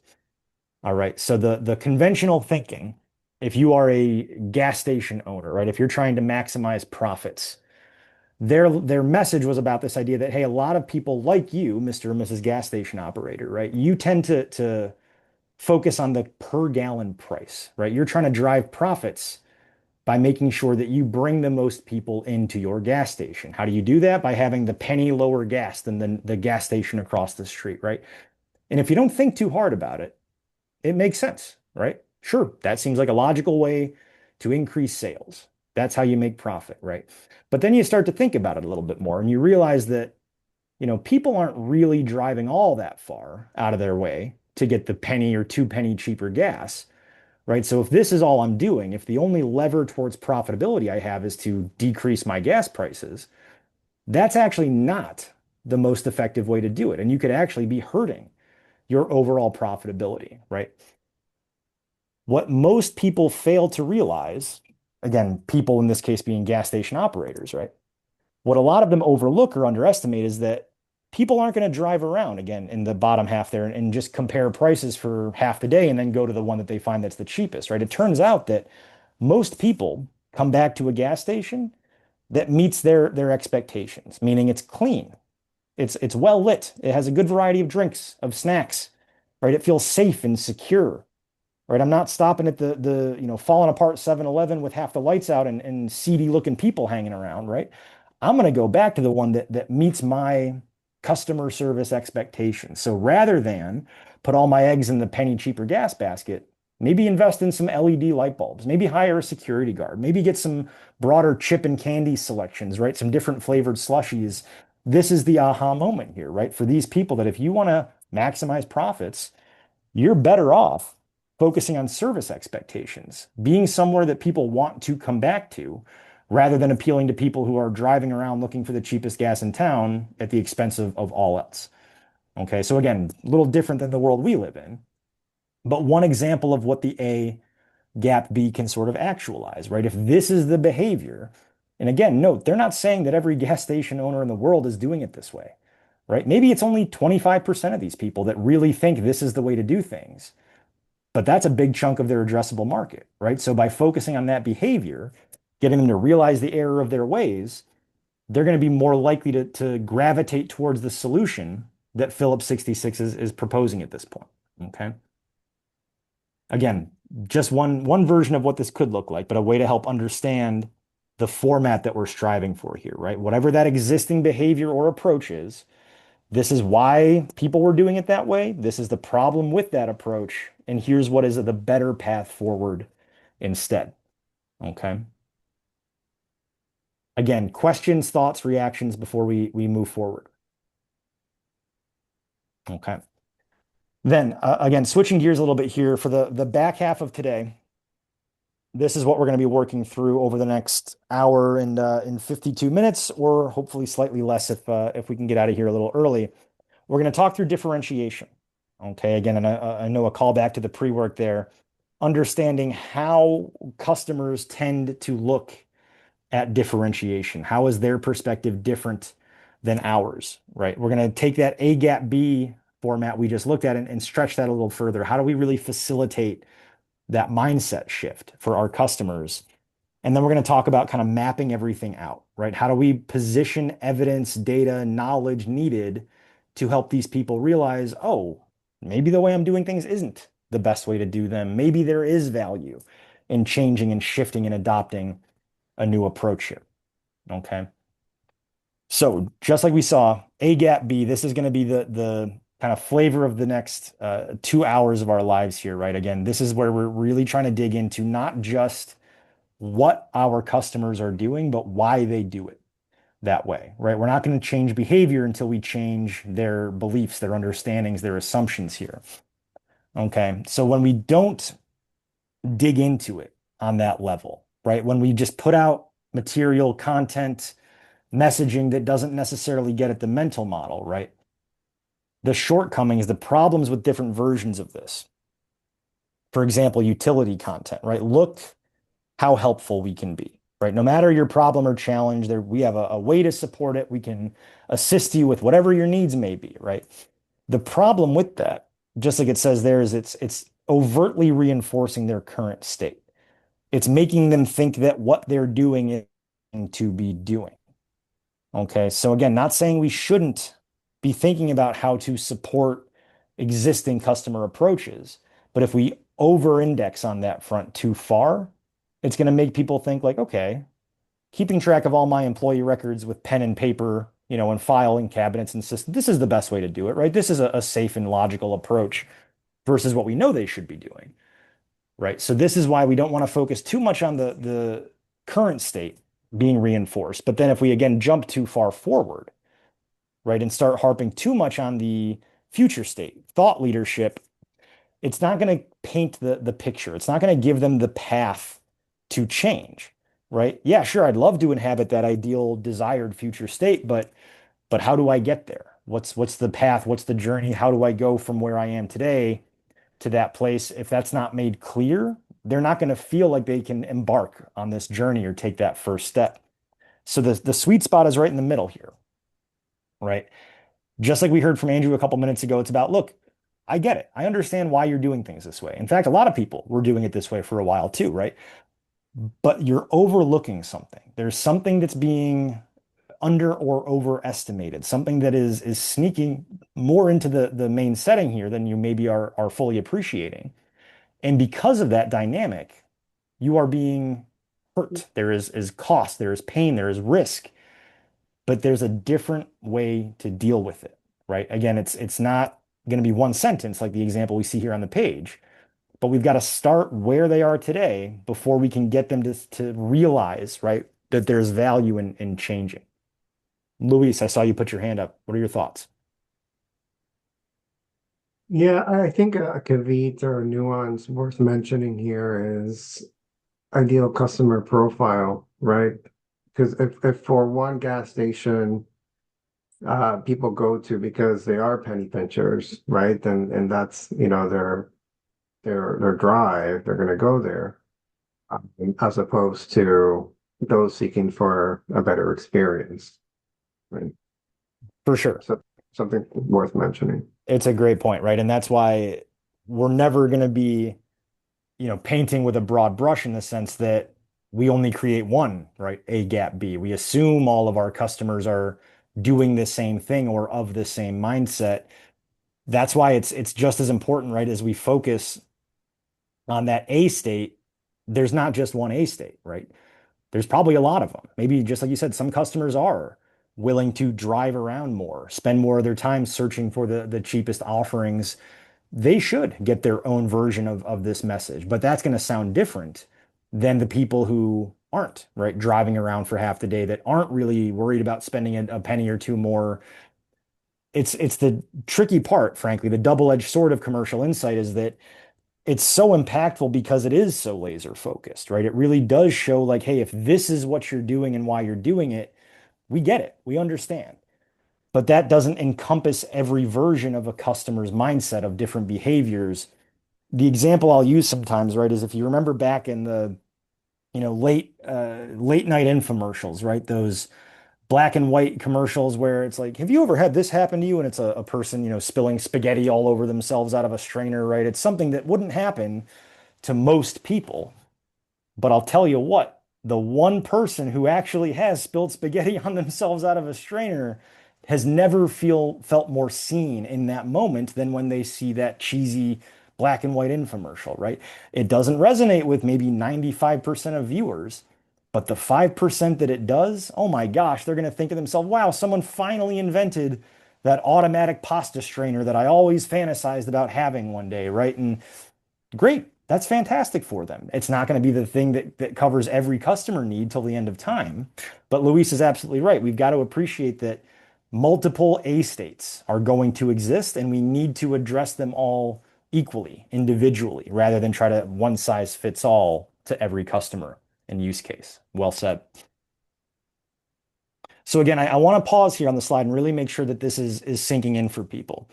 All right, so the conventional thinking, if you are a gas station owner, right, if you're trying to maximize profits, their message was about this idea that, hey, a lot of people like you, Mr. or Mrs. Gas Station Operator, right, you tend to focus on the per gallon price, right? You're trying to drive profits by making sure that you bring the most people into your gas station. How do you do that? By having the penny lower gas than the gas station across the street, right? And if you don't think too hard about it, it makes sense, right? Sure, that seems like a logical way to increase sales. That's how you make profit, right? But then you start to think about it a little bit more and you realize that, people aren't really driving all that far out of their way to get the penny or 2 penny cheaper gas, right? So if this is all I'm doing, if the only lever towards profitability I have is to decrease my gas prices, that's actually not the most effective way to do it. And you could actually be hurting your overall profitability, right? What most people fail to realize, again, people in this case being gas station operators, right? What a lot of them overlook or underestimate is that people aren't going to drive around again in the bottom half there and just compare prices for half the day and then go to the one that they find that's the cheapest, right? It turns out that most people come back to a gas station that meets their expectations, meaning it's clean, it's well lit, it has a good variety of drinks, of snacks, right? It feels safe and secure, right? I'm not stopping at the falling apart 7-Eleven with half the lights out and seedy looking people hanging around, right? I'm going to go back to the one that meets my customer service expectations. So rather than put all my eggs in the penny cheaper gas basket, maybe invest in some LED light bulbs, maybe hire a security guard, maybe get some broader chip and candy selections, right? Some different flavored slushies. This is the aha moment here, right? For these people that if you want to maximize profits, you're better off focusing on service expectations, being somewhere that people want to come back to, rather than appealing to people who are driving around looking for the cheapest gas in town at the expense of all else. Okay, so again, a little different than the world we live in, but one example of what the A gap B can sort of actualize, right? If this is the behavior, and again, note, they're not saying that every gas station owner in the world is doing it this way, right? Maybe it's only 25% of these people that really think this is the way to do things, but that's a big chunk of their addressable market, right? So by focusing on that behavior, getting them to realize the error of their ways, they're going to be more likely to gravitate towards the solution that Phillips 66 is proposing at this point. Okay. Again, just one version of what this could look like, but a way to help understand the format that we're striving for here, right? Whatever that existing behavior or approach is, this is why people were doing it that way. This is the problem with that approach. And here's what is the better path forward instead. Okay. Again, questions, thoughts, reactions before we move forward. Okay. Then again, switching gears a little bit here for the back half of today. This is what we're going to be working through over the next hour and in 52 minutes, or hopefully slightly less if we can get out of here a little early. We're going to talk through differentiation. Okay. Again, and I know a call back to the pre-work there, understanding how customers tend to look at differentiation. How is their perspective different than ours, right? We're going to take that A gap B format we just looked at and stretch that a little further. How do we really facilitate that mindset shift for our customers? And then we're going to talk about kind of mapping everything out, right? How do we position evidence, data, knowledge needed to help these people realize, oh, maybe the way I'm doing things isn't the best way to do them. Maybe there is value in changing and shifting and adopting a new approach here. Okay. So just like we saw, A gap B, this is going to be the kind of flavor of the next 2 hours of our lives here, right? Again, this is where we're really trying to dig into not just what our customers are doing, but why they do it that way, right? We're not going to change behavior until we change their beliefs, their understandings, their assumptions here. Okay. So when we don't dig into it on that level, right? When we just put out material, content, messaging that doesn't necessarily get at the mental model, right? The shortcomings, the problems with different versions of this. For example, utility content, right? Look how helpful we can be, right? No matter your problem or challenge, we have a way to support it. We can assist you with whatever your needs may be, right? The problem with that, just like it says there, is it's overtly reinforcing their current state. It's making them think that what they're doing is to be doing. Okay, so again, not saying we shouldn't be thinking about how to support existing customer approaches, but if we over-index on that front too far, it's going to make people think like, okay, keeping track of all my employee records with pen and paper, and filing cabinets and systems, this is the best way to do it, right? This is a safe and logical approach versus what we know they should be doing, right? So this is why we don't want to focus too much on the current state being reinforced. But then if we again jump too far forward, right, and start harping too much on the future state, thought leadership, it's not going to paint the picture. It's not going to give them the path to change, right? Yeah, sure, I'd love to inhabit that ideal desired future state, but how do I get there? What's the path? What's the journey? How do I go from where I am today to that place, if that's not made clear, they're not going to feel like they can embark on this journey or take that first step. So the sweet spot is right in the middle here, right? Just like we heard from Andrew a couple minutes ago, it's about, look, I get it. I understand why you're doing things this way. In fact, a lot of people were doing it this way for a while too, right? But you're overlooking something. There's something that's being under or overestimated, something that is sneaking more into the main setting here than you maybe are fully appreciating. And because of that dynamic, you are being hurt. There is cost, there is pain, there is risk, but there's a different way to deal with it, right? Again, it's not going to be one sentence like the example we see here on the page, but we've got to start where they are today before we can get them to realize, right, that there's value in changing. Luis, I saw you put your hand up. What are your thoughts? Yeah, I think a caveat or a nuance worth mentioning here is ideal customer profile, right? Because if for one gas station people go to because they are penny pinchers, right? And that's, their drive, they're going to go there, as opposed to those seeking for a better experience, right? For sure. So something worth mentioning. It's a great point, right? And that's why we're never going to be, painting with a broad brush in the sense that we only create one, right? A gap B. We assume all of our customers are doing the same thing or of the same mindset. That's why it's just as important, right? As we focus on that A state, there's not just one A state, right? There's probably a lot of them. Maybe just like you said, some customers are willing to drive around more, spend more of their time searching for the cheapest offerings. They should get their own version of this message, but that's going to sound different than the people who aren't, right? Driving around for half the day, that aren't really worried about spending a penny or two more. It's the tricky part, frankly. The double-edged sword of commercial insight is that it's so impactful because it is so laser focused, right? It really does show like, hey, if this is what you're doing and why you're doing it, we get it. We understand. But that doesn't encompass every version of a customer's mindset of different behaviors. The example I'll use sometimes, right, is if you remember back in the, late night infomercials, right? Those black and white commercials where it's like, have you ever had this happen to you? And it's a person, spilling spaghetti all over themselves out of a strainer, right? It's something that wouldn't happen to most people. But I'll tell you what, the one person who actually has spilled spaghetti on themselves out of a strainer has never felt more seen in that moment than when they see that cheesy black and white infomercial, right? It doesn't resonate with maybe 95% of viewers, but the 5% that it does, oh my gosh, they're going to think to themselves, wow, someone finally invented that automatic pasta strainer that I always fantasized about having one day, right? And great, that's fantastic for them. It's not going to be the thing that covers every customer need till the end of time. But Luis is absolutely right. We've got to appreciate that multiple A states are going to exist, and we need to address them all equally, individually, rather than try to one size fits all to every customer and use case. Well said. So again, I want to pause here on the slide and really make sure that this is sinking in for people.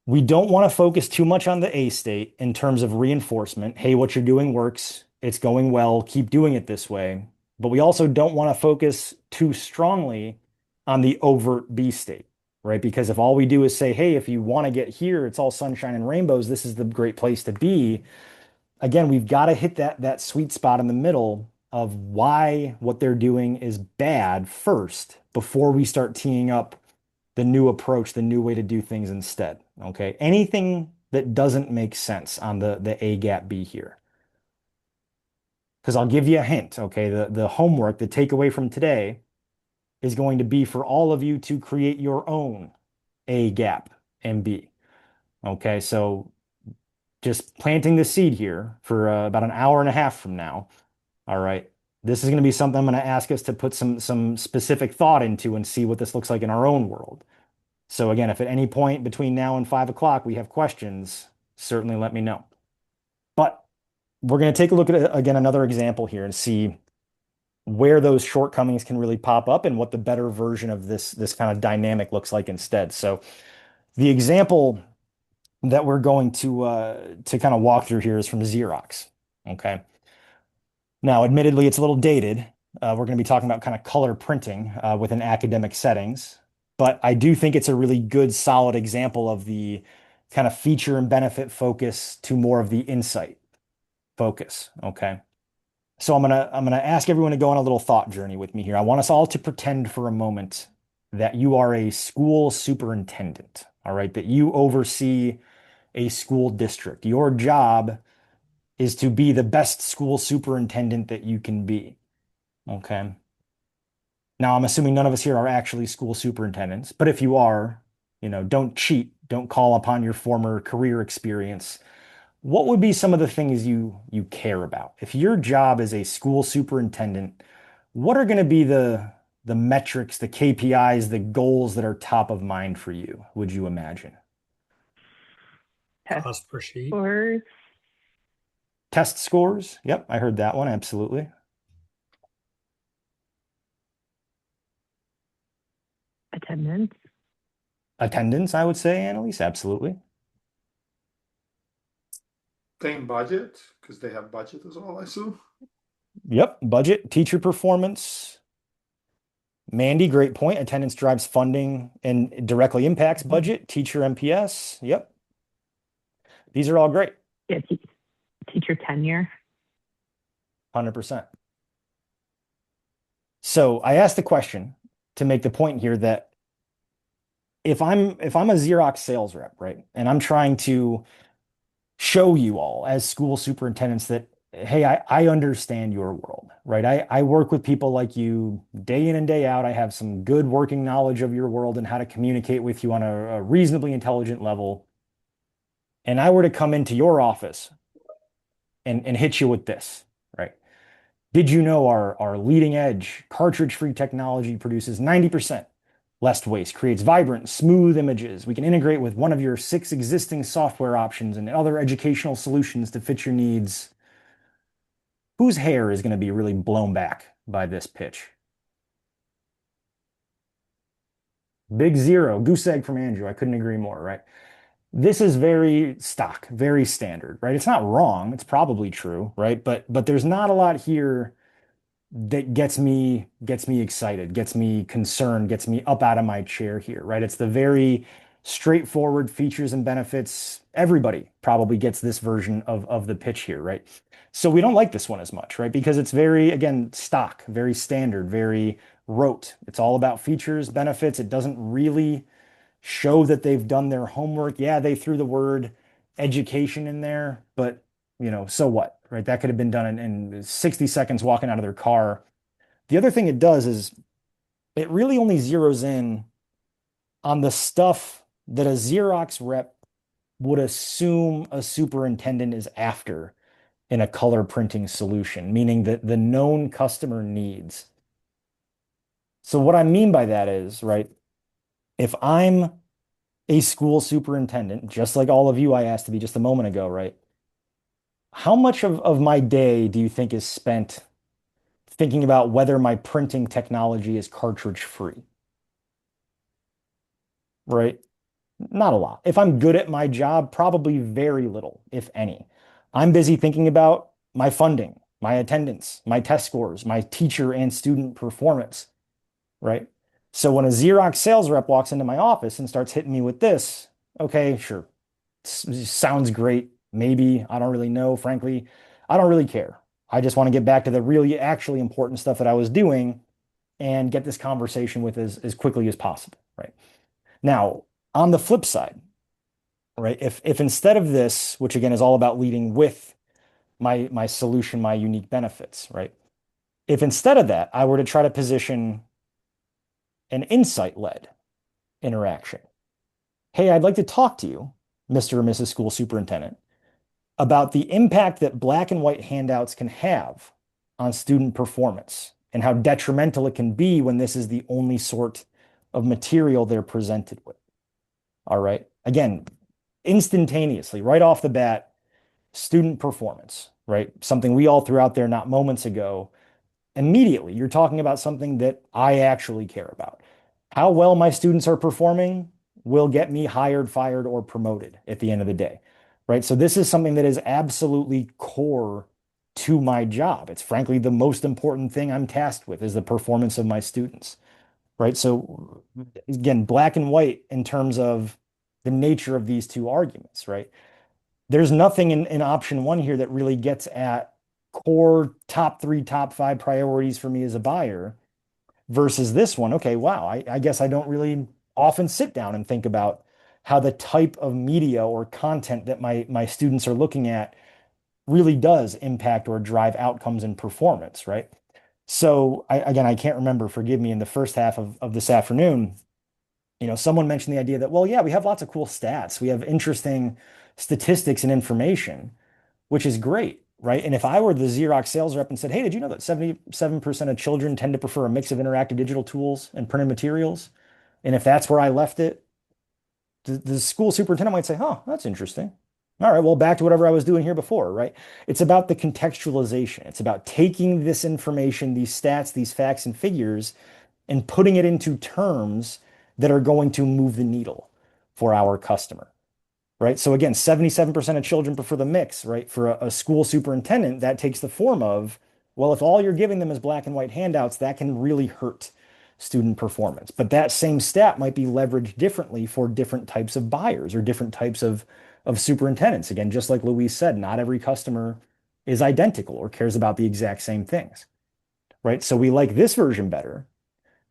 We don't want to focus too much on the A state in terms of reinforcement. Hey, what you're doing works. It's going well. Keep doing it this way. But we also don't want to focus too strongly on the overt B state, right? Because if all we do is say, hey, if you want to get here, it's all sunshine and rainbows, this is the great place to be. Again, we've got to hit that sweet spot in the middle of why what they're doing is bad first before we start teeing up the new approach, the new way to do things instead. Okay. Anything that doesn't make sense on the A gap B here. Because I'll give you a hint. Okay. The homework, the takeaway from today is going to be for all of you to create your own A gap and B. Okay. So just planting the seed here for about an hour and a half from now. All right. This is going to be something I'm going to ask us to put some specific thought into and see what this looks like in our own world. So again, if at any point between now and 5 o'clock we have questions, certainly let me know. But we're going to take a look at, again, another example here and see where those shortcomings can really pop up and what the better version of this kind of dynamic looks like instead. So the example that we're going to kind of walk through here is from Xerox. Okay. Now, admittedly, it's a little dated. We're going to be talking about kind of color printing within academic settings, but I do think it's a really good, solid example of the kind of feature and benefit focus to more of the insight focus. Okay. So I'm gonna ask everyone to go on a little thought journey with me here. I want us all to pretend for a moment that you are a school superintendent, all right, that you oversee a school district. Your job is to be the best school superintendent that you can be. Okay. Now, I'm assuming none of us here are actually school superintendents, but if you are, don't cheat, don't call upon your former career experience. What would be some of the things you care about? If your job is a school superintendent, what are going to be the metrics, the KPIs, the goals that are top of mind for you, would you imagine? Cost per sheet. Or Test scores? Yep, I heard that one. Absolutely. attendance. Attendance, I would say, Annalise. Absolutely. Same budget, because they have budget as well, I assume. Yep. Budget, teacher performance. Mandy, great point. Attendance drives funding and directly impacts budget. Teacher MPS. Yep. These are all great. Yeah, teacher tenure. 100%. So I asked the question to make the point here that if I'm a Xerox sales rep, right, and I'm trying to show you all as school superintendents that, hey, I understand your world, right? I work with people like you day in and day out. I have some good working knowledge of your world and how to communicate with you on a reasonably intelligent level. And I were to come into your office and hit you with this, right? Did you know our leading edge cartridge-free technology produces 90% less waste, creates vibrant, smooth images. We can integrate with one of your 6 existing software options and other educational solutions to fit your needs. Whose hair is going to be really blown back by this pitch? Big zero, goose egg from Andrew. I couldn't agree more, right? This is very stock, very standard, right? It's not wrong. It's probably true, right? But there's not a lot here that gets me excited, gets me concerned, gets me up out of my chair here, right? It's the very straightforward features and benefits. Everybody probably gets this version of the pitch here, right? So we don't like this one as much, right? Because it's very, again, stock, very standard, very rote. It's all about features, benefits. It doesn't really show that they've done their homework. Yeah, they threw the word education in there, but so what, right? That could have been done in 60 seconds walking out of their car. The other thing it does is it really only zeroes in on the stuff that a Xerox rep would assume a superintendent is after in a color printing solution, meaning that the known customer needs. So what I mean by that is, right, if I'm a school superintendent, just like all of you I asked to be just a moment ago, right? How much of my day do you think is spent thinking about whether my printing technology is cartridge free? Right? Not a lot. If I'm good at my job, probably very little, if any. I'm busy thinking about my funding, my attendance, my test scores, my teacher and student performance, right? So when a Xerox sales rep walks into my office and starts hitting me with this, okay, sure, sounds great. Maybe, I don't really know. Frankly, I don't really care. I just want to get back to the really actually important stuff that I was doing and get this conversation with as quickly as possible, right? Now, on the flip side, right, if instead of this, which again is all about leading with my solution, my unique benefits, right? If instead of that, I were to try to position an insight-led interaction. Hey, I'd like to talk to you, Mr. or Mrs. School Superintendent, about the impact that black and white handouts can have on student performance and how detrimental it can be when this is the only sort of material they're presented with. All right. Again, instantaneously, right off the bat, student performance, right? Something we all threw out there not moments ago. Immediately, you're talking about something that I actually care about. How well my students are performing, will get me hired, fired, or promoted at the end of the day, right? So this is something that is absolutely core to my job. It's frankly the most important thing I'm tasked with is the performance of my students, right? So again, black and white in terms of the nature of these two arguments, right? There's nothing in option one here that really gets at core top three, top five priorities for me as a buyer versus this one. Okay, wow, I guess I don't really often sit down and think about how the type of media or content that my students are looking at really does impact or drive outcomes and performance, right? So again, I can't remember, forgive me, in the first half of this afternoon, someone mentioned the idea that, well, yeah, we have lots of cool stats. We have interesting statistics and information, which is great, right? And if I were the Xerox sales rep and said, hey, did you know that 77% of children tend to prefer a mix of interactive digital tools and printed materials? And if that's where I left it, the school superintendent might say, huh, that's interesting. All right, well, back to whatever I was doing here before, right? It's about the contextualization. It's about taking this information, these stats, these facts and figures, and putting it into terms that are going to move the needle for our customer, right? So again, 77% of children prefer the mix, right? For a school superintendent, that takes the form of, well, if all you're giving them is black and white handouts, that can really hurt student performance. But that same stat might be leveraged differently for different types of buyers or different types of superintendents. Again, just like Louise said, not every customer is identical or cares about the exact same things, right? So we like this version better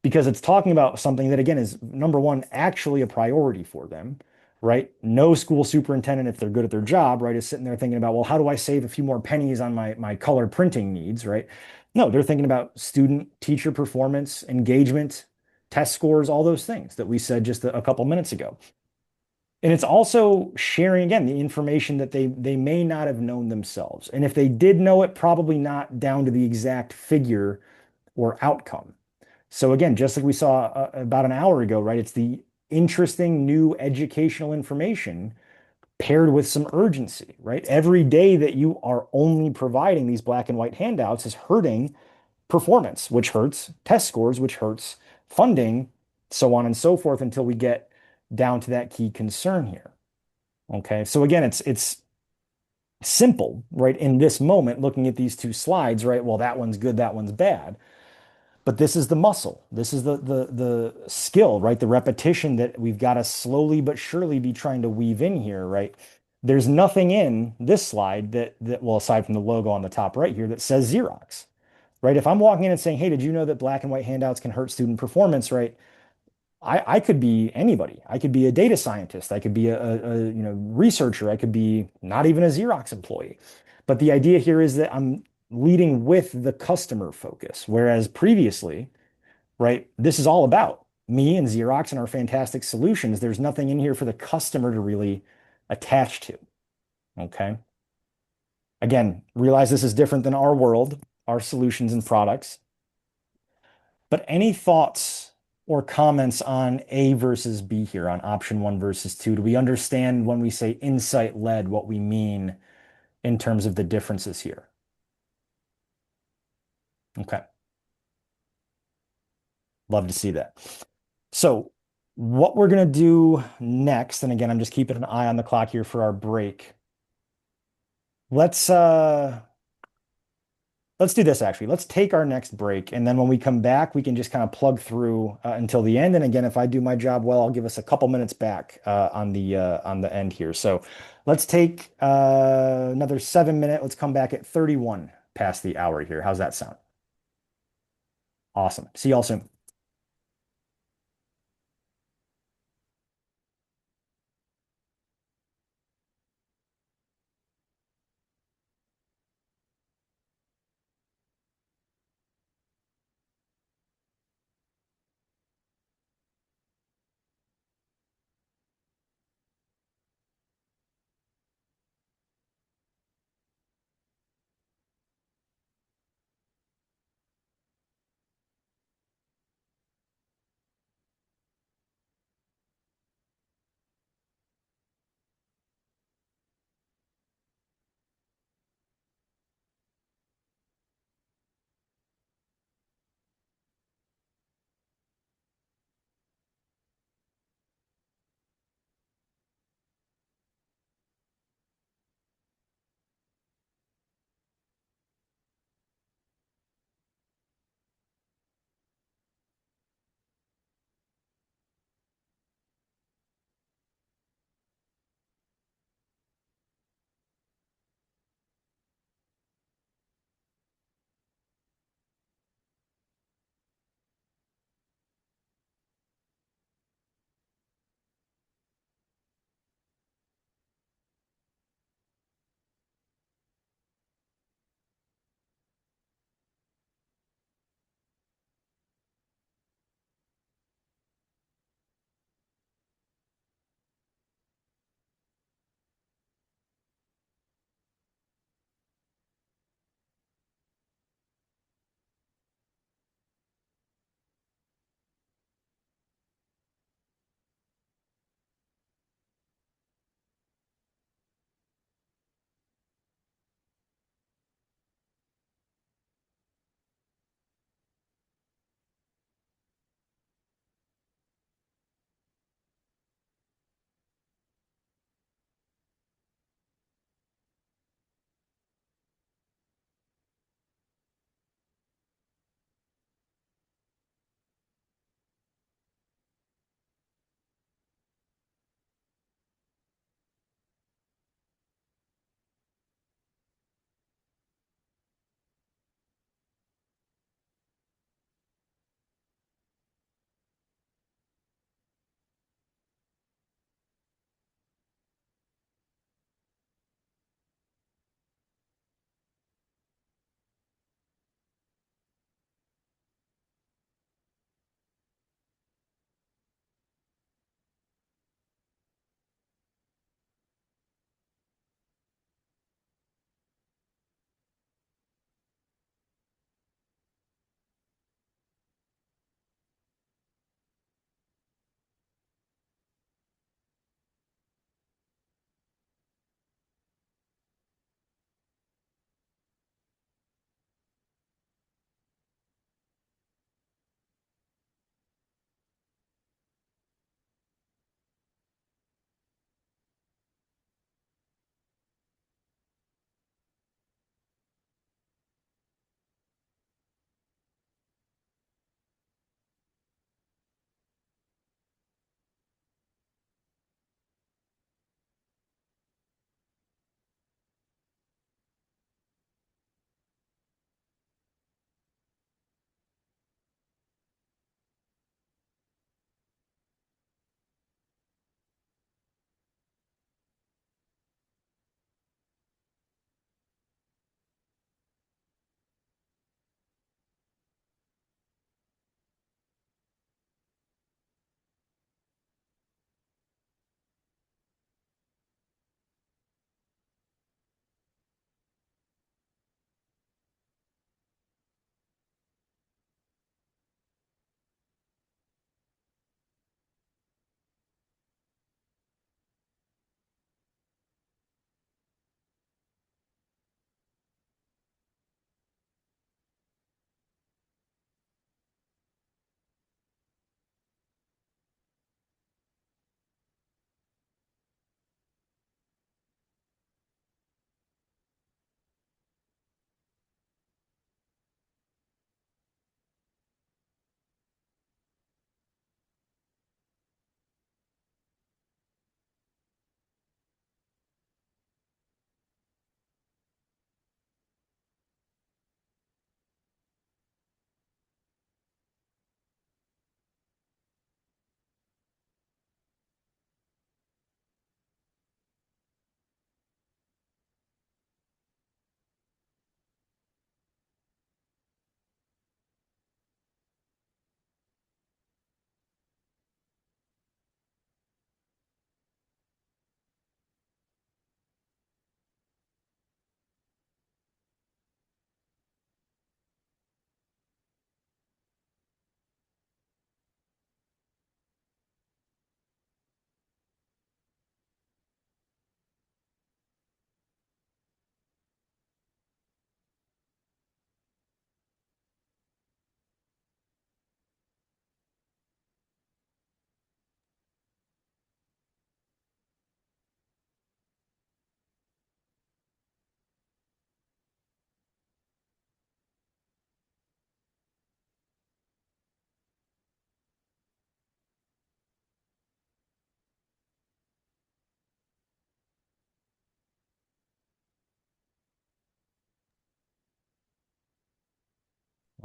because it's talking about something that, again, is number one, actually a priority for them, right? No school superintendent, if they're good at their job, right, is sitting there thinking about, well, how do I save a few more pennies on my color printing needs, right? No, they're thinking about student teacher performance, engagement, test scores, all those things that we said just a couple minutes ago. And it's also sharing, again, the information that they may not have known themselves. And if they did know it, probably not down to the exact figure or outcome. So again, just like we saw about an hour ago, right? It's the interesting new educational information paired with some urgency, right? Every day that you are only providing these black and white handouts is hurting performance, which hurts test scores, which hurts funding, so on and so forth until we get down to that key concern here. Okay. So again, it's simple, right? In this moment, looking at these two slides, right? Well, that one's good, that one's bad. But this is the muscle. This is the skill, right? The repetition that we've got to slowly but surely be trying to weave in here, right? There's nothing in this slide that well, aside from the logo on the top right here, that says Xerox, right? If I'm walking in and saying, hey, did you know that black and white handouts can hurt student performance, right? I could be anybody. I could be a data scientist. I could be a researcher. I could be not even a Xerox employee. But the idea here is that I'm leading with the customer focus, whereas previously, right, this is all about me and Xerox and our fantastic solutions. There's nothing in here for the customer to really attach to. Okay. Again, realize this is different than our world, our solutions and products. But any thoughts or comments on A versus B here, on option one versus two? Do we understand when we say insight led what we mean in terms of the differences here? Okay. Love to see that. So what we're going to do next, and again, I'm just keeping an eye on the clock here for our break. Let's do this actually. Let's take our next break, and then when we come back, we can just kind of plug through until the end. And again, if I do my job well, I'll give us a couple minutes back on the end here. So let's take another 7 minutes. Let's come back at 31 past the hour here. How's that sound? Awesome. See y'all soon.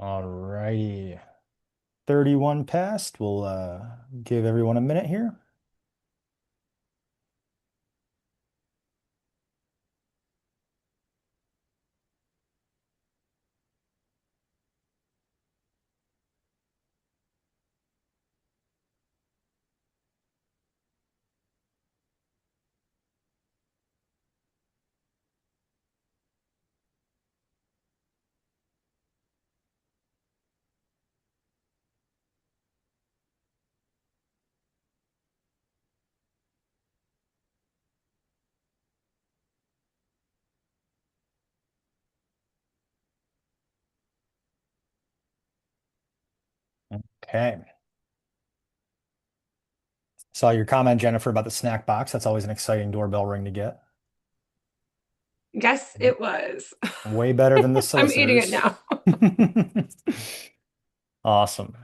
All righty. 31 passed. We'll give everyone a minute here. Okay. Saw your comment, Jennifer, about the snack box. That's always an exciting doorbell ring to get. Yes, it was. Way better than the I'm eating it solicitors. now. Awesome.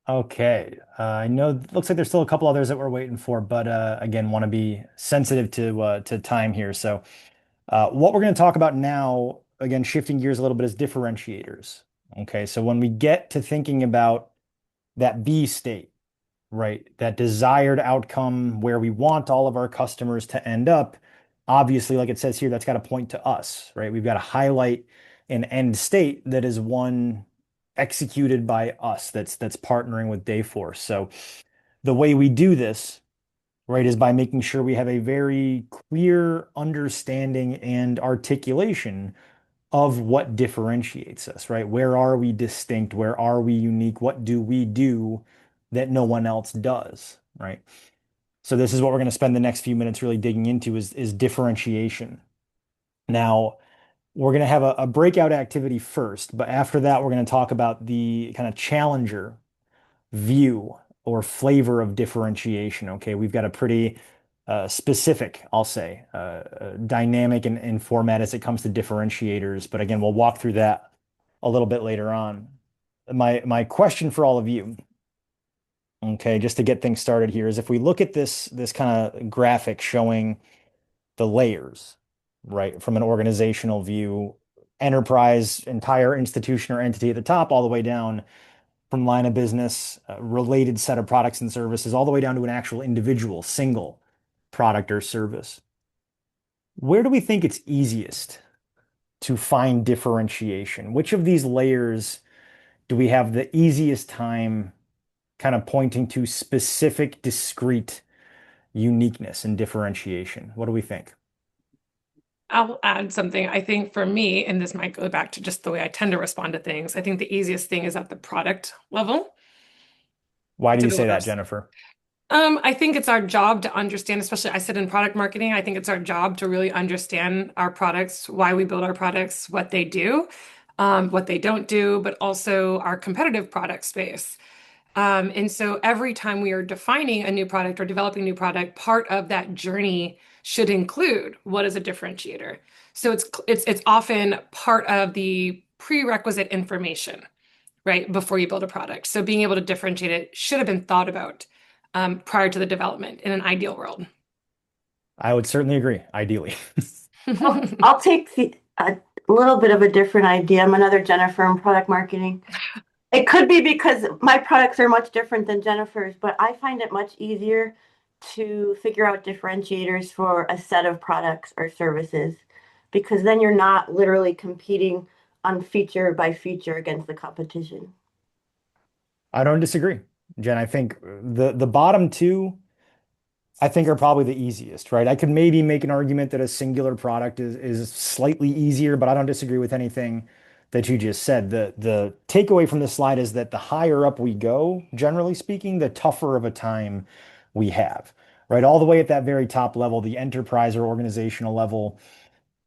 Okay. I know it looks like there's still a couple others that we're waiting for, but again, want to be sensitive to time here. So what we're going to talk about now, again, shifting gears a little bit, is differentiators. Okay. So when we get to thinking about that B state, right, that desired outcome where we want all of our customers to end up, obviously, like it says here, that's got to point to us, right? We've got to highlight an end state that is one executed by us, that's partnering with Dayforce. So the way we do this, right, is by making sure we have a very clear understanding and articulation of what differentiates us, right? Where are we distinct? Where are we unique? What do we do that no one else does, right? So this is what we're going to spend the next few minutes really digging into, is differentiation. Now, we're going to have a breakout activity first, but after that, we're going to talk about the kind of challenger view or flavor of differentiation. Okay, we've got a pretty specific, I'll say, dynamic and format as it comes to differentiators. But again, we'll walk through that a little bit later on. My question for all of you, okay, just to get things started here, is if we look at this kind of graphic showing the layers, right, from an organizational view, enterprise, entire institution or entity at the top, all the way down from line of business, related set of products and services, all the way down to an actual individual single product or service. Where do we think it's easiest to find differentiation? Which of these layers do we have the easiest time kind of pointing to specific, discrete uniqueness and differentiation? What do we think? I'll add something. I think for me, and this might go back to just the way I tend to respond to things, I think the easiest thing is at the product level. Why do To you build say our that, Jennifer? I think it's our job to understand, especially I sit in product marketing. I think it's our job to really understand our products, why we build our products, what they do, what they don't do, but also our competitive product space. And so every time we are defining a new product or developing a new product, part of that journey should include what is a differentiator. So it's often part of the prerequisite information, right, before you build a product. So being able to differentiate it should have been thought about prior to the development in an ideal world. I would certainly agree, ideally. I'll take a little bit of a different idea. I'm another Jennifer in product marketing. It could be because my products are much different than Jennifer's, but I find it much easier to figure out differentiators for a set of products or services, because then you're not literally competing on feature by feature against the competition. I don't disagree, Jen. I think the bottom two, I think, are probably the easiest, right? I could maybe make an argument that a singular product is slightly easier, but I don't disagree with anything that you just said. The takeaway from this slide is that the higher up we go, generally speaking, the tougher of a time we have, right? All the way at that very top level, the enterprise or organizational level,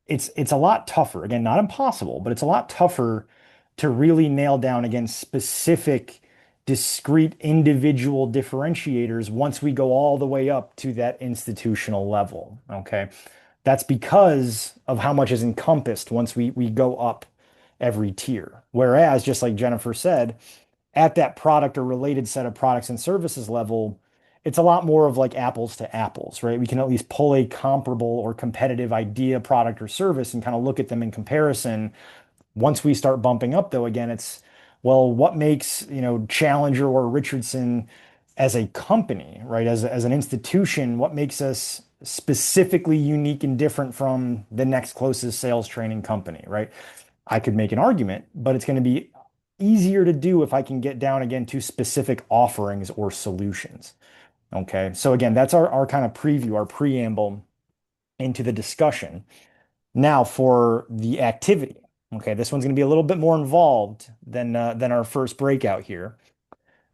it's a lot tougher. Again, not impossible, but it's a lot tougher to really nail down, again, specific, discrete, individual differentiators once we go all the way up to that institutional level. Okay. That's because of how much is encompassed once we go up every tier. Whereas, just like Jennifer said, at that product or related set of products and services level, it's a lot more of like apples to apples, right? We can at least pull a comparable or competitive idea, product, or service and kind of look at them in comparison Once we start bumping up, though, again, it's, well, what makes, Challenger or Richardson as a company, right? As an institution, what makes us specifically unique and different from the next closest sales training company, right? I could make an argument, but it's going to be easier to do if I can get down again to specific offerings or solutions. Okay. So again, that's our kind of preview, our preamble into the discussion. Now for the activity. Okay, this one's going to be a little bit more involved than our first breakout here.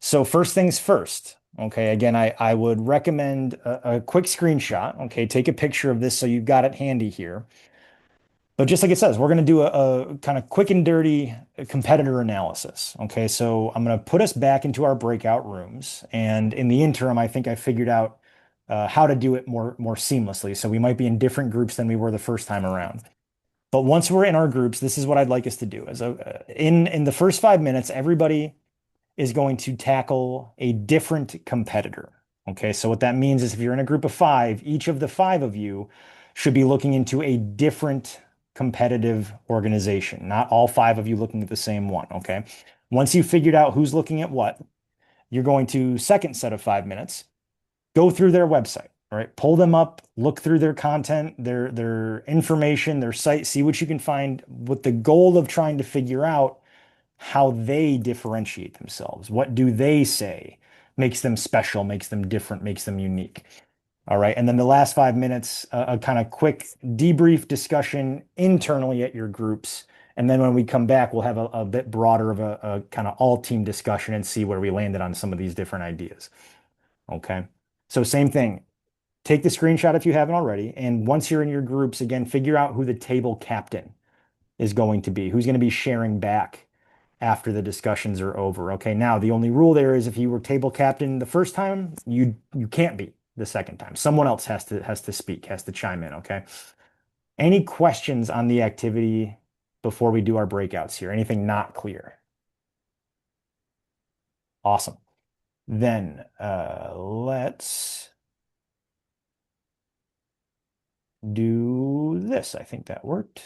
So first things first. Okay, again, I would recommend a quick screenshot. Okay, take a picture of this so you've got it handy here. But just like it says, we're going to do a kind of quick and dirty competitor analysis. Okay, so I'm going to put us back into our breakout rooms. And in the interim, I think I figured out how to do it more seamlessly. So we might be in different groups than we were the first time around. But once we're in our groups, this is what I'd like us to do. In the first 5 minutes, everybody is going to tackle a different competitor. Okay, so what that means is if you're in a group of 5, each of the 5 of you should be looking into a different competitive organization, not all 5 of you looking at the same one. Okay, once you've figured out who's looking at what, you're going to, second set of 5 minutes, go through their website. All right, pull them up, look through their content, their information, their site, see what you can find with the goal of trying to figure out how they differentiate themselves. What do they say makes them special, makes them different, makes them unique? All right, and then the last 5 minutes, a kind of quick debrief discussion internally at your groups. And then when we come back, we'll have a bit broader of a kind of all team discussion and see where we landed on some of these different ideas. Okay, so same thing. Take the screenshot if you haven't already. And once you're in your groups, again, figure out who the table captain is going to be, who's going to be sharing back after the discussions are over. Okay, now the only rule there is if you were table captain the first time, you can't be the second time. Someone else has to speak, has to chime in. Okay. Any questions on the activity before we do our breakouts here? Anything not clear? Awesome. Then let's do this. I think that worked.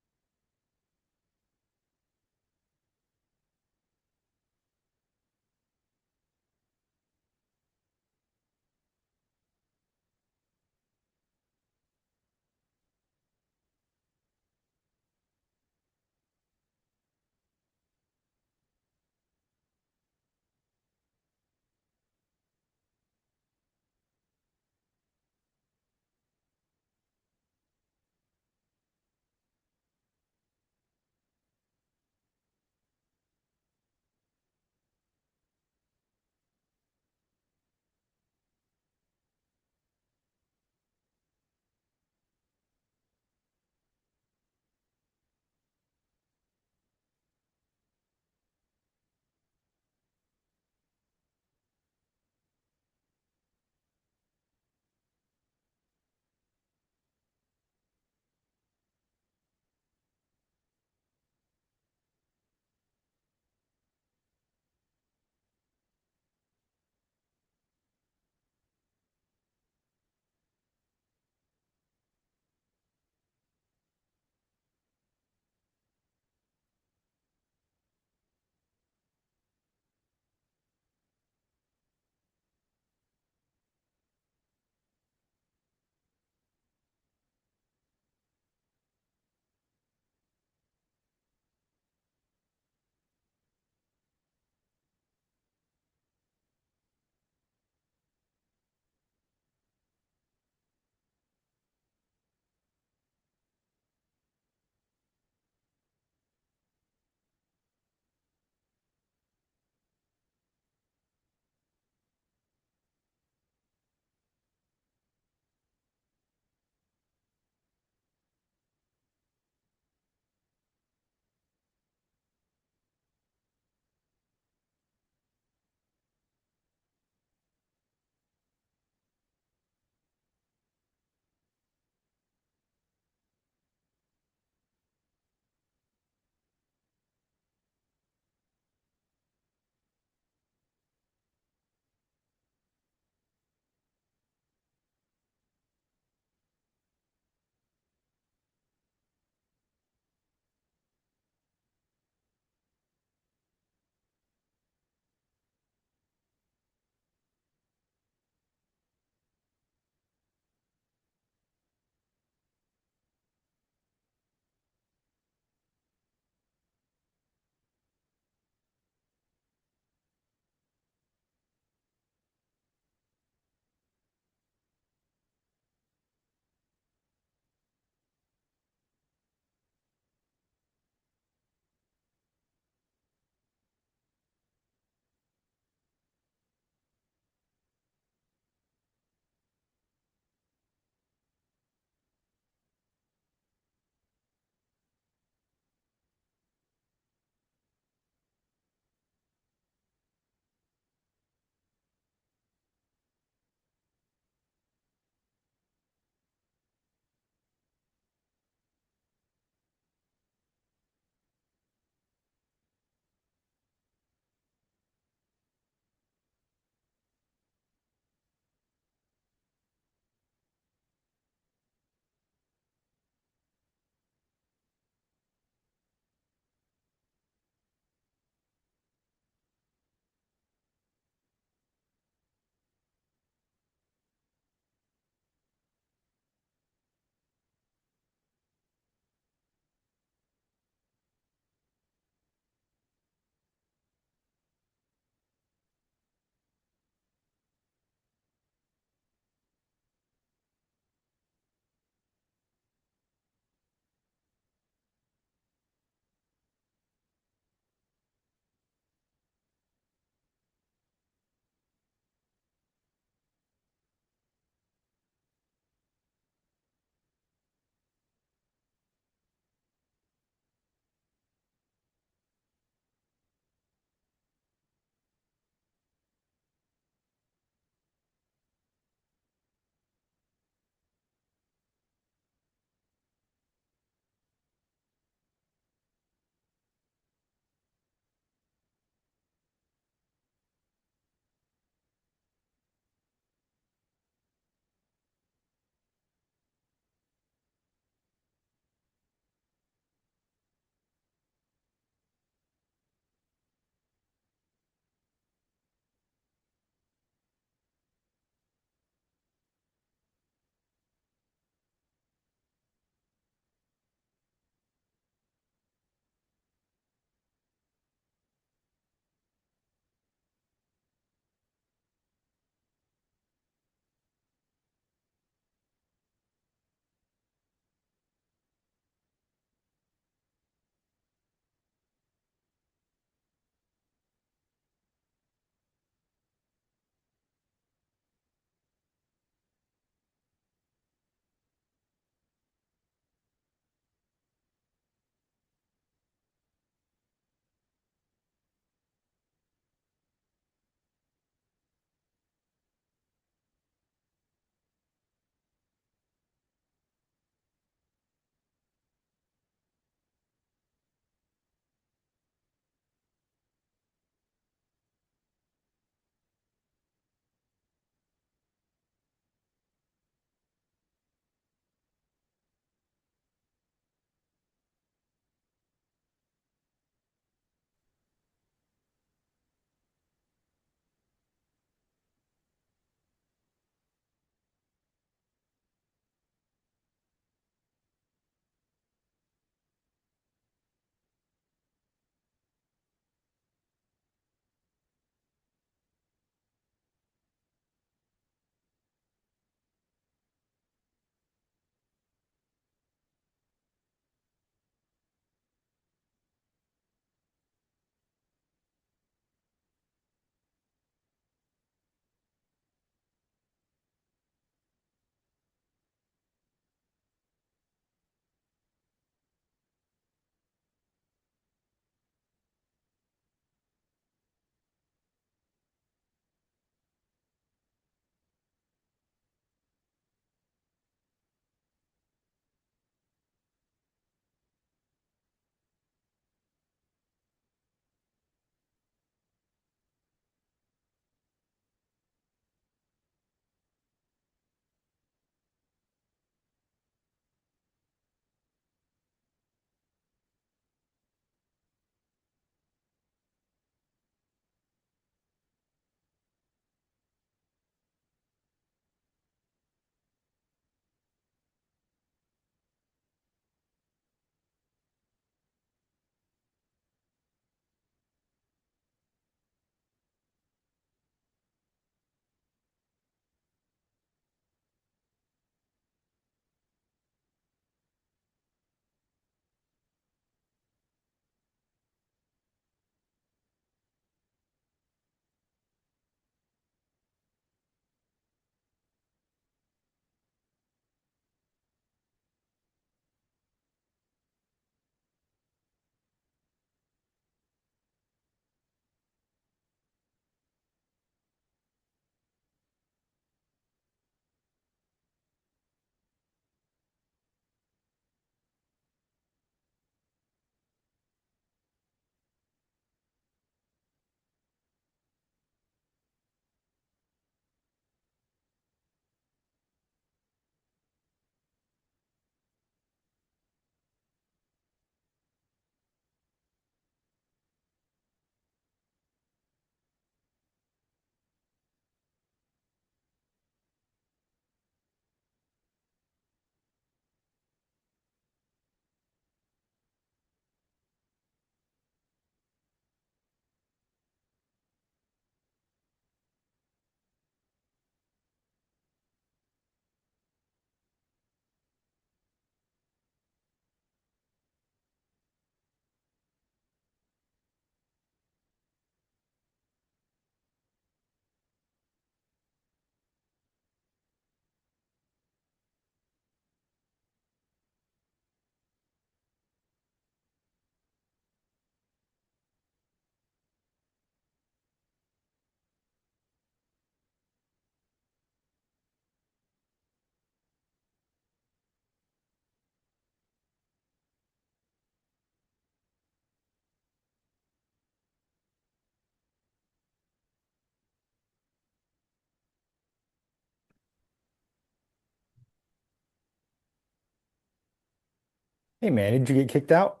Hey man, did you get kicked out?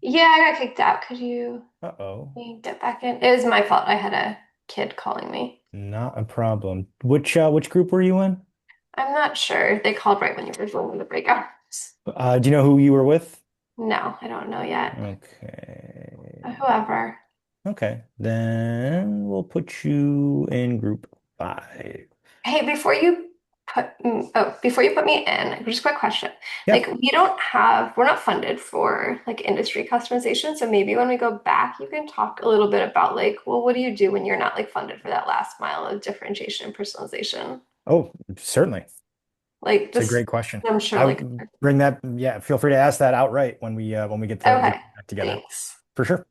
Yeah, I got kicked out. Could you Uh-oh. let me get back in? It was my fault. I had a kid calling me. Not a problem. Which group were you in? I'm not sure. They called right when you were going to breakout. Do you know who you were with? No, I don't know yet. Okay. Whoever. Okay. Then we'll put you in group 5. Hey, before you put me in, just a quick question. Yeah. Like, we're not funded for like industry customization. So maybe when we go back, you can talk a little bit about like, well, what do you do when you're not like funded for that last mile of differentiation and personalization? Oh, certainly. Like, It's a just, great question. I'm sure I like, would bring that, yeah, feel free to ask that outright when we get the okay, back together. thanks. For sure.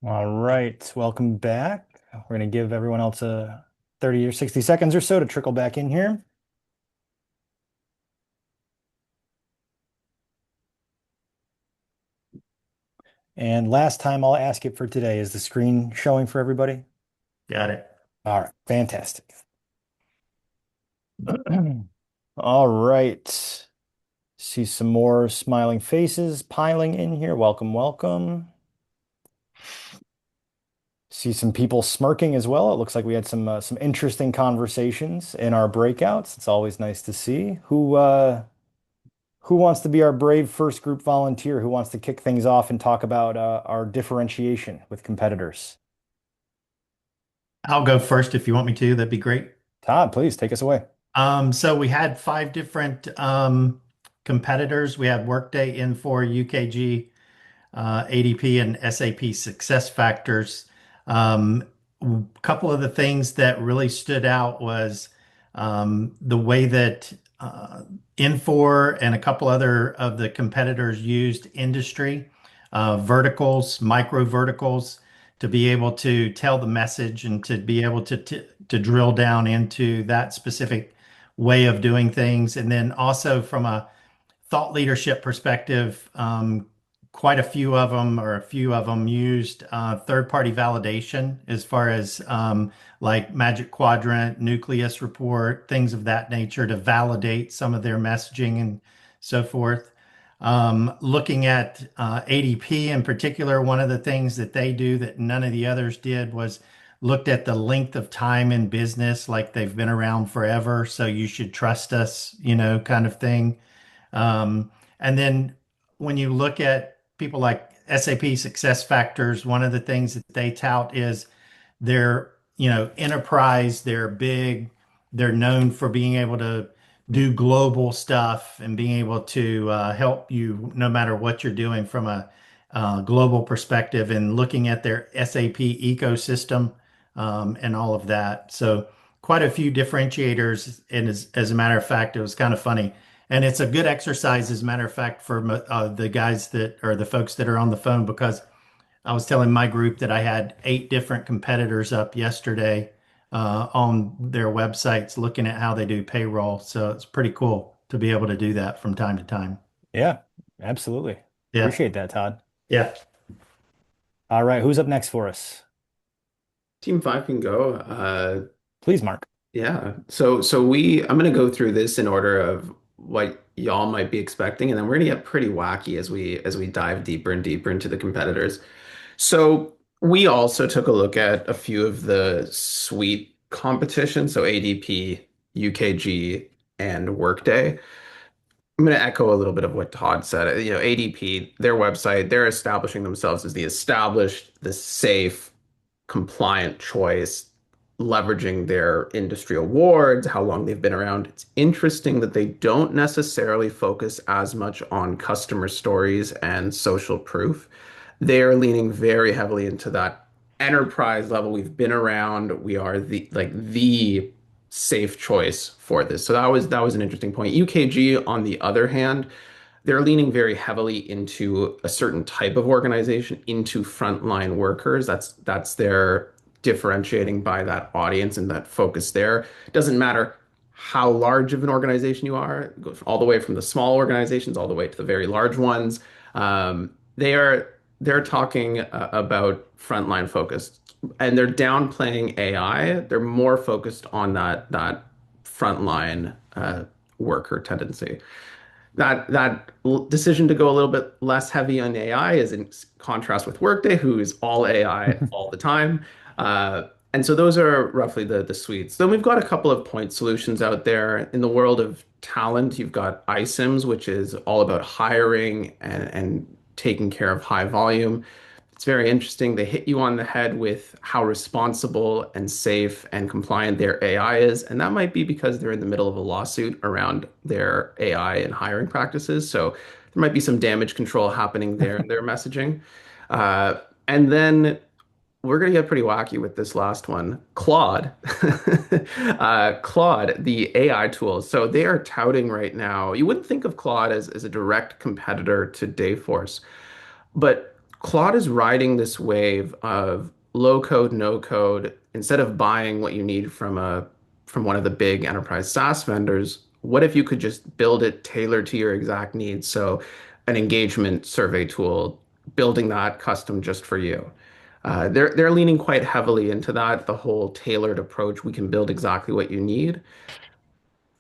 All right, welcome back. We're going to give everyone else a 30 or 60 seconds or so to trickle back in here. And last time I'll ask it for today. Is the screen showing for everybody? Got it. All right, fantastic. All right. See some more smiling faces piling in here. Welcome, welcome. See some people smirking as well. It looks like we had some interesting conversations in our breakouts. It's always nice to see. Who wants to be our brave first group volunteer? Who wants to kick things off and talk about our differentiation with competitors? I'll go first if you want me to. That'd be great. Todd, please take us away. So we had 5 different competitors. We had Workday, Infor, UKG, ADP, and SAP SuccessFactors. A couple of the things that really stood out was the way that Infor and a couple other of the competitors used industry verticals, micro verticals, to be able to tell the message and to be able to drill down into that specific way of doing things. And then also from a thought leadership perspective, quite a few of them used third-party validation as far as like Magic Quadrant, Nucleus Report, things of that nature to validate some of their messaging and so forth. Looking at ADP in particular, one of the things that they do that none of the others did was looked at the length of time in business, like they've been around forever, so you should trust us, kind of thing. And then when you look at people like SAP SuccessFactors, one of the things that they tout is they're, enterprise, they're big, they're known for being able to do global stuff and being able to help you no matter what you're doing from a global perspective, and looking at their SAP ecosystem and all of that. So quite a few differentiators. And as a matter of fact, it was kind of funny. And it's a good exercise, as a matter of fact, for the guys that are the folks that are on the phone, because I was telling my group that I had 8 different competitors up yesterday on their websites looking at how they do payroll. So it's pretty cool to be able to do that from time to time. Yeah, absolutely. Yeah. Appreciate that, Todd. Yeah. All right, who's up next for us? Team 5 can go. Please, Mark. Yeah. So I'm gonna go through this in order of what y'all might be expecting, and then we're gonna get pretty wacky as we dive deeper and deeper into the competitors. So we also took a look at a few of the suite competition, so ADP, UKG, and Workday. I'm going to echo a little bit of what Todd said. ADP, their website, they're establishing themselves as the established, the safe, compliant choice, leveraging their industry awards, how long they've been around. It's interesting that they don't necessarily focus as much on customer stories and social proof. They're leaning very heavily into that enterprise level. We've been around. We are the safe choice for this. So that was an interesting point. UKG, on the other hand, they're leaning very heavily into a certain type of organization, into frontline workers. That's their differentiating by that audience and that focus there. It doesn't matter how large of an organization you are, it goes all the way from the small organizations all the way to the very large ones. They're talking about frontline focus, and they're downplaying AI. They're more focused on that frontline worker tendency. That decision to go a little bit less heavy on AI is in contrast with Workday, who is all AI all the time. And so those are roughly the suites. Then we've got a couple of point solutions out there. In the world of talent, you've got iCIMS, which is all about hiring and taking care of high volume. It's very interesting. They hit you on the head with how responsible and safe and compliant their AI is. And that might be because they're in the middle of a lawsuit around their AI and hiring practices. So there might be some damage control happening there in their messaging. And then we're going to get pretty wacky with this last one. Claude. Claude, the AI tool. So they are touting right now. You wouldn't think of Claude as a direct competitor to Dayforce, but Claude is riding this wave of low code, no code, instead of buying what you need from one of the big enterprise SaaS vendors, what if you could just build it tailored to your exact needs? So an engagement survey tool, building that custom just for you. They're leaning quite heavily into that, the whole tailored approach. We can build exactly what you need.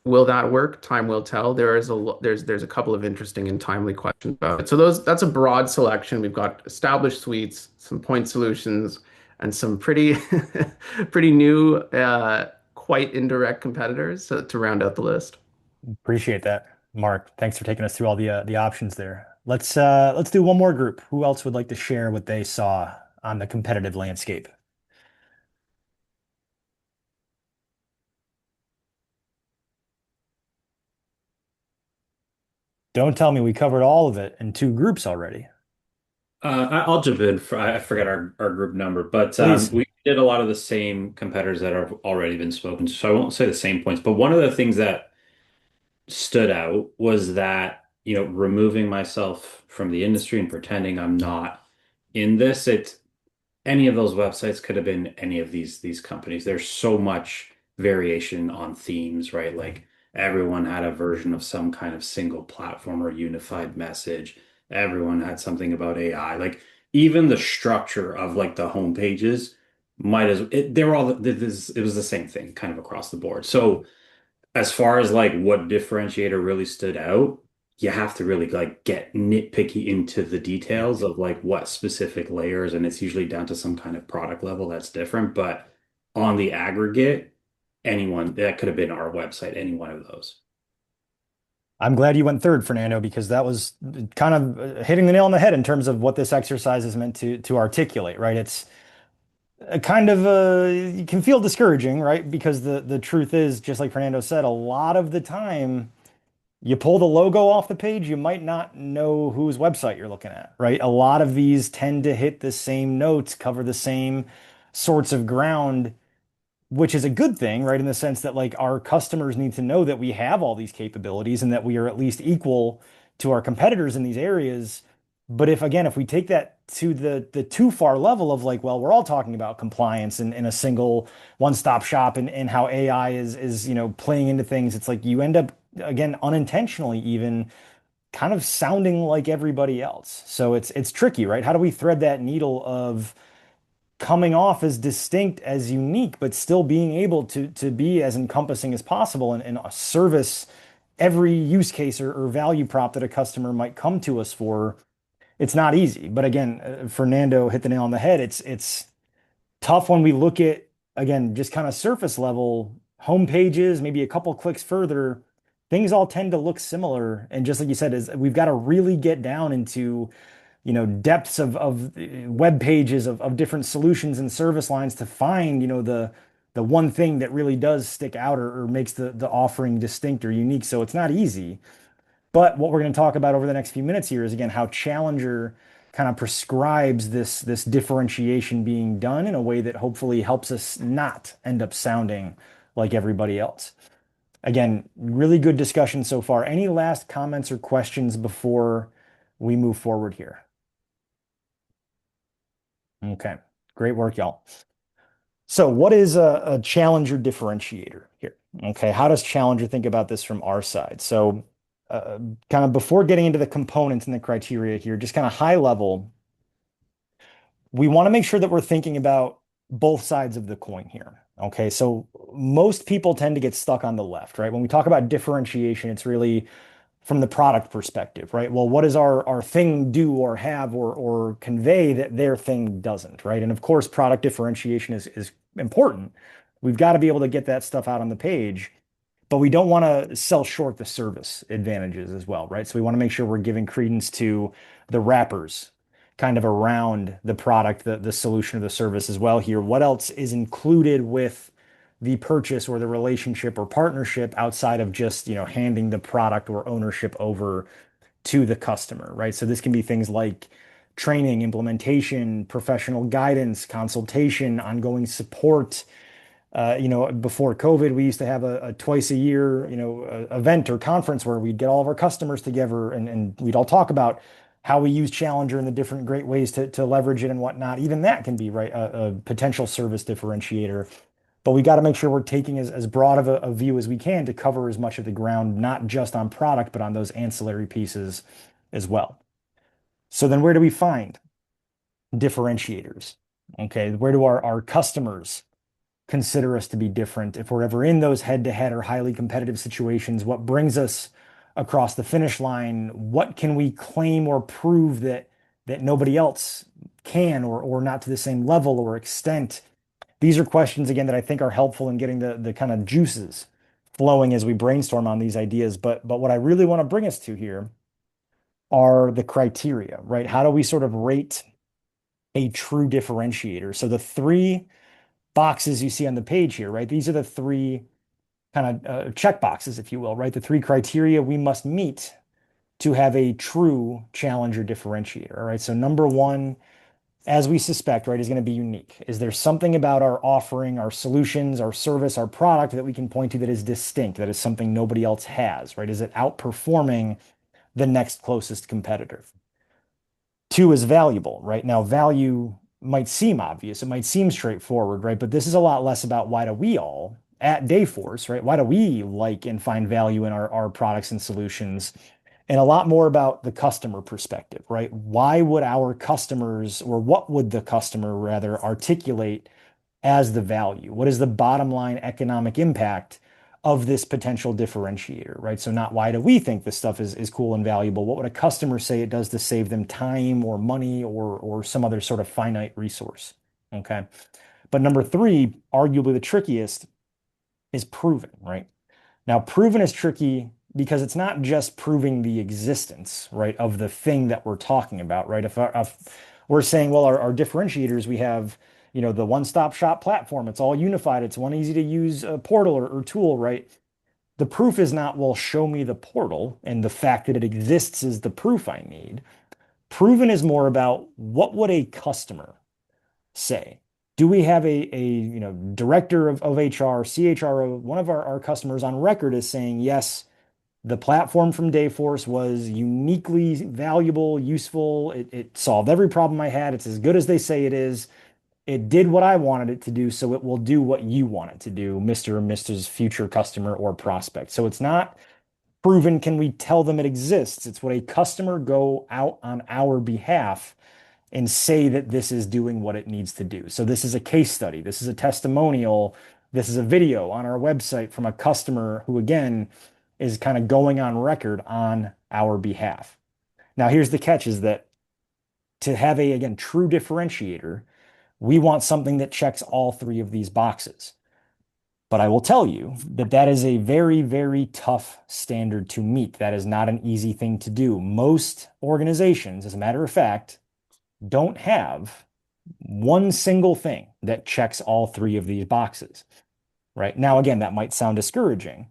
Will that work? Time will tell. There's a couple of interesting and timely questions about it. So that's a broad selection. We've got established suites, some point solutions, and some pretty pretty new, quite indirect competitors to round out the list. Appreciate that, Mark. Thanks for taking us through all the options there. Let's do one more group. Who else would like to share what they saw on the competitive landscape? Don't tell me we covered all of it in two groups already. I'll jump in. I forgot our group number, but Please. we did a lot of the same competitors that have already been spoken to. So I won't say the same points, but one of the things that stood out was that, removing myself from the industry and pretending I'm not in this, any of those websites could have been any of these companies. There's so much variation on themes, right? Like everyone had a version of some kind of single platform or unified message. Everyone had something about AI. Like even the structure of like the home pages they were all it was the same thing kind of across the board. So as far as like what differentiator really stood out, you have to really like get nitpicky into the details of like what specific layers, and it's usually down to some kind of product level that's different. But on the aggregate, anyone that could have been our website, any one of those. I'm glad you went third, Fernando, because that was kind of hitting the nail on the head in terms of what this exercise is meant to articulate, right? It's a kind of you can feel discouraging, right? Because the truth is, just like Fernando said, a lot of the time you pull the logo off the page, you might not know whose website you're looking at, right? A lot of these tend to hit the same notes, cover the same sorts of ground, which is a good thing, right? In the sense that like our customers need to know that we have all these capabilities and that we are at least equal to our competitors in these areas. But if we take that to the too far level of like, well, we're all talking about compliance and in a single one-stop shop and how AI is playing into things, it's like you end up again unintentionally even kind of sounding like everybody else. So it's tricky, right? How do we thread that needle of coming off as distinct, as unique, but still being able to be as encompassing as possible and service every use case or value prop that a customer might come to us for? It's not easy. But again, Fernando hit the nail on the head. It's tough when we look at, again, just kind of surface level home pages, maybe a couple clicks further, things all tend to look similar. And just like you said, is we've got to really get down into depths of web pages of different solutions and service lines to find the one thing that really does stick out or makes the offering distinct or unique. So it's not easy. But what we're going to talk about over the next few minutes here is again how Challenger kind of prescribes this differentiation being done in a way that hopefully helps us not end up sounding like everybody else. Again, really good discussion so far. Any last comments or questions before we move forward here? Okay, great work, y'all. So what is a Challenger differentiator here? Okay, how does Challenger think about this from our side? So kind of before getting into the components and the criteria here, just kind of high level, we want to make sure that we're thinking about both sides of the coin here. Okay, so most people tend to get stuck on the left, right? When we talk about differentiation, it's really from the product perspective, right? Well, what does our thing do or have or convey that their thing doesn't, right? And of course, product differentiation is important. We've got to be able to get that stuff out on the page, but we don't want to sell short the service advantages as well, right? So we want to make sure we're giving credence to the wrappers kind of around the product, the solution or the service as well here. What else is included with the purchase or the relationship or partnership outside of just, handing the product or ownership over to the customer, right? So this can be things like training, implementation, professional guidance, consultation, ongoing support. Before COVID, we used to have a twice a year, event or conference where we'd get all of our customers together and we'd all talk about how we use Challenger and the different great ways to leverage it and whatnot. Even that can be right a potential service differentiator. But we got to make sure we're taking as broad of a view as we can to cover as much of the ground, not just on product, but on those ancillary pieces as well. So then where do we find differentiators? Okay, where do our customers consider us to be different? If we're ever in those head-to-head or highly competitive situations, what brings us across the finish line? What can we claim or prove that nobody else can, or not to the same level or extent? These are questions, again, that I think are helpful in getting the kind of juices flowing as we brainstorm on these ideas. But what I really want to bring us to here are the criteria, right? How do we sort of rate a true differentiator? So the 3 boxes you see on the page here, right? These are the 3 kind of check boxes, if you will, right? The 3 criteria we must meet to have a true challenger differentiator, all right? So number 1, as we suspect, right, is going to be unique. Is there something about our offering, our solutions, our service, our product that we can point to that is distinct, that is something nobody else has, right? Is it outperforming the next closest competitor? 2 is valuable, right? Now, value might seem obvious, it might seem straightforward, right? But this is a lot less about why do we all at Dayforce, right? Why do we like and find value in our products and solutions? And a lot more about the customer perspective, right? Why would our customers, or what would the customer rather articulate as the value? What is the bottom line economic impact of this potential differentiator, right? So not why do we think this stuff is cool and valuable? What would a customer say it does to save them time or money or some other sort of finite resource? Okay. But number 3, arguably the trickiest, is proven, right? Now, proven is tricky because it's not just proving the existence, right, of the thing that we're talking about, right? If we're saying, well, our differentiators, we have, the one-stop shop platform, it's all unified, it's one easy to use portal or tool, right? The proof is not, well, show me the portal, and the fact that it exists is the proof I need. Proven is more about what would a customer say? Do we have a director of HR, CHRO, one of our customers on record is saying, yes, the platform from Dayforce was uniquely valuable, useful. It solved every problem I had. It's as good as they say it is. It did what I wanted it to do, so it will do what you want it to do, Mr. or Mrs. future customer or prospect. So it's not proven, can we tell them it exists? It's what a customer go out on our behalf and say that this is doing what it needs to do. So this is a case study. This is a testimonial. This is a video on our website from a customer who, again, is kind of going on record on our behalf. Now, here's the catch, is that to have a, again, true differentiator, we want something that checks all 3 of these boxes. But I will tell you that is a very, very tough standard to meet. That is not an easy thing to do. Most organizations, as a matter of fact, don't have one single thing that checks all 3 of these boxes, right? Now, again, that might sound discouraging,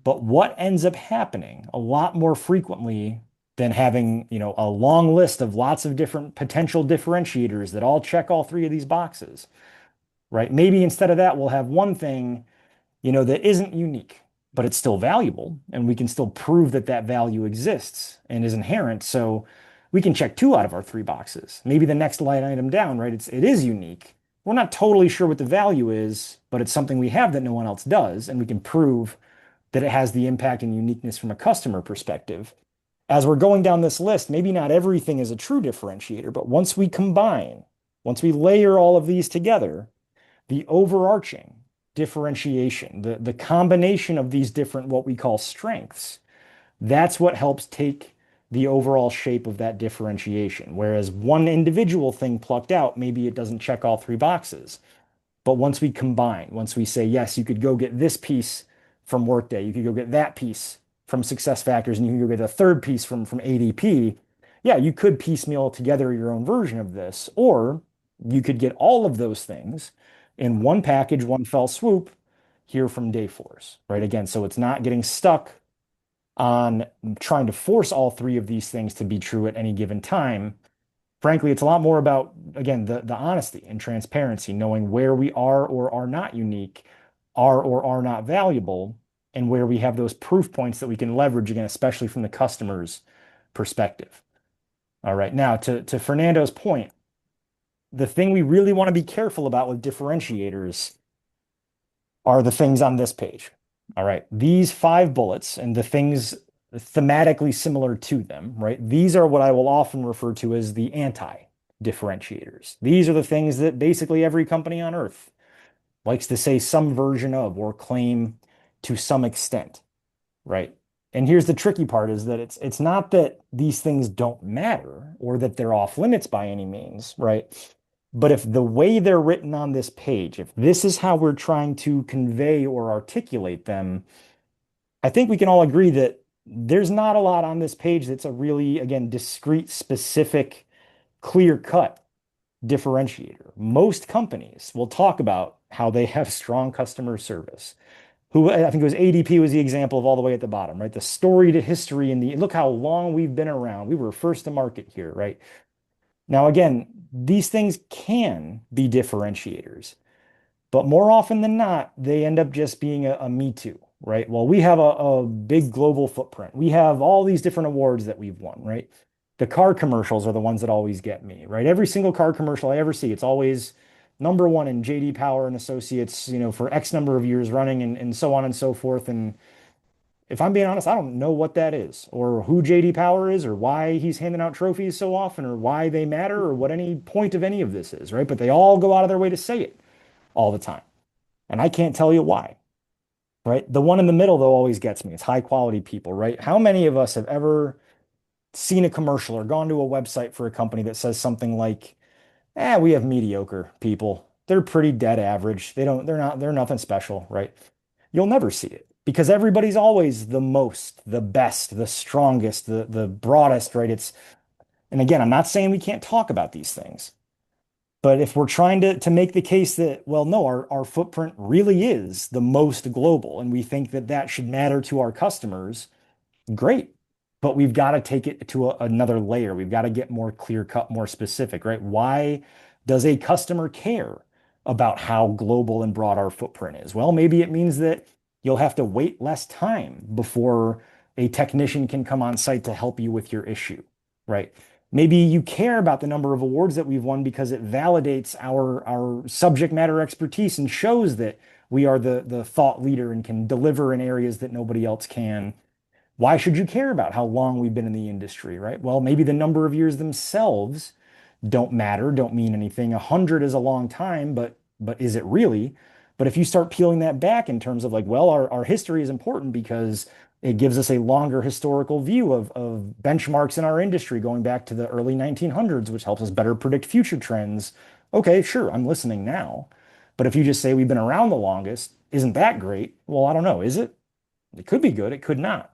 but what ends up happening a lot more frequently than having, a long list of lots of different potential differentiators that all check all 3 of these boxes, right? Maybe instead of that, we'll have one thing, that isn't unique, but it's still valuable, and we can still prove that value exists and is inherent. So we can check 2 out of our 3 boxes. Maybe the next line item down, right? It is unique. We're not totally sure what the value is, but it's something we have that no one else does, and we can prove that it has the impact and uniqueness from a customer perspective. As we're going down this list, maybe not everything is a true differentiator, but once we layer all of these together, the overarching differentiation, the combination of these different, what we call strengths, that's what helps take the overall shape of that differentiation. Whereas one individual thing plucked out, maybe it doesn't check all 3 boxes. But once we combine, once we say, yes, you could go get this piece from Workday, you could go get that piece from SuccessFactors, and you can go get a third piece from ADP. Yeah, you could piecemeal together your own version of this, or you could get all of those things in one package, one fell swoop here from Dayforce, right? Again, so it's not getting stuck on trying to force all 3 of these things to be true at any given time. Frankly, it's a lot more about, again, the honesty and transparency, knowing where we are or are not unique, are or are not valuable, and where we have those proof points that we can leverage, again, especially from the customer's perspective. All right. Now, to Fernando's point, the thing we really want to be careful about with differentiators are the things on this page. All right. These 5 bullets and the things thematically similar to them, right? These are what I will often refer to as the anti-differentiators. These are the things that basically every company on earth likes to say some version of or claim to some extent, right? And here's the tricky part is that it's not that these things don't matter or that they're off limits by any means, right? But if the way they're written on this page, if this is how we're trying to convey or articulate them, I think we can all agree that there's not a lot on this page that's a really, again, discrete, specific, clear-cut differentiator. Most companies will talk about how they have strong customer service. Who I think it was ADP was the example of all the way at the bottom, right? The story to history and the look how long we've been around. We were first to market here, right? Now, again, these things can be differentiators, but more often than not, they end up just being a me too, right? Well, we have a big global footprint. We have all these different awards that we've won, right? The car commercials are the ones that always get me, right? Every single car commercial I ever see, it's always #1 in JD Power and Associates, for X number of years running and so on and so forth. And if I'm being honest, I don't know what that is or who JD Power is or why he's handing out trophies so often or why they matter or what any point of any of this is, right? But they all go out of their way to say it all the time. And I can't tell you why, right? The one in the middle, though, always gets me. It's high quality people, right? How many of us have ever seen a commercial or gone to a website for a company that says something like, we have mediocre people. They're pretty dead average. They're nothing special, right? You'll never see it because everybody's always the most, the best, the strongest, the broadest, right? And again, I'm not saying we can't talk about these things, but if we're trying to make the case that, well, no, our footprint really is the most global and we think that that should matter to our customers, great. But we've got to take it to another layer. We've got to get more clear cut, more specific, right? Why does a customer care about how global and broad our footprint is? Well, maybe it means that you'll have to wait less time before a technician can come on site to help you with your issue, right? Maybe you care about the number of awards that we've won because it validates our subject matter expertise and shows that we are the thought leader and can deliver in areas that nobody else can. Why should you care about how long we've been in the industry, right? Well, maybe the number of years themselves don't matter, don't mean anything. 100 is a long time, but is it really? But if you start peeling that back in terms of like, well, our history is important because it gives us a longer historical view of benchmarks in our industry going back to the early 1900s, which helps us better predict future trends. Okay, sure, I'm listening now. But if you just say we've been around the longest, isn't that great? Well, I don't know. Is it? It could be good. It could not.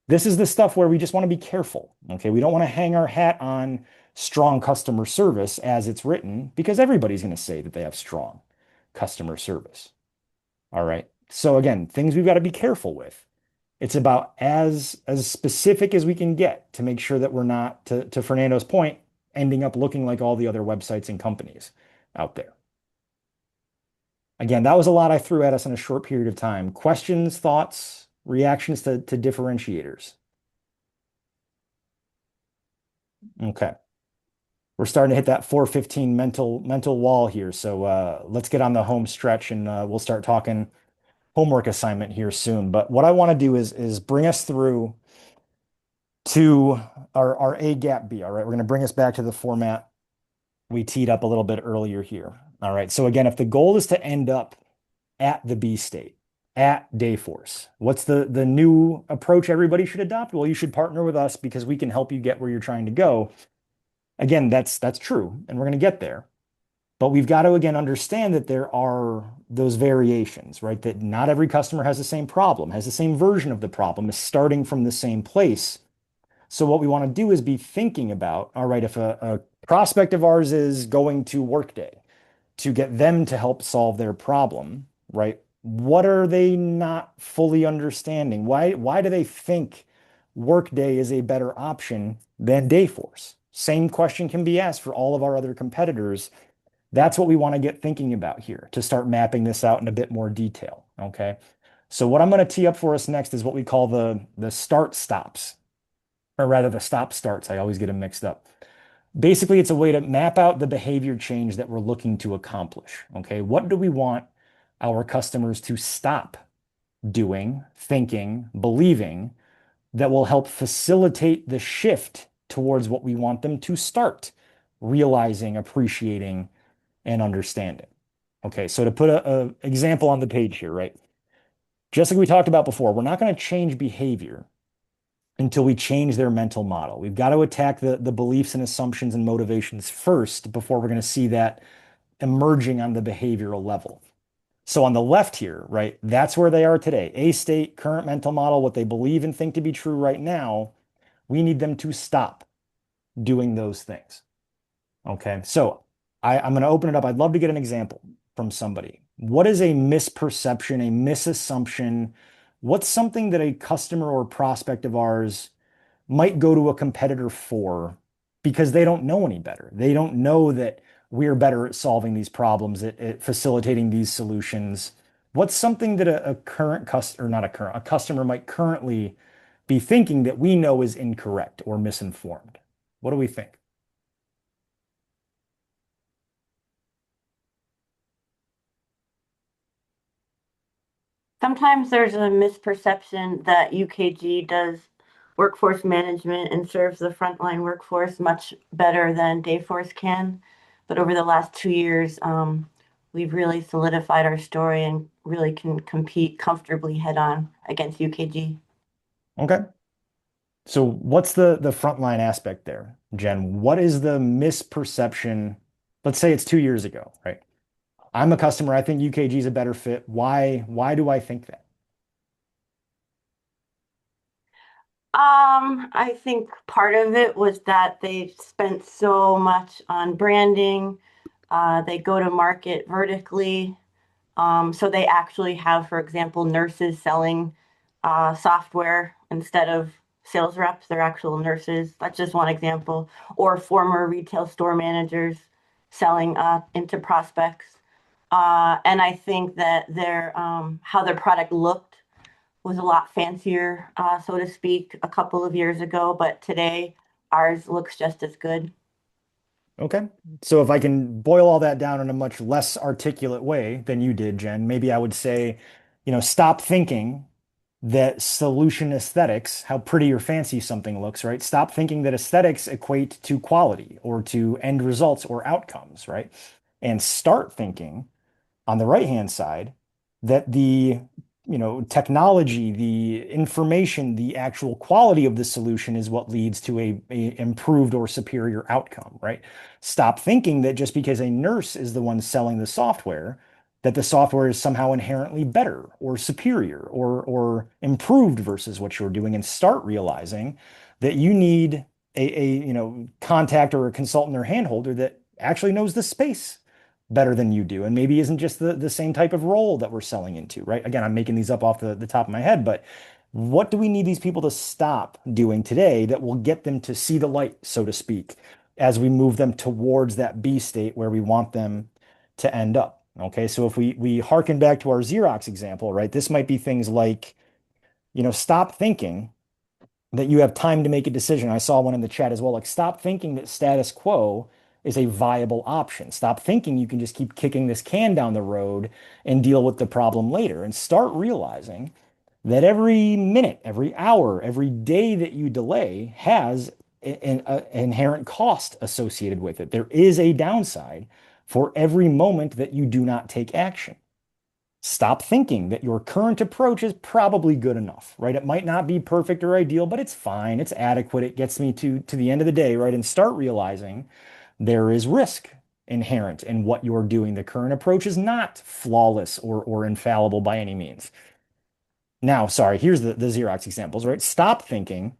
This is the stuff where we just want to be careful. Okay, we don't want to hang our hat on strong customer service as it's written because everybody's going to say that they have strong customer service. All right. So again, things we've got to be careful with. It's about as specific as we can get to make sure that we're not, to Fernando's point, ending up looking like all the other websites and companies out there. Again, that was a lot I threw at us in a short period of time. Questions, thoughts, reactions to differentiators? Okay. We're starting to hit that 4:15 mental wall here. So let's get on the home stretch and we'll start talking homework assignment here soon. But what I want to do is bring us through to our A gap B. All right. We're going to bring us back to the format we teed up a little bit earlier here. All right. So again, if the goal is to end up at the B state, at Dayforce, what's the new approach everybody should adopt? Well, you should partner with us because we can help you get where you're trying to go. Again, that's true, and we're going to get there. But we've got to, again, understand that there are those variations, right? That not every customer has the same problem, has the same version of the problem, is starting from the same place. So what we want to do is be thinking about, all right, if a prospect of ours is going to Workday to get them to help solve their problem, right? What are they not fully understanding? Why do they think Workday is a better option than Dayforce? Same question can be asked for all of our other competitors. That's what we want to get thinking about here to start mapping this out in a bit more detail. Okay. So what I'm going to tee up for us next is what we call the start stops, or rather the stop starts. I always get them mixed up. Basically, it's a way to map out the behavior change that we're looking to accomplish. Okay, what do we want our customers to stop doing, thinking, believing that will help facilitate the shift towards what we want them to start realizing, appreciating, and understanding? Okay, so to put a example on the page here, right? Just like we talked about before, we're not going to change behavior until we change their mental model. We've got to attack the beliefs and assumptions and motivations first before we're going to see that emerging on the behavioral level. So on the left here, right, that's where they are today. A state, current mental model, what they believe and think to be true right now. We need them to stop doing those things. Okay, so I'm going to open it up. I'd love to get an example from somebody. What is a misperception, a misassumption? What's something that a customer or prospect of ours might go to a competitor for because they don't know any better? They don't know that we're better at solving these problems, at facilitating these solutions. What's something that a current customer, or not a current, a customer might currently be thinking that we know is incorrect or misinformed? What do we think? Sometimes there's a misperception that UKG does workforce management and serves the frontline workforce much better than Dayforce can. But over the last 2 years, we've really solidified our story and really can compete comfortably head on against UKG. Okay. So what's the frontline aspect there, Jen? What is the misperception? Let's say it's 2 years ago, right? I'm a customer. I think UKG is a better fit. Why do I think that? I think part of it was that they spent so much on branding. They go to market vertically. So they actually have, for example, nurses selling software instead of sales reps. They're actual nurses. That's just one example. Or former retail store managers selling into prospects. And I think that how their product looked was a lot fancier, so to speak, a couple of years ago, but today ours looks just as good. Okay. So if I can boil all that down in a much less articulate way than you did, Jen, maybe I would say, stop thinking that solution aesthetics, how pretty or fancy something looks, right? Stop thinking that aesthetics equate to quality or to end results or outcomes, right? And start thinking on the right-hand side that the technology, the information, the actual quality of the solution is what leads to a improved or superior outcome, right? Stop thinking that just because a nurse is the one selling the software, that the software is somehow inherently better or superior or improved versus what you're doing, and start realizing that you need a contact or a consultant or handholder that actually knows the space better than you do, and maybe isn't just the same type of role that we're selling into, right? Again, I'm making these up off the top of my head, but what do we need these people to stop doing today that will get them to see the light, so to speak, as we move them towards that B state where we want them to end up? Okay, so if we harken back to our Xerox example, right, this might be things like, stop thinking that you have time to make a decision. I saw one in the chat as well, like stop thinking that status quo is a viable option. Stop thinking you can just keep kicking this can down the road and deal with the problem later, and start realizing that every minute, every hour, every day that you delay has an inherent cost associated with it. There is a downside for every moment that you do not take action. Stop thinking that your current approach is probably good enough, right? It might not be perfect or ideal, but it's fine. It's adequate. It gets me to the end of the day, right? And start realizing there is risk inherent in what you're doing. The current approach is not flawless or infallible by any means. Now, sorry, here's the Xerox examples, right? Stop thinking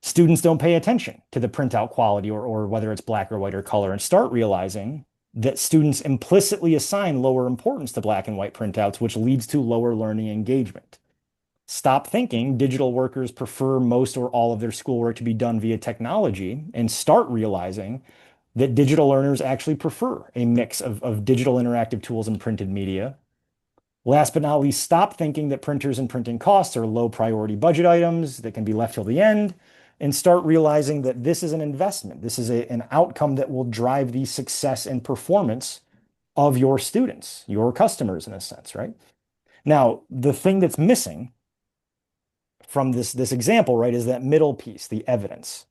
students don't pay attention to the printout quality or whether it's black or white or color, and start realizing that students implicitly assign lower importance to black and white printouts, which leads to lower learning engagement. Stop thinking digital workers prefer most or all of their schoolwork to be done via technology, and start realizing that digital learners actually prefer a mix of digital interactive tools and printed media. Last but not least, stop thinking that printers and printing costs are low priority budget items that can be left till the end, and start realizing that this is an investment. This is an outcome that will drive the success and performance of your students, your customers in a sense, right? Now, the thing that's missing from this example, right, is that middle piece, the evidence.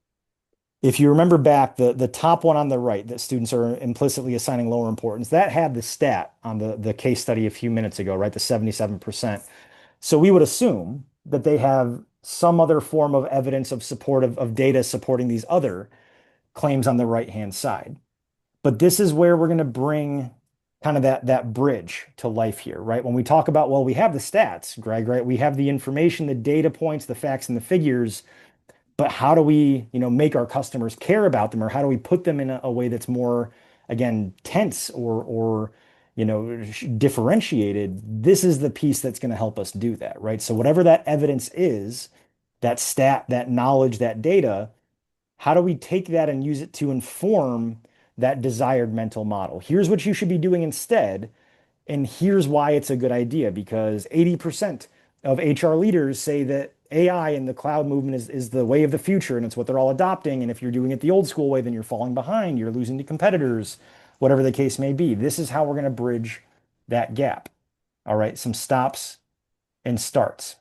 If you remember back, the top one on the right, that students are implicitly assigning lower importance, that had the stat on the case study a few minutes ago, right, the 77%. So we would assume that they have some other form of evidence of support of data supporting these other claims on the right-hand side. But this is where we're going to bring kind of that bridge to life here, right? When we talk about, well, we have the stats, Greg, right? We have the information, the data points, the facts, and the figures, but how do we, make our customers care about them, or how do we put them in a way that's more, again, tense or differentiated? This is the piece that's going to help us do that, right? So whatever that evidence is, that stat, that knowledge, that data, how do we take that and use it to inform that desired mental model? Here's what you should be doing instead, and here's why it's a good idea, because 80% of HR leaders say that AI and the cloud movement is the way of the future, and it's what they're all adopting. And if you're doing it the old school way, then you're falling behind, you're losing to competitors, whatever the case may be. This is how we're going to bridge that gap. All right, some stops and starts.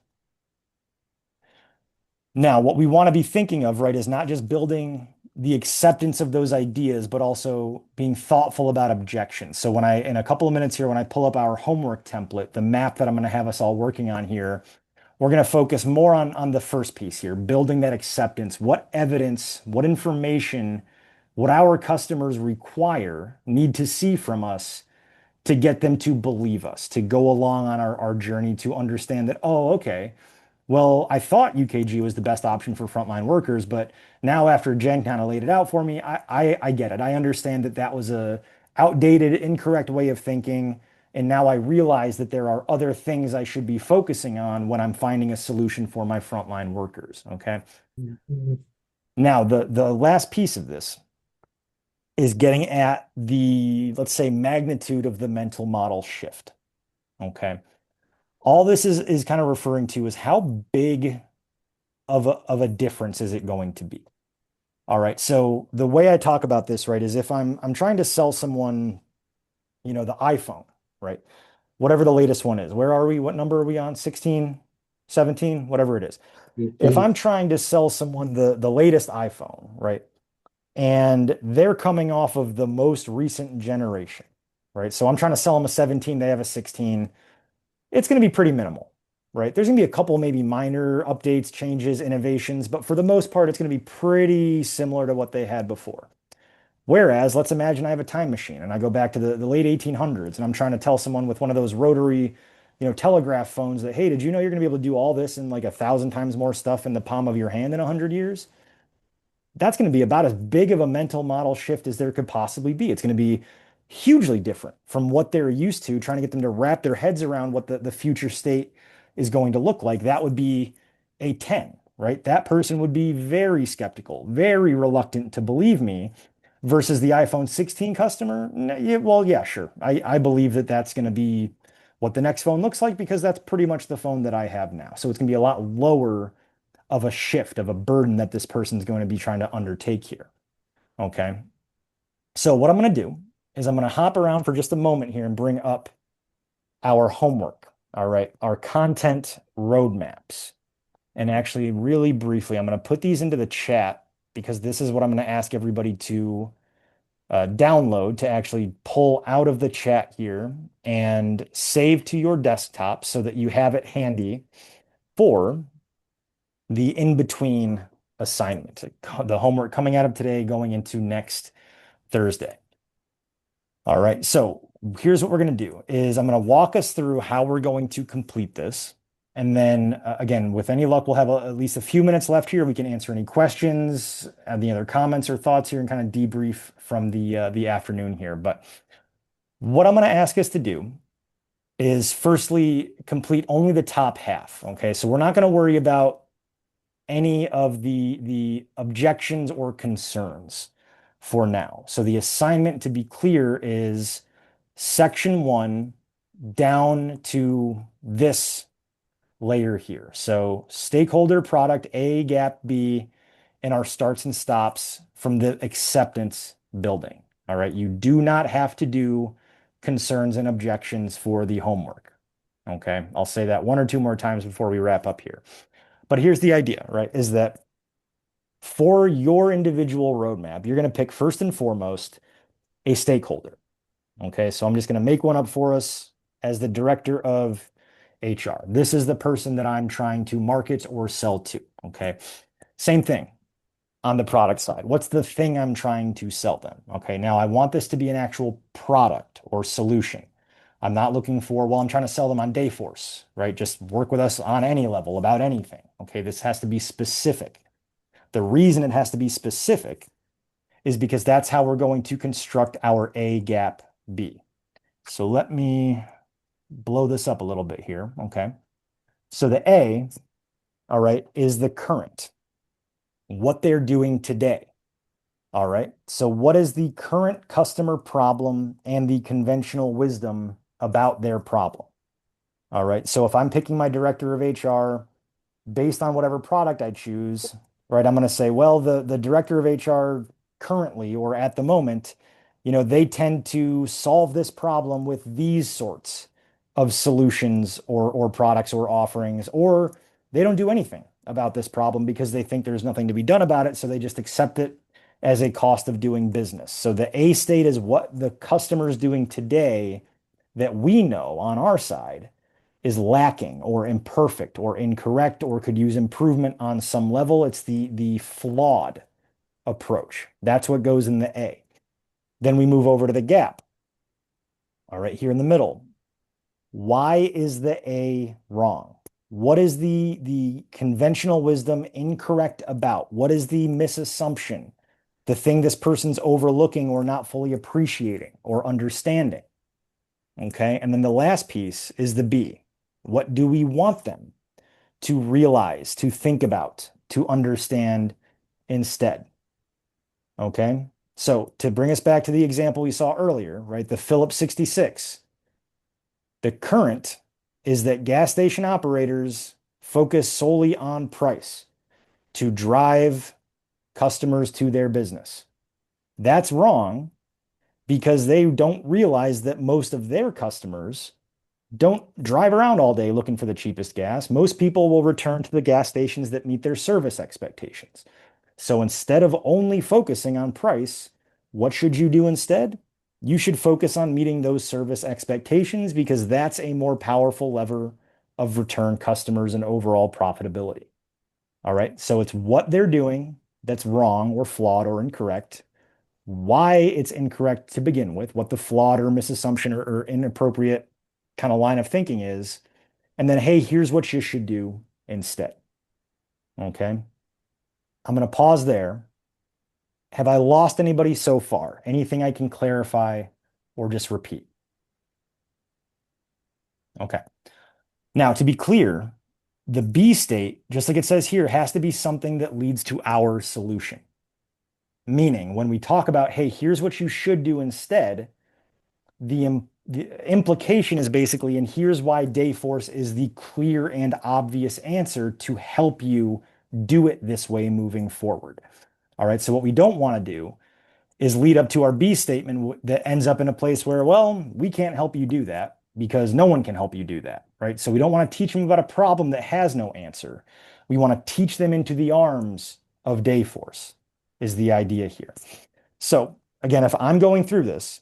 Now, what we want to be thinking of, right, is not just building the acceptance of those ideas, but also being thoughtful about objections. So in a couple of minutes here, when I pull up our homework template, the map that I'm going to have us all working on here, we're going to focus more on the first piece here, building that acceptance. What evidence, what information, what our customers need to see from us to get them to believe us, to go along on our journey, to understand that, oh, okay, well, I thought UKG was the best option for frontline workers, but now after Jen kind of laid it out for me, I get it. I understand that was a outdated, incorrect way of thinking. And now I realize that there are other things I should be focusing on when I'm finding a solution for my frontline workers, okay? Now, the last piece of this is getting at the, let's say, magnitude of the mental model shift, okay? All this is kind of referring to is how big of a difference is it going to be? All right, so the way I talk about this, right, is if I'm trying to sell someone, the iPhone, right? Whatever the latest one is. Where are we? What number are we on? 16, 17, whatever it is. If I'm trying to sell someone the latest iPhone, right? And they're coming off of the most recent generation, right? So I'm trying to sell them a 17, they have a 16. It's going to be pretty minimal, right? There's going to be a couple maybe minor updates, changes, innovations, but for the most part, it's going to be pretty similar to what they had before. Whereas, let's imagine I have a time machine and I go back to the late 1800s and I'm trying to tell someone with one of those rotary, telegraph phones that, hey, did you know you're going to be able to do all this and like 1,000 times more stuff in the palm of your hand in 100 years? That's going to be about as big of a mental model shift as there could possibly be. It's going to be hugely different from what they're used to, trying to get them to wrap their heads around what the future state is going to look like. That would be a 10, right? That person would be very skeptical, very reluctant to believe me, versus the iPhone 16 customer. Well, yeah, sure. I believe that that's going to be what the next phone looks like because that's pretty much the phone that I have now. So it's going to be a lot lower of a shift, of a burden that this person's going to be trying to undertake here. Okay. So what I'm going to do is I'm going to hop around for just a moment here and bring up our homework. All right. Our content roadmaps. And actually, really briefly, I'm going to put these into the chat because this is what I'm going to ask everybody to download, to actually pull out of the chat here and save to your desktop so that you have it handy for the in-between assignment, the homework coming out of today, going into next Thursday. All right, so here's what we're going to do is I'm going to walk us through how we're going to complete this. And then again, with any luck, we'll have at least a few minutes left here. We can answer any questions, any other comments or thoughts here, and kind of debrief from the afternoon here. But what I'm going to ask us to do is firstly complete only the top half. Okay, so we're not going to worry about any of the objections or concerns for now. So the assignment, to be clear, is section 1 down to this layer here. So stakeholder, product A, gap B, and our starts and stops from the acceptance building. All right. You do not have to do concerns and objections for the homework. Okay. I'll say that one or two more times before we wrap up here. But here's the idea, right? Is that for your individual roadmap, you're going to pick first and foremost a stakeholder. Okay. So I'm just going to make one up for us as the director of HR. This is the person that I'm trying to market or sell to. Okay. Same thing on the product side. What's the thing I'm trying to sell them? Okay. Now I want this to be an actual product or solution. I'm not looking for, well, I'm trying to sell them on Dayforce, right? Just work with us on any level about anything. Okay. This has to be specific. The reason it has to be specific is because that's how we're going to construct our A gap B. So let me blow this up a little bit here. Okay. So the A, all right, is the current, what they're doing today. All right. So what is the current customer problem and the conventional wisdom about their problem? All right. So if I'm picking my director of HR based on whatever product I choose, right, I'm going to say, well, the director of HR currently or at the moment, they tend to solve this problem with these sorts of solutions or products or offerings, or they don't do anything about this problem because they think there's nothing to be done about it. So they just accept it as a cost of doing business. So the A state is what the customer is doing today that we know on our side is lacking or imperfect or incorrect or could use improvement on some level. It's the flawed approach. That's what goes in the A. Then we move over to the gap. All right, here in the middle. Why is the A wrong? What is the conventional wisdom incorrect about? What is the misassumption? The thing this person's overlooking or not fully appreciating or understanding. Okay, and then the last piece is the B. What do we want them to realize, to think about, to understand instead? Okay, so to bring us back to the example we saw earlier, right? The Phillips 66. The current is that gas station operators focus solely on price to drive customers to their business. That's wrong because they don't realize that most of their customers don't drive around all day looking for the cheapest gas. Most people will return to the gas stations that meet their service expectations. So instead of only focusing on price, what should you do instead? You should focus on meeting those service expectations because that's a more powerful lever of return customers and overall profitability. All right. So it's what they're doing that's wrong or flawed or incorrect, why it's incorrect to begin with, what the flawed or misassumption or inappropriate kind of line of thinking is, and then, hey, here's what you should do instead. Okay. I'm going to pause there. Have I lost anybody so far? Anything I can clarify or just repeat? Okay. Now, to be clear, the B state, just like it says here, has to be something that leads to our solution. Meaning, when we talk about, hey, here's what you should do instead, the implication is basically, and here's why Dayforce is the clear and obvious answer to help you do it this way moving forward. All right. So what we don't want to do is lead up to our B statement that ends up in a place where, well, we can't help you do that because no one can help you do that. Right. So we don't want to teach them about a problem that has no answer. We want to teach them into the arms of Dayforce is the idea here. So again, if I'm going through this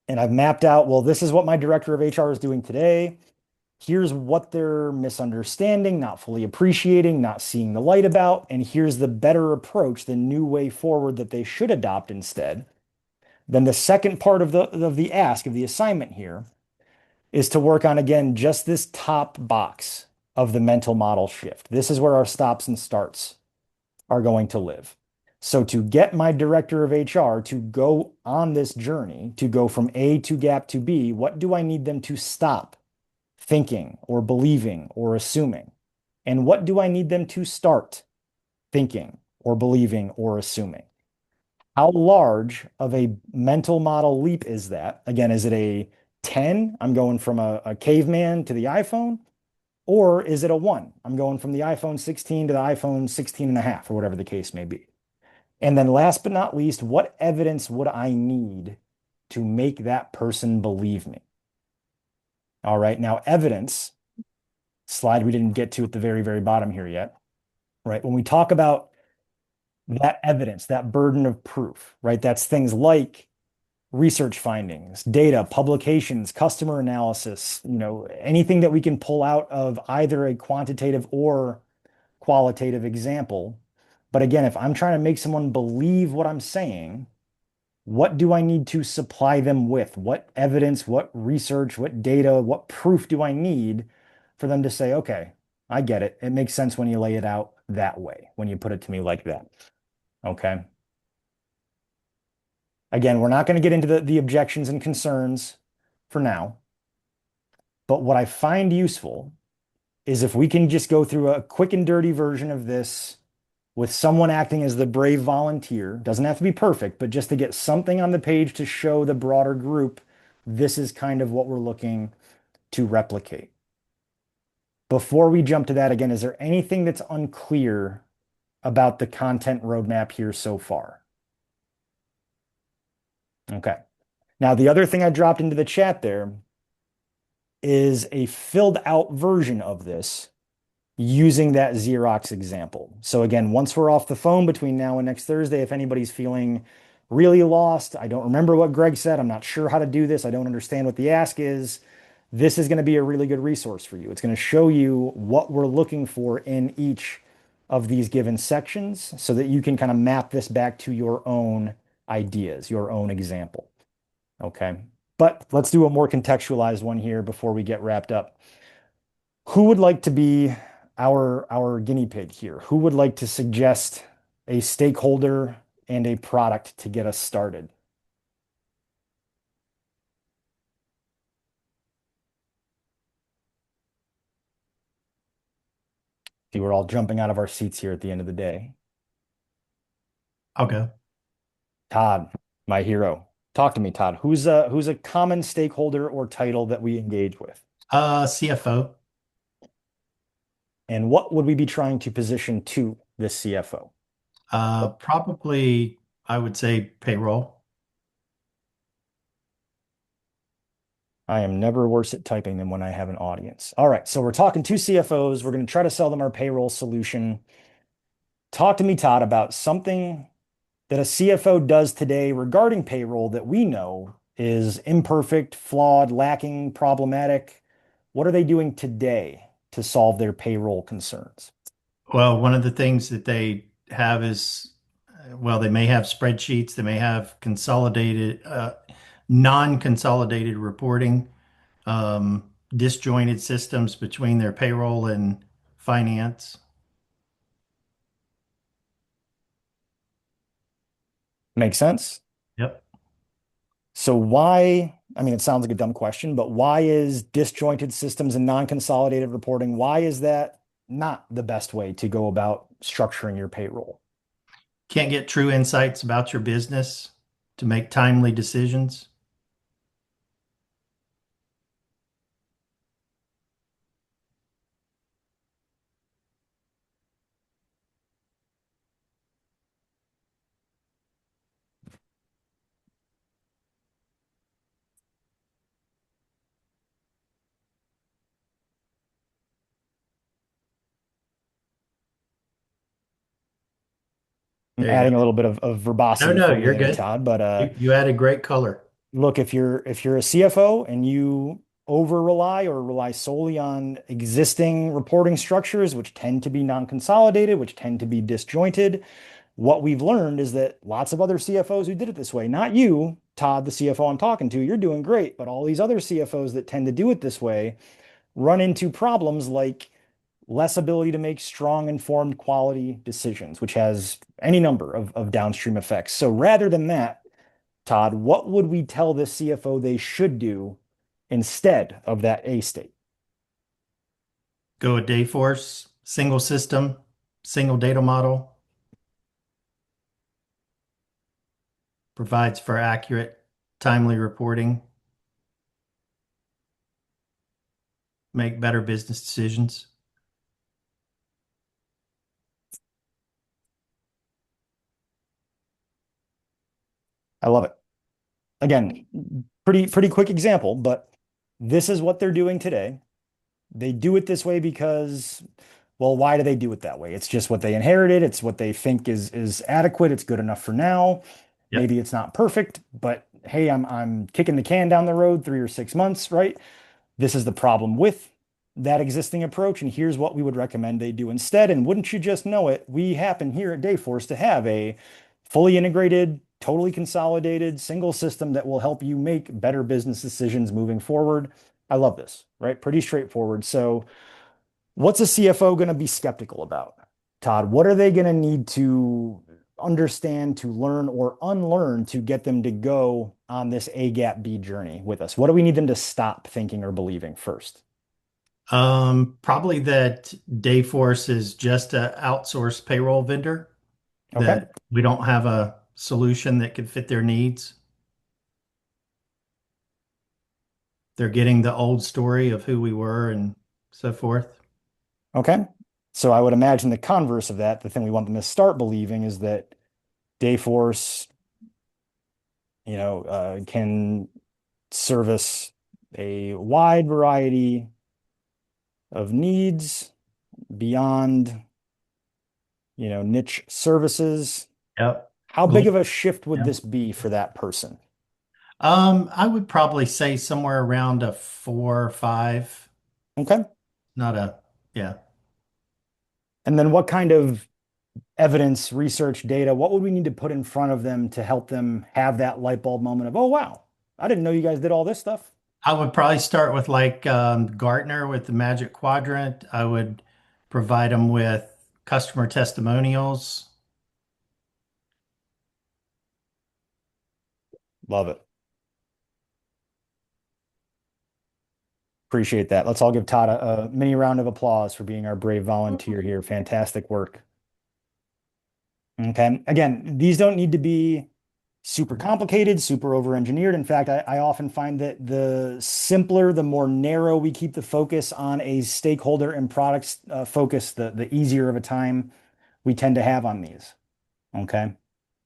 and I've mapped out, well, this is what my director of HR is doing today. Here's what they're misunderstanding, not fully appreciating, not seeing the light about, and here's the better approach, the new way forward that they should adopt instead. Then the second part of the ask, of the assignment here, is to work on, again, just this top box of the mental model shift. This is where our stops and starts are going to live. So to get my director of HR to go on this journey, to go from A to gap to B, what do I need them to stop thinking or believing or assuming? And what do I need them to start thinking or believing or assuming? How large of a mental model leap is that? Again, is it a 10? I'm going from a caveman to the iPhone? Or is it a 1? I'm going from the iPhone 16 to the iPhone 16 and a half, or whatever the case may be. And then last but not least, what evidence would I need to make that person believe me? All right, now evidence, slide we didn't get to at the very, very bottom here yet, right? When we talk about that evidence, that burden of proof, right? That's things like research findings, data, publications, customer analysis, anything that we can pull out of either a quantitative or qualitative example. But again, if I'm trying to make someone believe what I'm saying, what do I need to supply them with? What evidence, what research, what data, what proof do I need for them to say, okay, I get it. It makes sense when you lay it out that way, when you put it to me like that. Okay. Again, we're not going to get into the objections and concerns for now. But what I find useful is if we can just go through a quick and dirty version of this with someone acting as the brave volunteer. Doesn't have to be perfect, but just to get something on the page to show the broader group, this is kind of what we're looking to replicate. Before we jump to that, again, is there anything that's unclear about the content roadmap here so far? Okay. Now, the other thing I dropped into the chat there is a filled out version of this using that Xerox example. So again, once we're off the phone between now and next Thursday, if anybody's feeling really lost, I don't remember what Greg said, I'm not sure how to do this, I don't understand what the ask is, this is going to be a really good resource for you. It's going to show you what we're looking for in each of these given sections so that you can kind of map this back to your own ideas, your own example. Okay. But let's do a more contextualized one here before we get wrapped up. Who would like to be our guinea pig here? Who would like to suggest a stakeholder and a product to get us started? See, we're all jumping out of our seats here at the end of the day. I'll go. Todd, my hero. Talk to me, Todd. Who's a common stakeholder or title that we engage with? CFO. And what would we be trying to position to this CFO? Probably, I would say payroll. I am never worse at typing than when I have an audience. All right, so we're talking to CFOs. We're going to try to sell them our payroll solution. Talk to me, Todd, about something that a CFO does today regarding payroll that we know is imperfect, flawed, lacking, problematic. What are they doing today to solve their payroll concerns? Well, one of the things that they have is, well, they may have spreadsheets, they may have consolidated, non-consolidated reporting, disjointed systems between their payroll and finance. Makes sense? Yep. So why, I mean, it sounds like a dumb question, but why is disjointed systems and non-consolidated reporting, why is that not the best way to go about structuring your payroll? Can't get true insights about your business to make timely decisions. Adding a little bit of verbosity No, for you you're there, good. Todd, but You added great color. look, if you're a CFO and you over rely or rely solely on existing reporting structures, which tend to be non-consolidated, which tend to be disjointed, what we've learned is that lots of other CFOs who did it this way, not you, Todd, the CFO I'm talking to, you're doing great, but all these other CFOs that tend to do it this way run into problems like less ability to make strong, informed quality decisions, which has any number of downstream effects. So rather than that, Todd, what would we tell the CFO they should do instead of that A state? Go with Dayforce, single system, single data model. Provides for accurate, timely reporting. make better business decisions. I love it. Again, pretty quick example, but this is what they're doing today. They do it this way because, well, why do they do it that way? It's just what they inherited. It's what they think is adequate. It's good enough for now. Yep. Maybe it's not perfect, but hey, I'm kicking the can down the road 3 or 6 months, right? This is the problem with that existing approach, and here's what we would recommend they do instead. And wouldn't you just know it, we happen here at Dayforce to have a fully integrated, totally consolidated, single system that will help you make better business decisions moving forward. I love this, right? Pretty straightforward. So what's a CFO going to be skeptical about? Todd, what are they going to need to understand, to learn or unlearn to get them to go on this A gap B journey with us? What do we need them to stop thinking or believing first? Probably that Dayforce is just an outsourced payroll vendor, Okay. that we don't have a solution that could fit their needs. They're getting the old story of who we were and so forth. Okay. So I would imagine the converse of that, the thing we want them to start believing is that Dayforce, can service a wide variety of needs beyond, niche services. Yep. How big of a shift would Yep. this be for that person? I would probably say somewhere around a 4 or 5. Okay. Yeah. And then what kind of evidence, research, data, what would we need to put in front of them to help them have that light bulb moment of, oh, wow, I didn't know you guys did all this stuff? I would probably start with Gartner with the Magic Quadrant. I would provide them with customer testimonials. Love it. Appreciate that. Let's all give Todd a mini round of applause for being our brave volunteer here. Fantastic work. Okay. Again, these don't need to be super complicated, super over-engineered. In fact, I often find that the simpler, the more narrow we keep the focus on a stakeholder and products focus, the easier of a time we tend to have on these. Okay.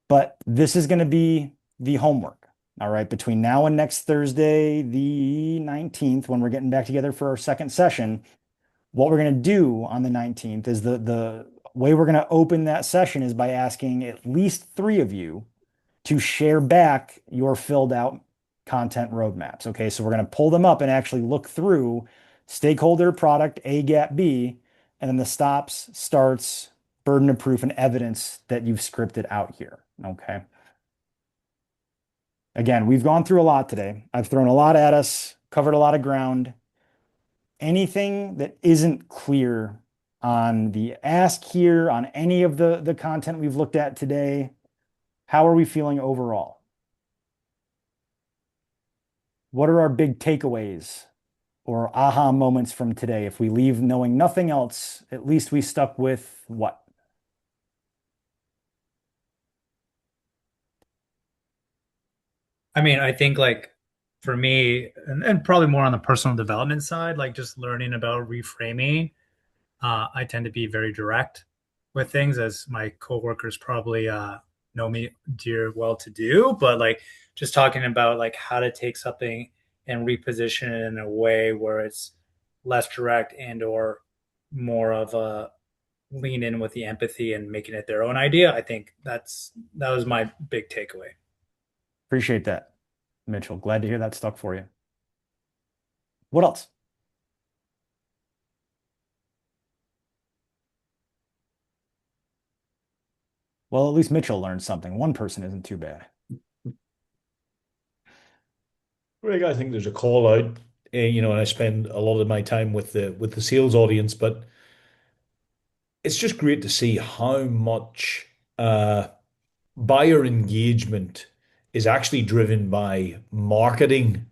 But this is going to be the homework. All right, between now and next Thursday, the 19th, when we're getting back together for our second session, what we're going to do on the 19th is the way we're going to open that session is by asking at least 3 of you to share back your filled out content roadmaps. Okay, so we're going to pull them up and actually look through stakeholder, product, A gap B, and then the stops, starts, burden of proof, and evidence that you've scripted out here. Okay. Again, we've gone through a lot today. I've thrown a lot at us, covered a lot of ground. Anything that isn't clear on the ask here, on any of the content we've looked at today, how are we feeling overall? What are our big takeaways or aha moments from today? If we leave knowing nothing else, at least we stuck with what? I mean, I think like for me, and probably more on the personal development side, like just learning about reframing, I tend to be very direct with things, as my coworkers probably know me dear well to do. But like just talking about like how to take something and reposition it in a way where it's less direct and or more of a lean in with the empathy and making it their own idea. I think that was my big takeaway. Appreciate that, Mitchell. Glad to hear that stuck for you. What else? Well, at least Mitchell learned something. One person isn't too bad. Greg, I think there's a call out, and I spend a lot of my time with the sales audience, but it's just great to see how much buyer engagement is actually driven by marketing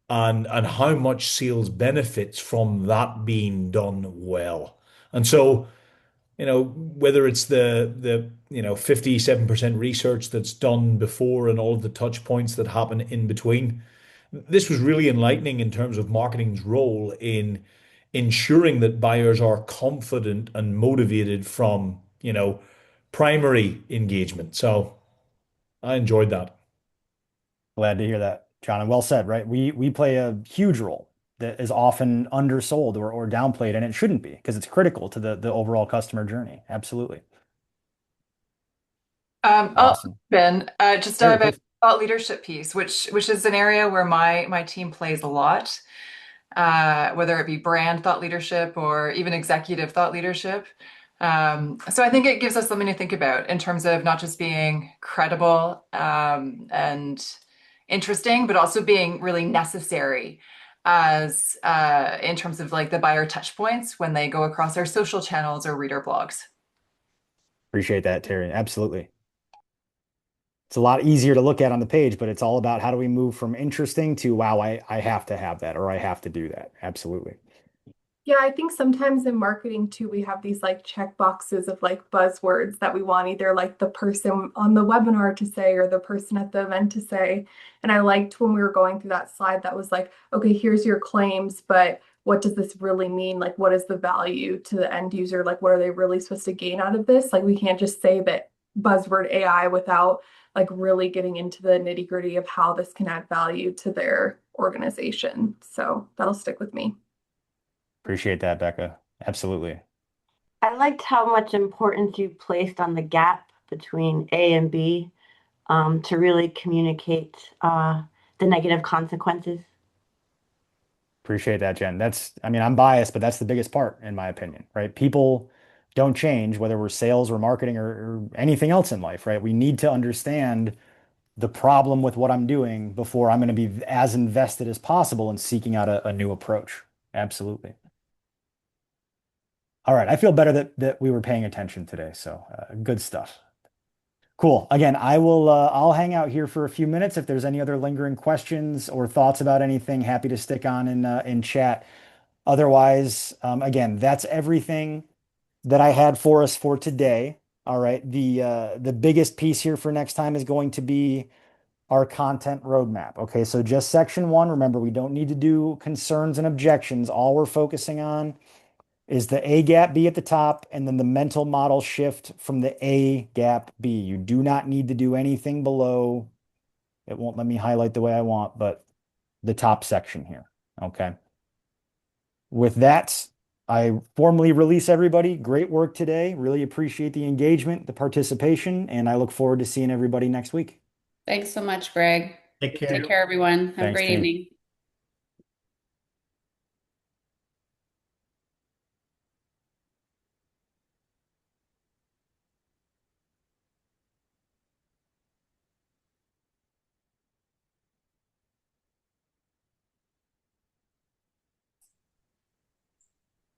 and how much sales benefits from that being done well. And so, whether it's the 57% research that's done before and all of the touch points that happen in between, this was really enlightening in terms of marketing's role in ensuring that buyers are confident and motivated from, primary engagement. So I enjoyed that. Glad to hear that, John. And well said, right? We play a huge role that is often undersold or downplayed, and it shouldn't be because it's critical to the overall customer journey. Absolutely. Awesome. Ben, just Sure, about please. thought leadership piece, which is an area where my team plays a lot, whether it be brand thought leadership or even executive thought leadership. So I think it gives us something to think about in terms of not just being credible and interesting, but also being really necessary as in terms of like the buyer touch points when they go across our social channels or read our blogs. Appreciate that, Terry. Absolutely. It's a lot easier to look at on the page, but it's all about how do we move from interesting to, wow, I have to have that or I have to do that. Absolutely. Yeah, I think sometimes in marketing too, we have these like check boxes of like buzzwords that we want either like the person on the webinar to say or the person at the event to say. And I liked when we were going through that slide that was like, okay, here's your claims, but what does this really mean? Like, what is the value to the end user? Like, what are they really supposed to gain out of this? Like, we can't just say that buzzword AI without like really getting into the nitty gritty of how this can add value to their organization. So that'll stick with me. Appreciate that, Becca. Absolutely. I liked how much importance you placed on the gap between A and B to really communicate the negative consequences. Appreciate that, Jen. I'm biased, but that's the biggest part, in my opinion, right? People don't change, whether we're sales or marketing or anything else in life, right? We need to understand the problem with what I'm doing before I'm going to be as invested as possible in seeking out a new approach. Absolutely. All right. I feel better that we were paying attention today. So good stuff. Cool. Again, I'll hang out here for a few minutes. If there's any other lingering questions or thoughts about anything, happy to stick on in chat. Otherwise, again, that's everything that I had for us for today. All right. The biggest piece here for next time is going to be our content roadmap. Okay. So just section 1. Remember, we don't need to do concerns and objections. All we're focusing on is the A gap B at the top and then the mental model shift from the A gap B. You do not need to do anything below. It won't let me highlight the way I want, but the top section here. Okay. With that, I formally release everybody. Great work today. Really appreciate the engagement, the participation, and I look forward to seeing everybody next week. Thanks so much, Greg. Take care. Take care, everyone. Have a Thanks, great team. evening.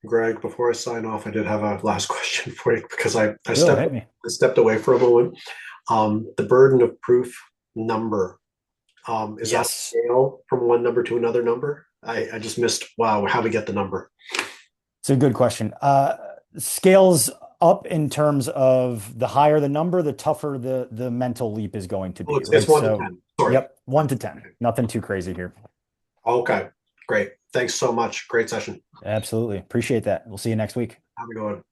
Greg, before I sign off, I did have a last question for you because I Sure, hit me. stepped away for a moment. The burden of proof number, is that a Yes. scale from one number to another number? I just missed, wow, how we get the number. It's a good question. Scales up in terms of the higher the number, the tougher the mental leap is going to be. Oh, it's 1 to 10. Sorry. Yep, 1 to 10. Nothing too crazy here. Okay, great. Thanks so much. Great session. Absolutely. Appreciate that. We'll see you next week. Have a good one.